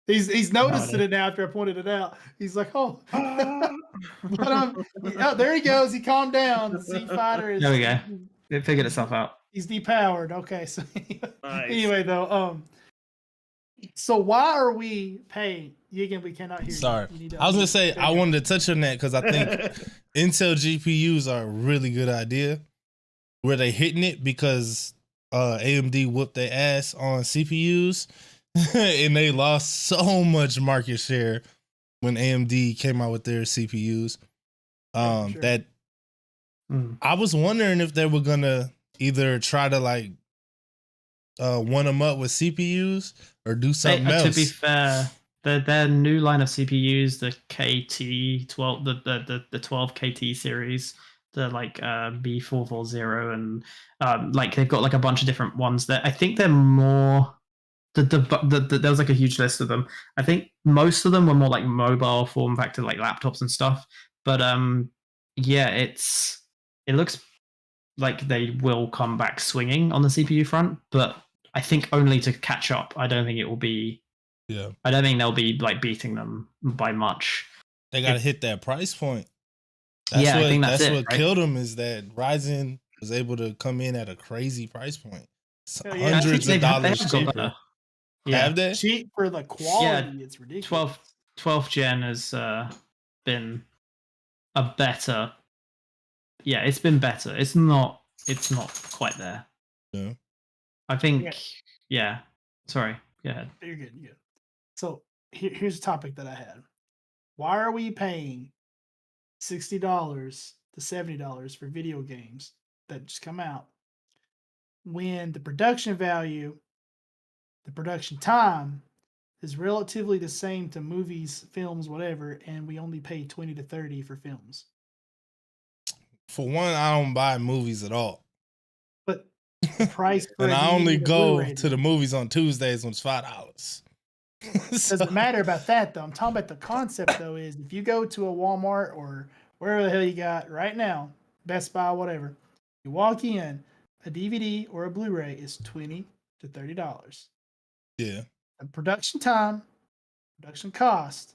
he's noticing it now after I pointed it out. He's like, oh, but there he goes. He calmed down. The Z Fighter is. There we go. It figured itself out. He's depowered. Okay, so nice. Anyway, though, so why are we paying? Yegan, we cannot hear. Sorry, I was gonna say I wanted to touch on that because I think Intel GPUs are a really good idea. Where they hitting it because AMD whooped their ass on CPUs and they lost so much market share when AMD came out with their CPUs. That I was wondering if they were gonna either try to like one them up with CPUs or do something else. To be fair, their new line of CPUs, the KT12, the 12 KT series, the like B440, and like they've got like a bunch of different ones that I think they're more. There was like a huge list of them. I think most of them were more like mobile form factor, like laptops and stuff. But yeah, it looks like they will come back swinging on the CPU front, but I think only to catch up. I don't think it will be. Yeah. I don't think they'll be like beating them by much. They got to hit that price point. I think that's it, what killed them is that Ryzen was able to come in at a crazy price point. Hundreds of dollars cheaper. Have they? Cheap for the quality. It's ridiculous. 12th gen has been a better yeah, it's been better. It's not quite there. Yeah. I think, yeah. Sorry, go ahead. You're good. You're good. So here's a topic that I had. Why are we paying $60 to $70 for video games that just come out when the production value, the production time is relatively the same to movies, films, whatever, and we only pay 20 to 30 for films? For one, I don't buy movies at all. But the price for And a I DVD only and a go Blu-ray, to the movies on Tuesdays when it's $5. doesn't matter about that though. I'm talking about the concept though. Is if you go to a Walmart or wherever the hell you got right now, Best Buy, whatever, you walk in, a DVD or a Blu-ray is $20 to $30. Yeah. The production time, production cost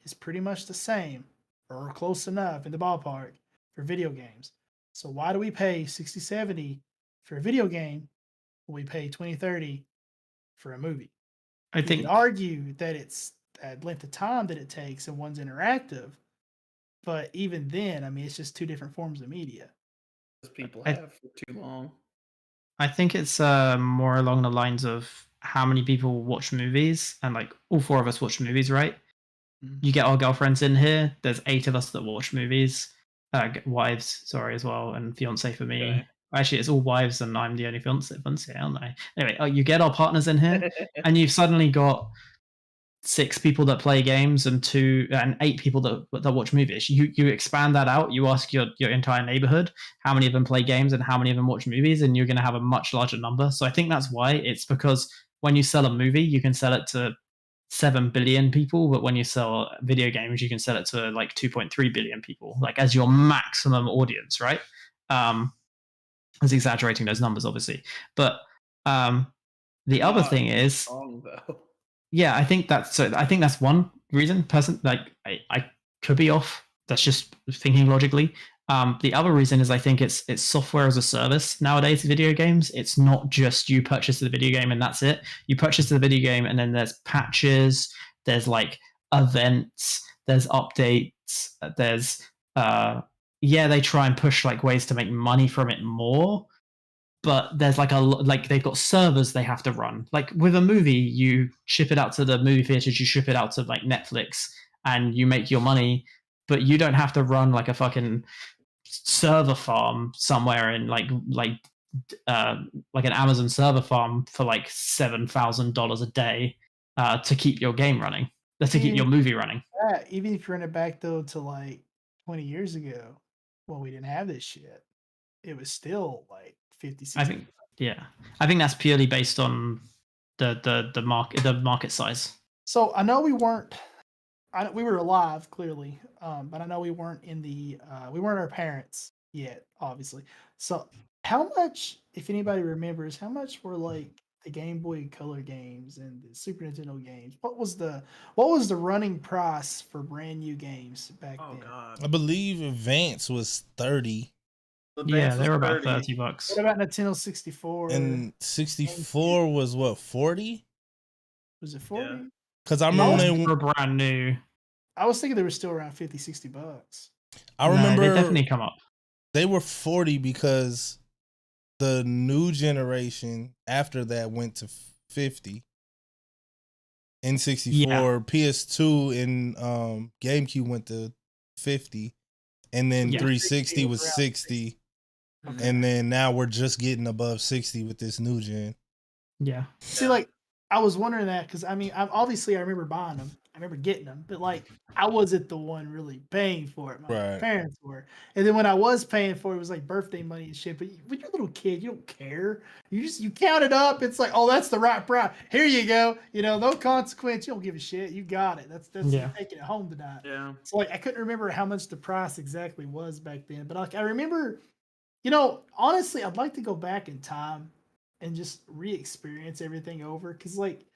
is pretty much the same or close enough in the ballpark for video games. So why do we pay 60, 70 for a video game when we pay 20, 30 for a movie? I You think could argue that it's that length of time that it takes and one's interactive, but even then, I mean, it's just two different forms of media. People I- have for too long. I think it's more along the lines of how many people watch movies, and like all four of us watch movies, right? Mhm. You get our girlfriends in here. There's 8 of us that watch movies. Wives, sorry, as well, and fiance for me. Okay. Actually, it's all wives, and I'm the only fiance, aren't I? Anyway, you get our partners in here, and you've suddenly got 6 people that play games and 8 people that watch movies. You expand that out. You ask your entire neighborhood how many of them play games and how many of them watch movies, and you're going to have a much larger number. So I think that's why. It's because when you sell a movie, you can sell it to 7 billion people, but when you sell video games, you can sell it to like 2.3 billion people, like as your maximum audience, right? I was exaggerating those numbers, obviously, but the other thing is, wrong though. yeah, I think that's one reason. I could be off. That's just thinking logically. The other reason is I think it's software as a service nowadays. Video games, it's not just you purchase the video game and that's it. You purchase the video game and then there's patches, there's like events, there's updates, there's they try and push like ways to make money from it more. But there's like they've got servers they have to run. Like with a movie, you ship it out to the movie theaters, you ship it out to like Netflix, and you make your money. But you don't have to run like a fucking server farm somewhere in like an Amazon server farm for like $7,000 a day to keep your game running, to keep your movie running. Even if you run it back though to like 20 years ago, when we didn't have this shit, it was still like 50, 60. I think that's purely based on the market size. So I know we weren't. We were alive clearly, but I know we weren't we weren't our parents yet, obviously. So how much, if anybody remembers, how much were like the Game Boy Color games and the Super Nintendo games? What was the running price for brand new games back then? God. I believe Advance was 30 Yeah, they were about $30. What about Nintendo 64? and 64 was what, 40? Was it 40? Yeah. Because I remember they were brand new. I was thinking they were still around 50, 60 bucks. I remember they definitely come up. they were 40 because the new generation after that went to 50. N64, PS2 and GameCube went to 50, and then 360 was 60, and then now we're just getting above 60 with this new gen. Yeah. See, like, I was wondering that because I mean, I remember buying them, I remember getting them, but like, I wasn't the one really paying for it. My parents were, and then when I was paying for it, it was like birthday money and shit. But when you're a little kid, you don't care. You count it up. It's like, oh, that's the right price. Here you go. You know, no consequence. You don't give a shit. You got it. That's you're taking it home tonight. Yeah. So like, I couldn't remember how much the price exactly was back then, but like, I remember, you know, honestly, I'd like to go back in time and just re-experience everything over, because like,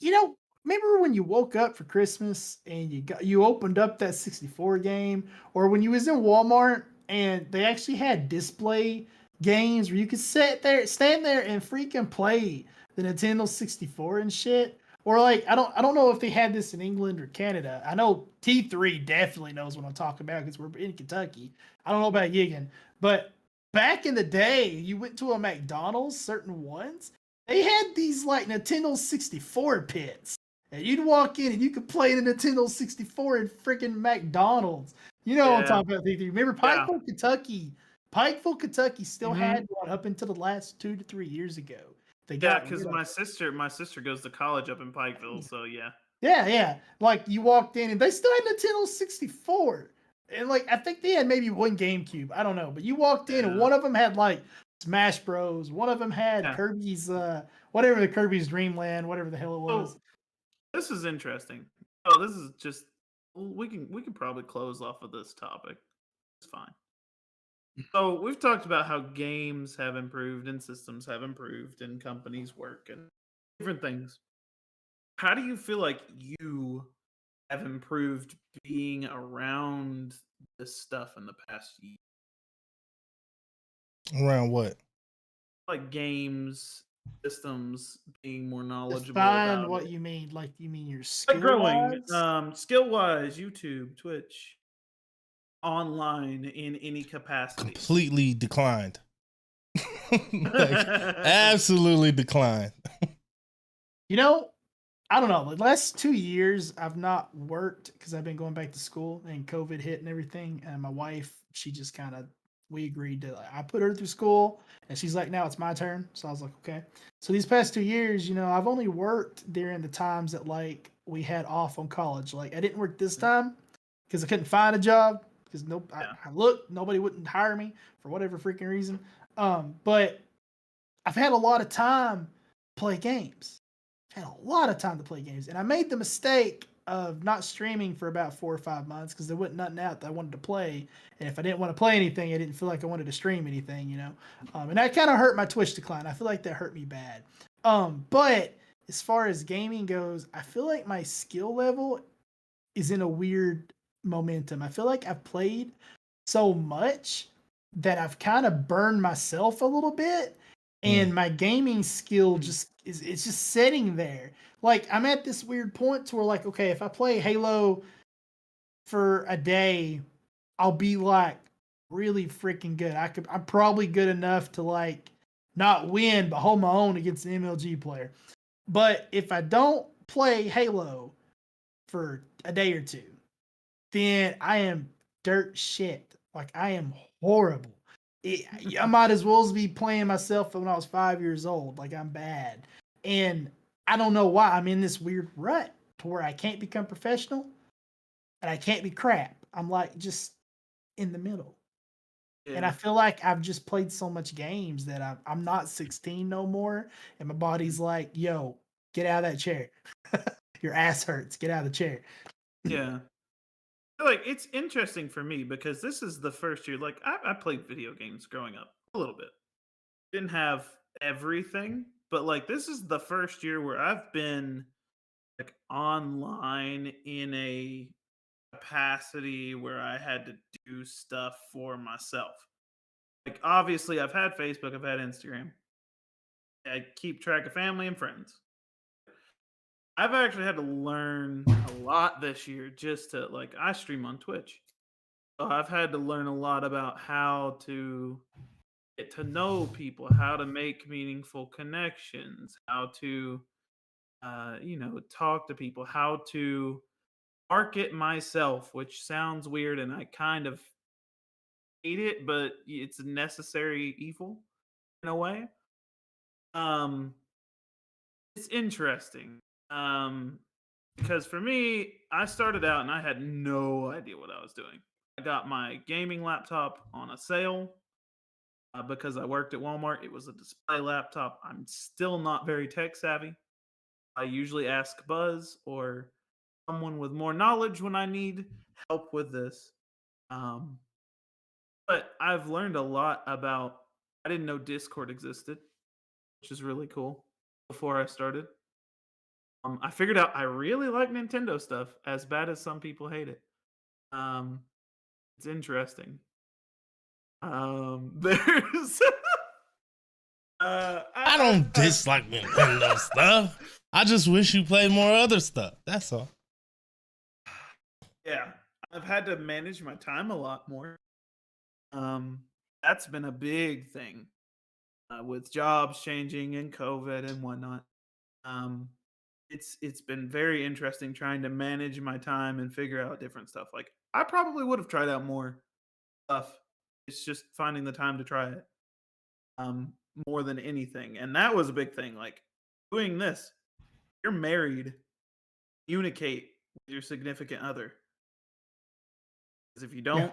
you know, remember when you woke up for Christmas and you opened up that 64 game, or when you was in Walmart and they actually had display games where you could stand there and freaking play the Nintendo 64 and shit, Or like I don't know if they had this in England or Canada. I know T3 definitely knows what I'm talking about because we're in Kentucky. I don't know about Yigan, but back in the day, you went to a McDonald's, certain ones, they had these like Nintendo 64 pits. And you'd walk in and you could play the Nintendo 64 in freaking McDonald's. You know what I'm Yeah. talking about, T3. Remember Yeah. Pikeville, Kentucky? Pikeville, Kentucky still Mhm. had one up until the last 2 to 3 years ago. They Yeah, got because rid of my it. sister goes to college up in Pikeville, so yeah. Yeah. Like you walked in and they still had Nintendo 64. And like I think they had maybe one GameCube. I don't know. But you walked in and Yeah. one of them had like Smash Bros. One of them had Yeah. Kirby's whatever the Kirby's Dreamland, whatever the hell it was. So this is interesting. Oh, this is just we can probably close off of this topic. It's fine. So we've talked about how games have improved and systems have improved and companies work and different things. How do you feel like you have improved being around this stuff in the past year? Around what? Like games, systems, being more knowledgeable Define about what it. you mean. Like you mean your Like skill growing, wise? skill wise, YouTube, Twitch, online in any capacity. Completely declined. Like, absolutely declined. You know, I don't know. The last 2 years, I've not worked because I've been going back to school and COVID hit and everything. And my wife, she just kind of, we agreed to, I put her through school and she's like, now it's my turn. So I was like, okay. So these past 2 years, I've only worked during the times that like we had off on college. Like I didn't work this time because I couldn't find a job because Yeah. I looked, nobody wouldn't hire me for whatever freaking reason. But I've had a lot of time to play games. Had a lot of time to play games, and I made the mistake of not streaming for about 4 or 5 months because there wasn't nothing out that I wanted to play. And if I didn't want to play anything, I didn't feel like I wanted to stream anything. And that kind of hurt my Twitch decline. I feel like that hurt me bad. But as far as gaming goes, I feel like my skill level is in a weird momentum. I feel like I've played so much that I've kind of burned myself a little bit, and my gaming skill just is it's just sitting there. Like I'm at this weird point to where like, okay, if I play Halo for a day, I'll be like really freaking good. I'm probably good enough to like not win, but hold my own against an MLG player. But if I don't play Halo for a day or two, then I am dirt shit. Like I am horrible. I might as well be playing myself when I was 5 years old. Like I'm bad, and I don't know why I'm in this weird rut to where I can't become professional and I can't be crap. I'm like just in the middle, and I Yeah. feel like I've just played so much games that I'm not 16 no more, and my body's like, "Yo, get out of that chair. Your ass hurts. Get out of the chair." Yeah. Like it's interesting for me because this is the first year. Like I played video games growing up a little bit. Didn't have everything, but like this is the first year where I've been like online in a capacity where I had to do stuff for myself. Like obviously I've had Facebook, I've had Instagram. I keep track of family and friends. I've actually had to learn a lot this year just to like I stream on Twitch. So I've had to learn a lot about how to get to know people, how to make meaningful connections, how to talk to people, how to market myself, which sounds weird and I kind of hate it, but it's a necessary evil in a way. Um it's interesting. Um because for me, I started out and I had no idea what I was doing. I got my gaming laptop on a sale because I worked at Walmart. It was a display laptop. I'm still not very tech savvy. I usually ask Buzz or someone with more knowledge when I need help with this. Um, but I've learned a lot about. I didn't know Discord existed, which is really cool. Before I started, I figured out I really like Nintendo stuff, as bad as some people hate it. Um, it's interesting. There's I don't dislike Nintendo stuff. I just wish you played more other stuff. That's all. Yeah, I've had to manage my time a lot more. That's been a big thing with jobs changing and COVID and whatnot. Um, it's been very interesting trying to manage my time and figure out different stuff. Like I probably would have tried out more stuff. It's just finding the time to try it. Um, more than anything, and that was a big thing. Like doing this, you're married, communicate with your significant other. Because if you Yeah. don't,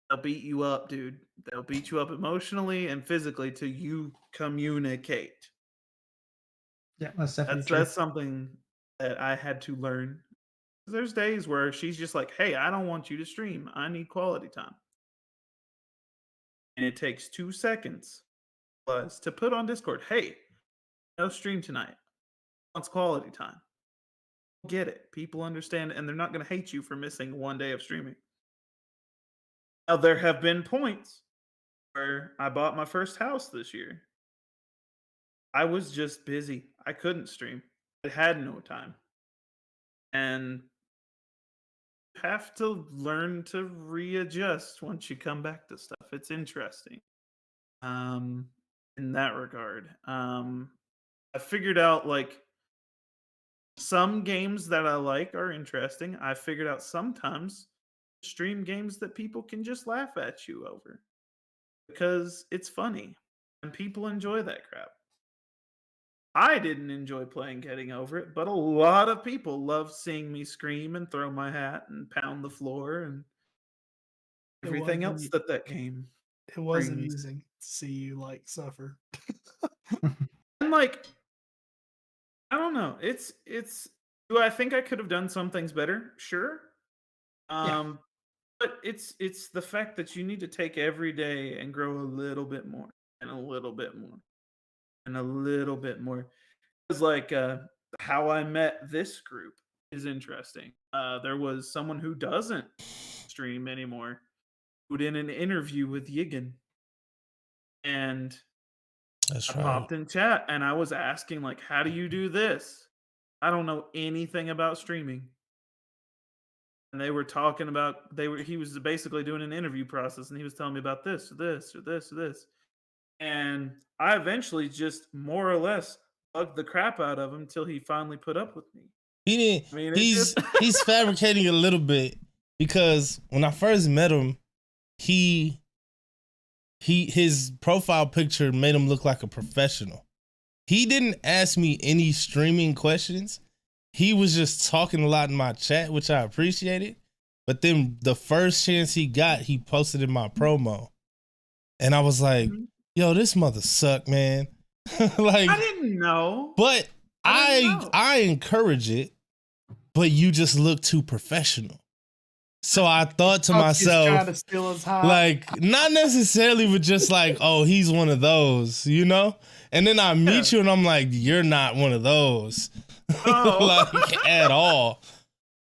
they'll beat you up, dude. They'll beat you up emotionally and physically till you communicate. Yeah, that's definitely That's something that I had to learn. There's days where she's just like, "Hey, I don't want you to stream. I need quality time." And it takes 2 seconds plus to put on Discord, "Hey, no stream tonight. Wants quality time." Get it. People understand and they're not going to hate you for missing 1 day of streaming. Now there have been points where I bought my first house this year. I was just busy. I couldn't stream. I had no time. And you have to learn to readjust once you come back to stuff. It's interesting. Um in that regard. I figured out like some games that I like are interesting. I figured out sometimes stream games that people can just laugh at you over because it's funny and people enjoy that crap. I didn't enjoy playing Getting Over It, but a lot of people love seeing me scream and throw my hat and pound the floor and It everything was else that game it was brings. amusing to see you like suffer. And like, I don't know. It's do I think I could have done some things better? Sure. Yeah. Um but it's the fact that you need to take every day and grow a little bit more and a little bit more and a little bit more. It's like how I met this group is interesting. There was someone who doesn't stream anymore who did an interview with Yigan, and I That's right. popped in chat and I was asking like, "How do you do this? I don't know anything about streaming." And they were talking about he was basically doing an interview process and he was telling me about this or this or this or this. And I eventually just more or less bugged the crap out of him till he finally put up with me. He didn't. I mean, it just He's fabricating a little bit because when I first met him, his profile picture made him look like a professional. He didn't ask me any streaming questions. He was just talking a lot in my chat, which I appreciated. But then the first chance he got, he posted in my promo. And I was like, yo, this mother suck, man. Like I didn't know. But I didn't know. I encourage it, but you just look too professional. So I thought to Trying to myself, steal his high. like, not necessarily, but just like, oh, he's one of those, you know? And then I meet you and I'm like, you're not one of those. Oh. Like, at all.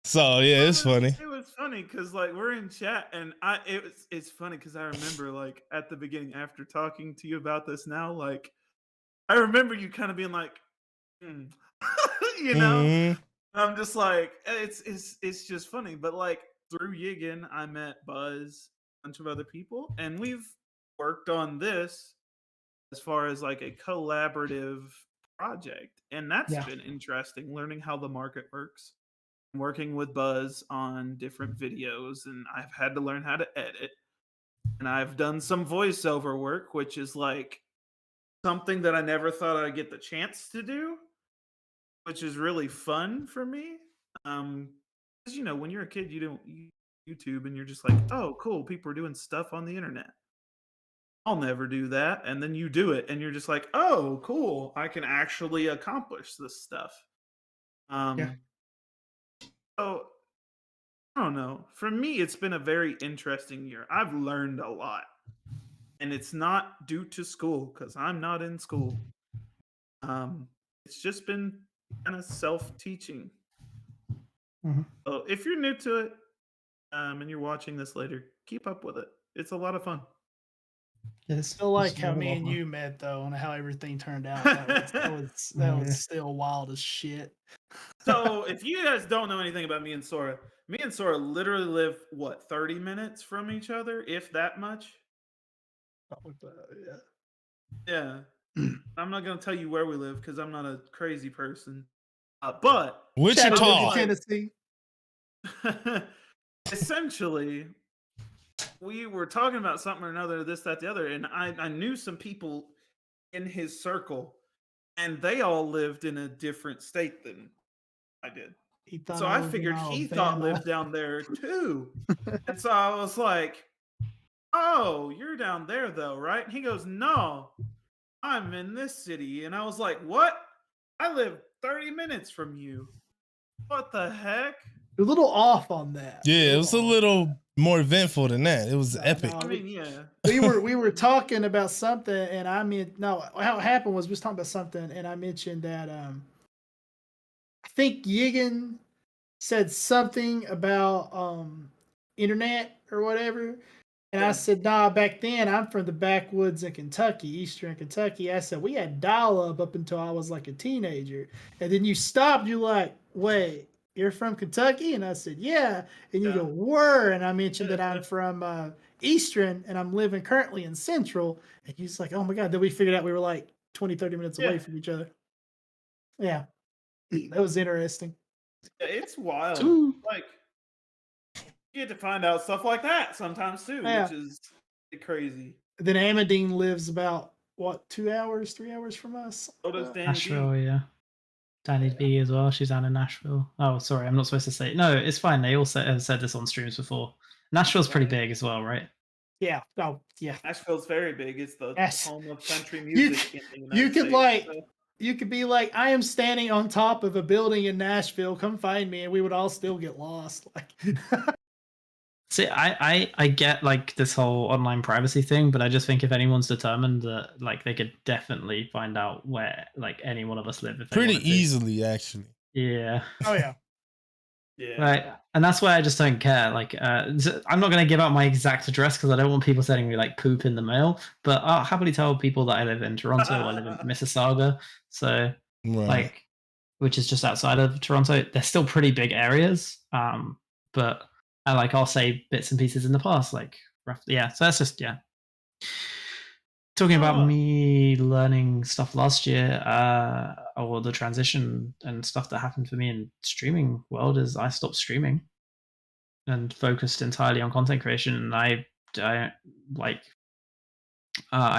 So yeah, it's funny. It was funny because like we're in chat and it's funny because I remember like at the beginning after talking to you about this now, like I remember you kind of being like, you know, Mhm. I'm just like it's just funny. But like through Yigan, I met Buzz, a bunch of other people, and we've worked on this as far as like a collaborative project, and that's Yeah. been interesting. Learning how the market works, working with Buzz on different videos, and I've had to learn how to edit, and I've done some voiceover work, which is like something that I never thought I'd get the chance to do, which is really fun for me. Because you know, when you're a kid, you don't YouTube, and you're just like, oh, cool, people are doing stuff on the internet. I'll never do that, and then you do it, and you're just like, oh, cool, I can actually accomplish this stuff. Yeah. So I don't know. For me, it's been a very interesting year. I've learned a lot. And it's not due to school because I'm not in school. It's just been kind of self-teaching. Mhm. So if you're new to it, and you're watching this later, keep up with it. It's a lot of fun. Yes. Still like how me and you met though, and how everything turned out. That was still wild as shit. So, if you guys don't know anything about me and Sora literally live what 30 minutes from each other, if that much. Yeah. Yeah, I'm not gonna tell you where we live because I'm not a crazy person. But Wichita. Tennessee. essentially, we were talking about something or another, this, that, the other, and I knew some people in his circle, and they all lived in a different state than I did. He thought So I figured he thought lived down there too. And so I was like, "Oh, you're down there though, right?" And he goes, "No, I'm in this city." And I was like, "What? I live 30 minutes from you. What the heck?" You're a little off on that. Yeah, it was a little more eventful than that. It was epic. I mean, yeah. we were talking about something, and I mean, no, how it happened was we was talking about something, and I mentioned that I think Yigan said something about internet or whatever. And I said, nah, back then I'm from the backwoods in Kentucky, eastern Kentucky. I said, we had dial up until I was like a teenager. And then you stopped, you're like, wait, you're from Kentucky? And I said, yeah. And you go, were. And I mentioned that I'm from eastern and I'm living currently in central. And he's like, oh my God. Then we figured out we were like 20, 30 minutes away from each other. Yeah. That was interesting. It's wild. Ooh. Like, you get to find out stuff like that sometimes too, which is crazy. Then Amadine lives about what 2 hours, 3 hours from us. So does Danny Nashville, B. yeah. Danny B as well. She's down in Nashville. Oh, sorry, I'm not supposed to say. No, it's fine. They all have said this on streams before. Nashville's pretty big as well, right? Yeah. Oh, yeah. Nashville's very big. It's the home of country You music. you could be like, I am standing on top of a building in Nashville. Come find me, and we would all still get lost. Like. See, I get like this whole online privacy thing, but I just think if anyone's determined that like they could definitely find out where like any one of us live. If they Pretty wanted to. easily, actually. Yeah. Oh yeah. Yeah. Right, and that's why I just don't care. Like, I'm not going to give out my exact address because I don't want people sending me like poop in the mail. But I'll happily tell people that I live in Toronto. I live in Mississauga, so like, which is just outside of Toronto. They're still pretty big areas, but I'll say bits and pieces in the past, like roughly. Yeah, so that's just talking about me learning stuff last year, or the transition and stuff that happened for me in streaming world is I stopped streaming and focused entirely on content creation. And I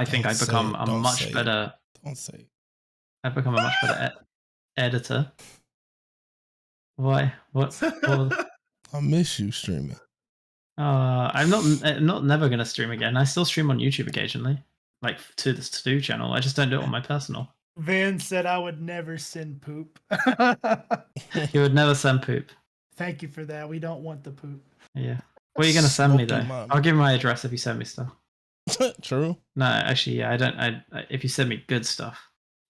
think I've become a much better. Don't say it. I've become a much better editor. Why? What? I miss you streaming. I'm not never gonna stream again. I still stream on YouTube occasionally. Like to the To-Do channel. I just don't do it on my personal. Van said I would never send poop. You would never send poop. Thank you for that. We don't want the poop. Yeah. What are you going to send me, though? Mom. I'll give you my address if you send me stuff. True. No, actually, yeah, I don't. If you send me good stuff.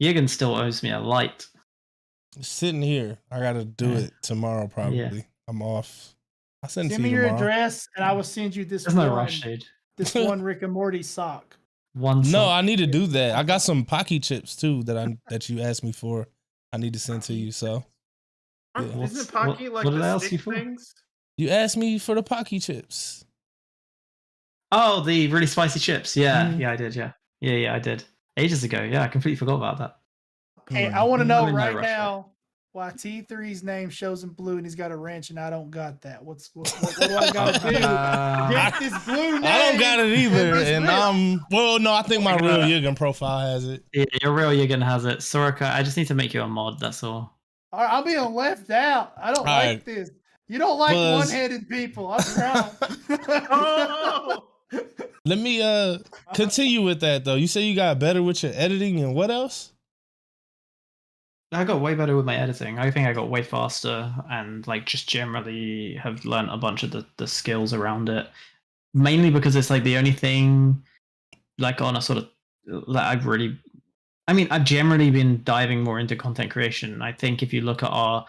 Yigan still owes me a light. Sitting here. I got to do it tomorrow, probably. Yeah. I'm off. I'll send me your address, and I will send you this. There's no rush, dude. This one Rick and Morty sock. No, I need to do that. I got some Pocky chips too that you asked me for. I need to send to you. So, yeah. Isn't Pocky like the stick things? You asked me for the Pocky chips. Oh, the really spicy chips. Yeah, I did. Yeah, I did ages ago. Yeah, I completely forgot about that. Hey, I want to know right now why T3's name shows in blue and he's got a wrench and I don't got that. What do I gotta do? Get this blue name. I don't got it either, and no, I think my real Yigan profile has it. Yeah, your real Yigan has it. Soraka, I just need to make you a mod. That's all. All right, I'm being left out. I don't like this. You don't like one-headed people. I'm proud. Oh! Let me continue with that though. You say you got better with your editing and what else? I got way better with my editing. I think I got way faster and like just generally have learned a bunch of the skills around it. Mainly because it's like the only thing like on a sort of that I've generally been diving more into content creation. I think if you look at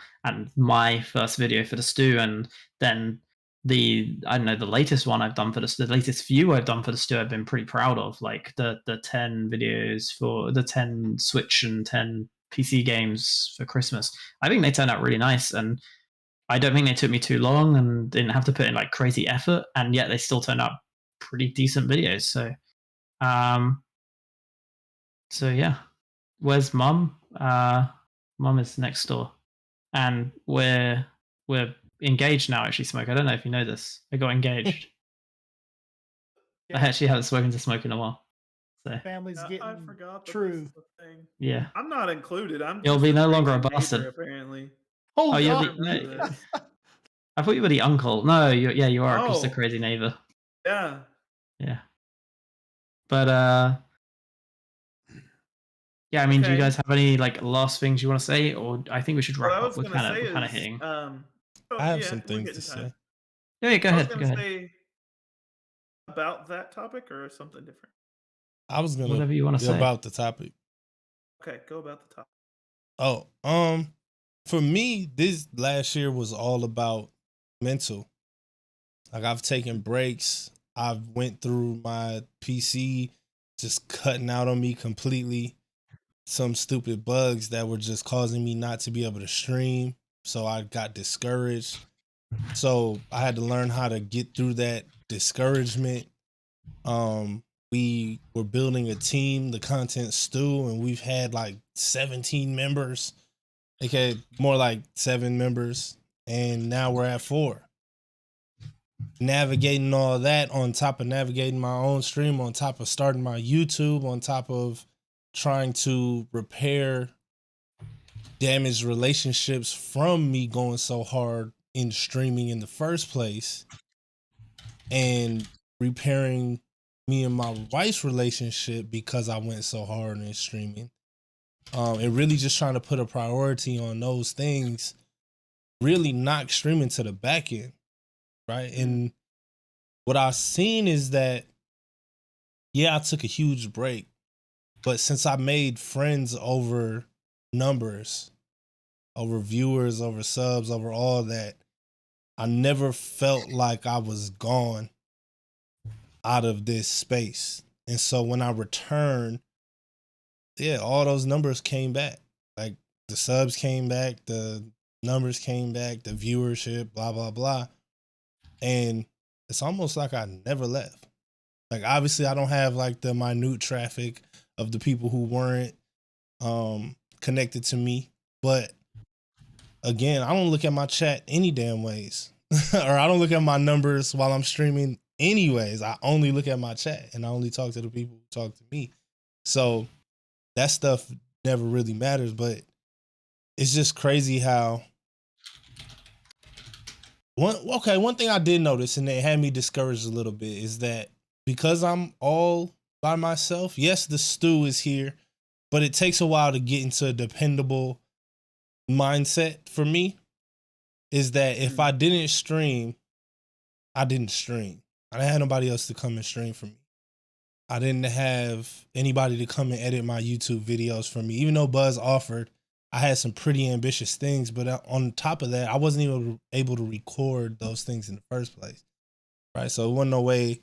my first video for the stew and then I don't know, the latest one I've done for the latest few I've done for the stew, I've been pretty proud of. Like the 10 videos for the 10 Switch and 10 PC games for Christmas. I think they turned out really nice, and I don't think they took me too long and didn't have to put in like crazy effort, and yet they still turned out pretty decent videos. So yeah. Where's Mum? Mum is next door, and we're engaged now. Actually, Smoke. I don't know if you know this. I got engaged. I actually haven't spoken to Smoke in a while. So Family's I getting forgot that true. this is a thing. yeah. I'm not included. I'm You'll just be a no longer a crazy neighbor, bastard. apparently. Oh, Oh, you're God. the, Remember no, this. I thought you were the uncle. No, you are just a Oh. crazy neighbor. Yeah. Yeah. But yeah, I mean, do you Okay. guys have any like last things you want to say, or I think we should What wrap I up. was gonna say We're kind of is, hitting. oh, I have yeah, some we're things getting to time. say. Yeah, go I was ahead. Go gonna ahead. say about that topic or something different. I was gonna Whatever you want to say. about the topic. Okay, go about the topic. Oh, for me, this last year was all about mental. Like I've taken breaks. I've went through my PC just cutting out on me completely. Some stupid bugs that were just causing me not to be able to stream. So I got discouraged. So I had to learn how to get through that discouragement. We were building a team, the Content Stew, and we've had like 17 members. Okay, more like 7 members, and now we're at 4. Navigating all that on top of navigating my own stream, on top of starting my YouTube, on top of trying to repair damaged relationships from me going so hard in streaming in the first place, and repairing me and my wife's relationship because I went so hard in streaming. And really just trying to put a priority on those things really knocked streaming to the back end, right? And what I've seen is that, yeah, I took a huge break, but since I made friends over numbers, over viewers, over subs, over all that, I never felt like I was gone out of this space. And so when I returned, yeah, all those numbers came back. Like the subs came back, the numbers came back, the viewership, blah, blah, blah. And it's almost like I never left. Like obviously I don't have like the minute traffic of the people who weren't connected to me. But again, I don't look at my chat any damn ways. Or I don't look at my numbers while I'm streaming anyways. I only look at my chat and I only talk to the people who talk to me. So that stuff never really matters, but it's just crazy how one thing I did notice, and it had me discouraged a little bit, is that because I'm all by myself, yes, the stew is here, but it takes a while to get into a dependable mindset for me. Is that if I didn't stream, I didn't stream. I didn't have nobody else to come and stream for me. I didn't have anybody to come and edit my YouTube videos for me. Even though Buzz offered, I had some pretty ambitious things, but on top of that, I wasn't even able to record those things in the first place, right? So it wasn't no way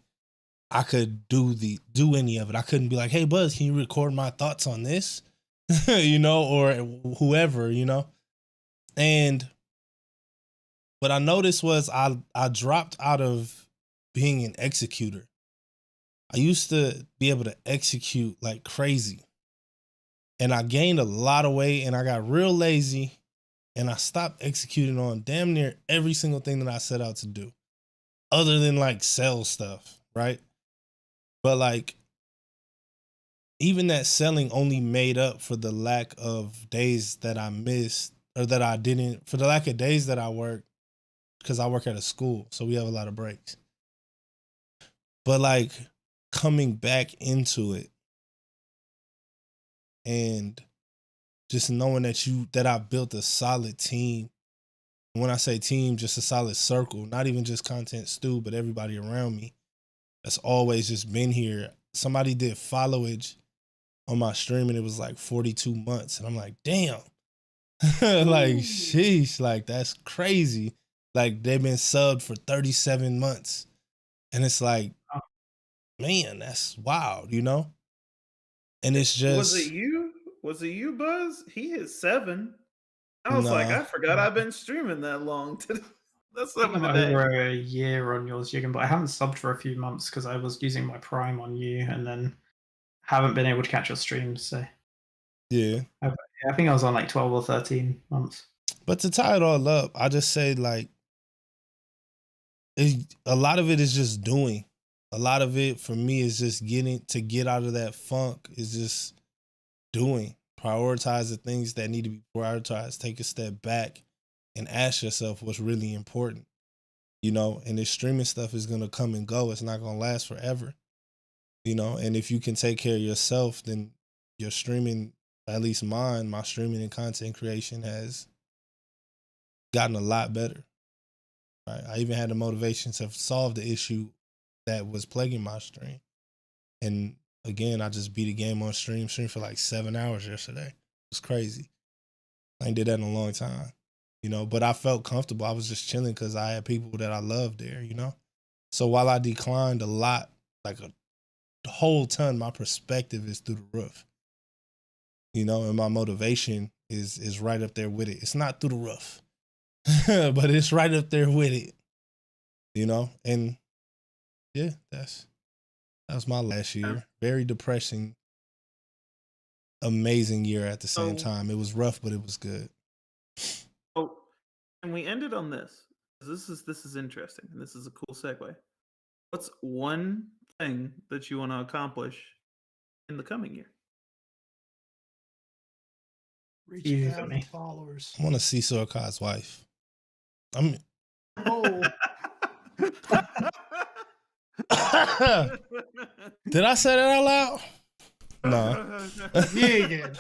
I could do any of it. I couldn't be like, hey, Buzz, can you record my thoughts on this? You know, or whoever, you know? And what I noticed was I dropped out of being an executor. I used to be able to execute like crazy. And I gained a lot of weight and I got real lazy and I stopped executing on damn near every single thing that I set out to do, other than like sell stuff, right? But like, even that selling only made up for the lack of days that I missed, or that I didn't, for the lack of days that I worked, because I work at a school, so we have a lot of breaks. But like coming back into it and just knowing that I've built a solid team. When I say team, just a solid circle, not even just Content Stew, but everybody around me that's always just been here. Somebody did followage on my stream and it was like 42 months. And I'm like, damn, like, sheesh, like that's crazy. Like they've been subbed for 37 months. And it's like, Oh. man, that's wild, you know? And it's Was it just you? Was it you, Buzz? He hit 7. I was like, nah. I forgot I've been streaming that long. That's I think 7 I'm today. over a year on yours, Yugen, but I haven't subbed for a few months because I was using my Prime on you and then haven't been able to catch your streams. So Yeah. I think I was on like 12 or 13 months. But to tie it all up, I just say like a lot of it is just doing. A lot of it for me is just get out of that funk is just doing. Prioritize the things that need to be prioritized. Take a step back and ask yourself what's really important. You know, and this streaming stuff is gonna come and go. It's not gonna last forever. You know, and if you can take care of yourself, then your streaming, at least mine, my streaming and content creation has gotten a lot better. Right? I even had the motivation to solve the issue that was plaguing my stream. And again, I just beat a game on stream for like 7 hours yesterday. It was crazy. I ain't did that in a long time, you know, but I felt comfortable. I was just chilling because I had people that I loved there, you know? So while I declined a lot, like a whole ton, my perspective is through the roof, you know, and my motivation is right up there with it. It's not through the roof, but it's right up there with it, you know? And yeah, that was my last year. Very depressing, amazing year at the same time. It was rough, but it was good. Oh, and we ended on this. This is interesting. And this is a cool segue. What's one thing that you want to accomplish in the coming year? Reach Easy for 1,000 me. followers. I want to see Soraka's wife. I'm. Oh, Did I say that out loud? No. Yiggin.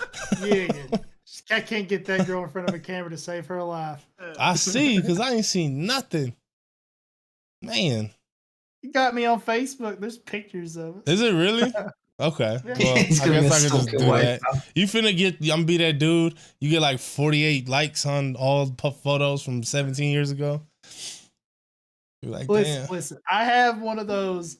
I can't get that girl in front of a camera to save her life. I see, because I ain't seen nothing. Man. You got me on Facebook. There's pictures of it. Is it really? Okay. Yeah. Well, I He's guess gonna I get can just stalker do wife that. now. You finna get, I'm gonna be that dude. You get like 48 likes on all photos from 17 years ago. You're like, damn. Listen, I have one of those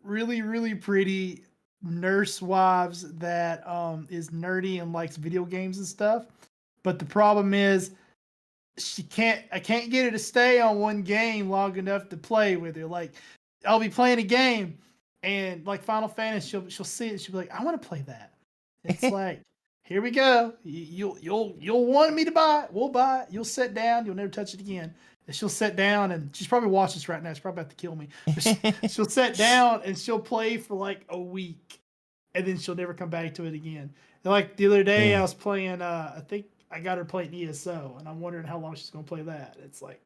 really, really pretty nurse wives that is nerdy and likes video games and stuff. But the problem is I can't get her to stay on one game long enough to play with her. Like I'll be playing a game and like Final Fantasy, she'll see it and she'll be like, I want to play that. It's like, here we go. You'll want me to buy it. We'll buy it. You'll sit down. You'll never touch it again. And she'll sit down and she's probably watching this right now. She's probably about to kill me. She'll sit down and she'll play for like a week and then she'll never come back to it again. And like the other day I was playing, I think I got her playing ESO and I'm wondering how long she's going to play that. It's like,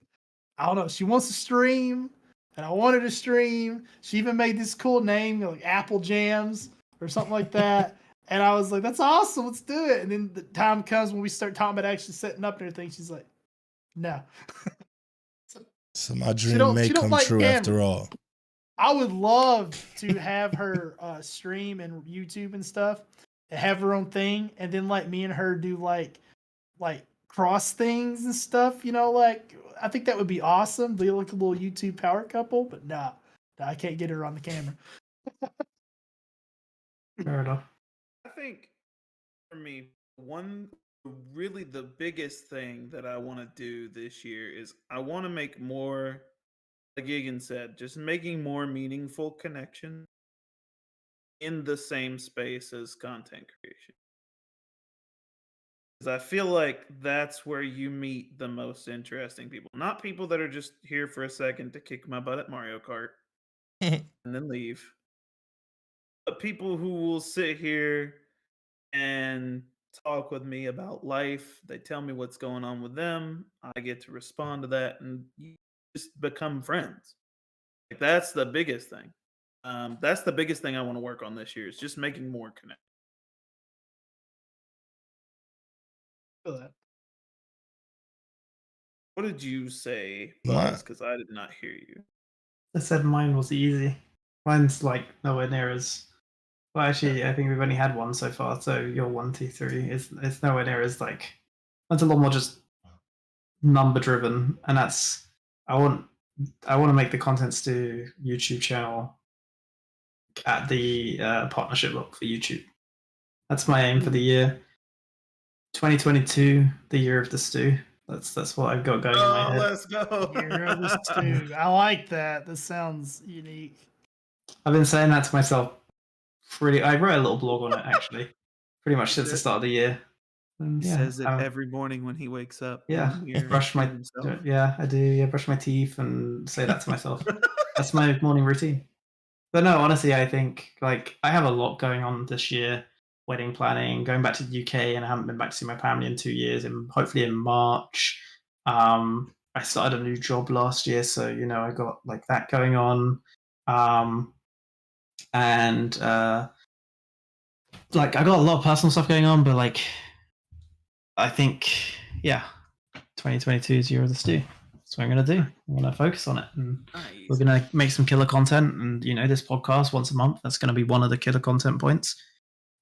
I don't know. She wants to stream and I want her to stream. She even made this cool name like Apple Jams or something like that. And I was like, that's awesome. Let's do it. And then the time comes when we start talking about actually setting up and everything. She's like, no. So my dream may come like true cameras. after all. I would love to have her stream and YouTube and stuff and have her own thing. And then like me and her do like cross things and stuff, you know, like I think that would be awesome. Be like a little YouTube power couple, but nah, I can't get her on the camera. Fair enough. I think for me, really the biggest thing that I want to do this year is I want to make more, like Gigan said, just making more meaningful connections in the same space as content creation. Because I feel like that's where you meet the most interesting people. Not people that are just here for a second to kick my butt at Mario Kart and then leave. But people who will sit here and talk with me about life. They tell me what's going on with them. I get to respond to that and you just become friends. Like that's the biggest thing. That's the biggest thing I want to work on this year is just making more connections. What did you say, Buzz? Because I did not hear you. I said mine was easy. Mine's like nowhere near as well. Actually, I think we've only had one so far. So your 1, 2, 3 it's nowhere near as like. It's a lot more just number driven, and that's I want to make the contents to YouTube channel at the partnership look for YouTube. That's my aim for the year. 2022, the year of the stew. That's what I've got going in my head. Let's go. Year of the stew. I like that. This sounds unique. I've been saying that to myself. I wrote a little blog on it actually, pretty much since the start of the year. And, He says it every morning when he wakes up. Yeah, brush my I do. Yeah, brush my teeth and say that to myself. That's my morning routine. But no, honestly, I think like I have a lot going on this year. Wedding planning, going back to the UK, and I haven't been back to see my family in 2 years. And hopefully in March, I started a new job last year, so I got like that going on, and like I got a lot of personal stuff going on. But like, I think 2022 is year of the stew. That's what I'm gonna do. I'm gonna focus on it, and we're gonna make some killer content. And this podcast once a month. That's gonna be one of the killer content points.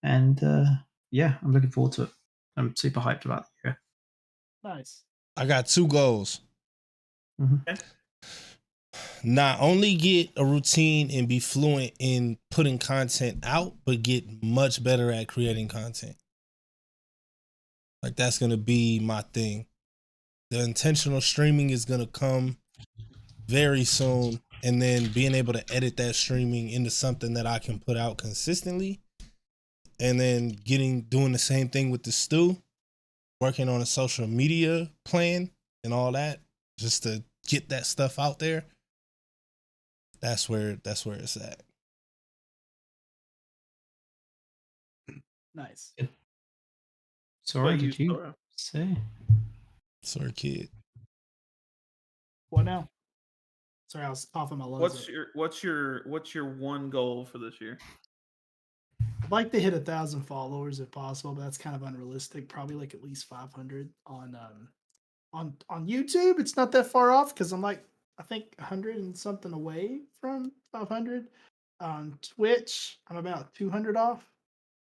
And I'm looking forward to it. I'm super hyped about the year. Nice. I got 2 goals. Mm-hmm. Not only get a routine and be fluent in putting content out, but get much better at creating content. Like that's gonna be my thing. The intentional streaming is gonna come very soon, and then being able to edit that streaming into something that I can put out consistently. And then doing the same thing with the stew, working on a social media plan and all that, just to get that stuff out there. That's where it's at. Nice. Sorry, did you say? Sorry, kid. What now? Sorry, I was coughing my lungs. What's your one goal for this year? I'd like to hit 1,000 followers if possible, but that's kind of unrealistic. Probably like at least 500 on YouTube. It's not that far off because I'm like I think 100 and something away from 500. On Twitch, I'm about 200 off.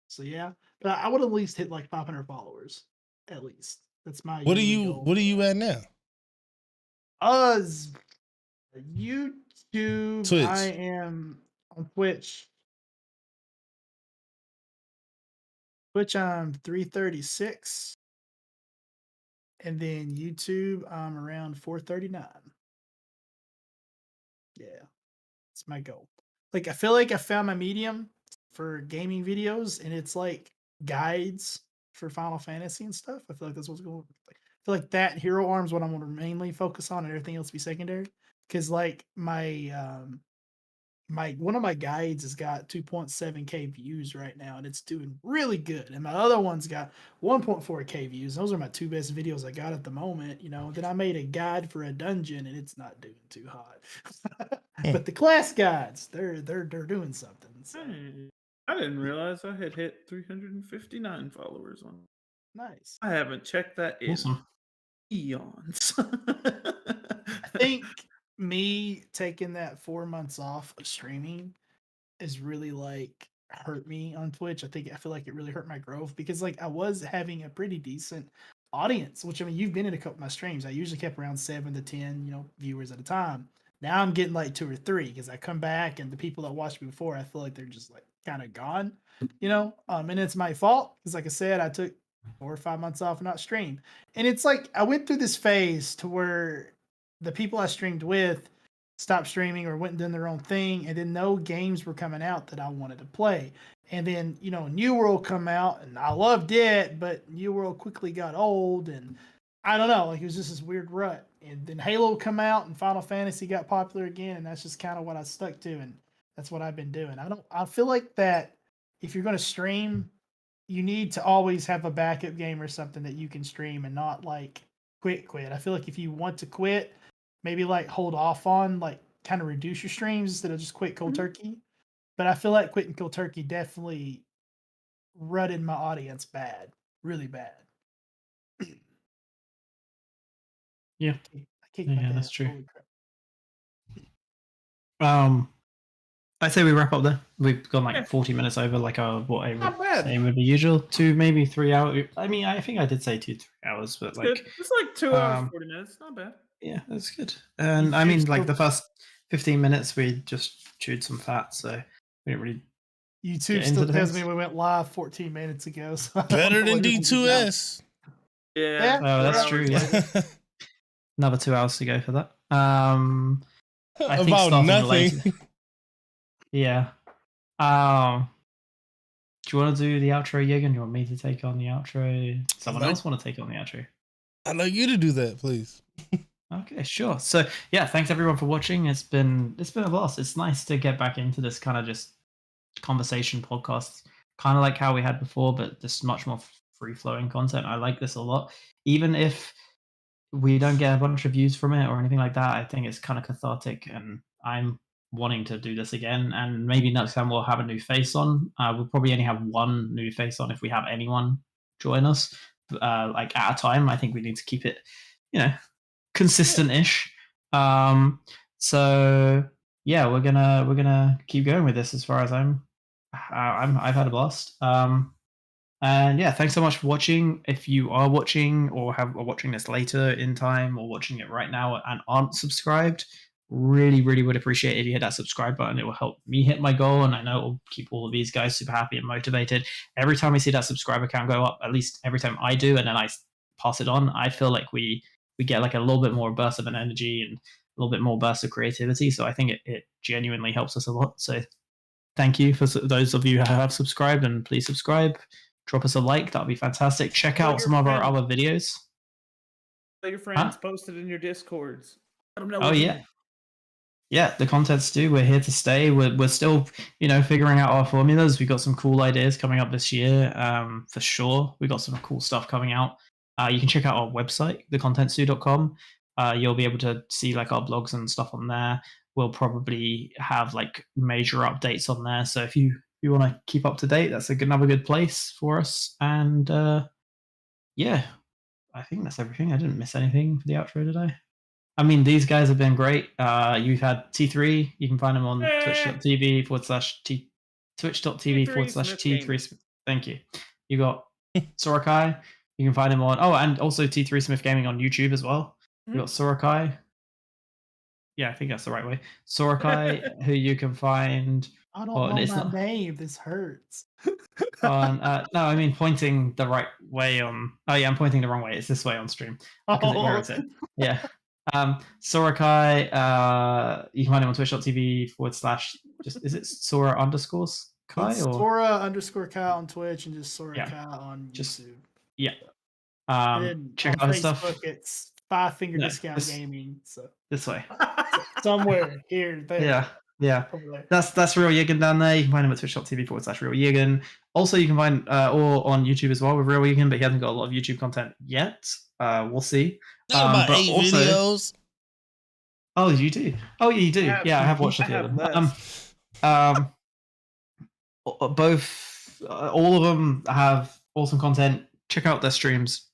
So yeah, but I would at least hit like 500 followers at least. That's my. What are you at now? YouTube. Twitch. I am on Twitch. I'm 336. And then YouTube, I'm around 439. Yeah. That's my goal. Like I feel like I found my medium for gaming videos, and it's like guides for Final Fantasy and stuff. I feel like that's what's going. I feel like that Hero Arms what I'm going to mainly focus on, and everything else be secondary. Because like my one of my guides has got 2.7K views right now, and it's doing really good. And my other one's got 1.4K views. Those are my 2 best videos I got at the moment. Then I made a guide for a dungeon, and it's not doing too hot. But the class guides, they're doing something. So. I didn't realize I had hit 359 followers on. Nice. I haven't checked that in eons. I think me taking that 4 months off of streaming is really like hurt me on Twitch. I feel like it really hurt my growth because like I was having a pretty decent audience, which I mean you've been in a couple of my streams. I usually kept around 7 to 10, viewers at a time. Now I'm getting like 2 or 3 because I come back and the people that watched me before, I feel like they're just like kind of gone, and it's my fault because like I said, I took 4 or 5 months off and not stream. And it's like I went through this phase to where the people I streamed with stopped streaming or went and done their own thing, and then no games were coming out that I wanted to play. And then, New World come out, and I loved it, but New World quickly got old, and I don't know, like it was just this weird rut. And then Halo come out, and Final Fantasy got popular again, and that's just kind of what I stuck to, and that's what I've been doing. I feel like that if you're going to stream, you need to always have a backup game or something that you can stream and not like quit. I feel like if you want to quit, maybe like hold off on like kind of reduce your streams instead of just quit cold turkey. But I feel like quitting cold turkey definitely rutted my audience bad, really bad. Yeah, I kicked my dad. that's true. Holy crap. I say we wrap up there. We've gone like Yeah. 40 minutes over, like what I Not would bad. say would be usual. 2, maybe 3 hours. I mean, I think I did say 2, 3 hours, but It's like, good. It's like 2 hours, um, 40 minutes. Not bad. yeah, that's good. And I mean, YouTube's like still- the first 15 minutes, we just chewed some fat, so we didn't really. YouTube Get still into the tells things. me we went live 14 minutes ago. So I don't Better know than what it is about. D2S. Yeah. Yeah. Oh, that's 4 true. hours Yeah, later. another 2 hours to go for that. I think About starting nothing. later. Yeah. Do you want to do the outro, Yegan? Do you want me to take on the outro? Someone like- else want to take on the outro? I'd like you to do that, please. Okay, sure. So yeah, thanks everyone for watching. It's been a blast. It's nice to get back into this kind of just conversation podcast, kind of like how we had before, but just much more free flowing content. I like this a lot. Even if we don't get a bunch of views from it or anything like that, I think it's kind of cathartic, and I'm wanting to do this again. And maybe next time we'll have a new face on. We'll probably only have one new face on if we have anyone join us, like at a time. I think we need to keep it, consistent-ish. So yeah, we're gonna keep going with this as far as I've had a blast. And yeah, thanks so much for watching. If you are watching or are watching this later in time or watching it right now and aren't subscribed, really, really would appreciate it if you hit that subscribe button. It will help me hit my goal, and I know it will keep all of these guys super happy and motivated. Every time I see that subscriber count go up, at least every time I do, and then I pass it on, I feel like we get like a little bit more burst of an energy and a little bit more burst of creativity. So I think it genuinely helps us a lot. So thank you for those of you who have subscribed, and please subscribe. Drop us a like. That'll be fantastic. Check Tell out your some of our friends. other videos. Tell your friends. Post it in your Discords. Let them know Oh we're yeah. here. Yeah, the content's due. We're here to stay. We're still, figuring out our formulas. We've got some cool ideas coming up this year, for sure. We've got some cool stuff coming out. You can check out our website, thecontentstew.com. You'll be able to see like our blogs and stuff on there. We'll probably have like major updates on there. So if you want to keep up to date, that's another good place for us. And yeah, I think that's everything. I didn't miss anything for the outro today. I mean, these guys have been great. You've had T3. You can find them on twitch.tv T3 Thank you. You got Sorakai. You can find him on. Oh, and also T3 Smith Gaming on YouTube as well. You got Sorakai. Yeah, I think that's the right way. Sorakai, who you can find. I don't Oh, know it's my not- name. This hurts. on no, I mean pointing the right way on. Oh yeah, I'm pointing the wrong way. It's this way on stream because where is it? Yeah. Sorakai, you can find him on twitch.tv / just is it Sora underscores Kai It's or Sora_Kai on Twitch and just Sora Yeah. Kai on Just- YouTube. yeah. And then Check on out his stuff Facebook, it's 5 Finger No, Discount this- Gaming. So this way. somewhere here, there, Yeah. over there. That's Real Yigan down there. You can find him at twitch.tv / Real Yigan. Also, you can find or on YouTube as well with Real Yigan, but he hasn't got a lot of YouTube content yet. We'll see. Got about but 8 also- videos. Oh, you do? Oh, yeah, you do. I have- Yeah, I have watched a I few of have them. less. Both, all of them have awesome content. Check out their streams.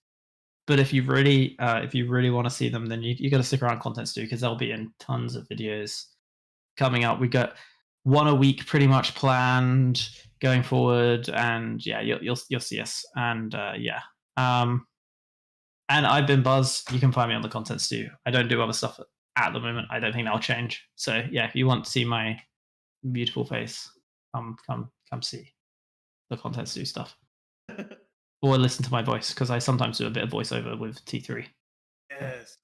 But if you really want to see them, then you got to stick around Content Stew because they'll be in tons of videos coming up. We got one a week pretty much planned going forward, and yeah, you'll see us. And yeah, and I've been Buzz. You can find me on the Content Stew. I don't do other stuff at the moment. I don't think that'll change. So yeah, if you want to see my beautiful face, come see the Content Stew stuff. Or listen to my voice, because I sometimes do a bit of voiceover with T3. Yes.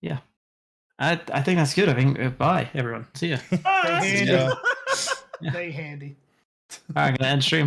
Yeah. I think that's good. I think bye, everyone. See ya. Stay handy. Yeah. Stay handy. I'm going to end stream.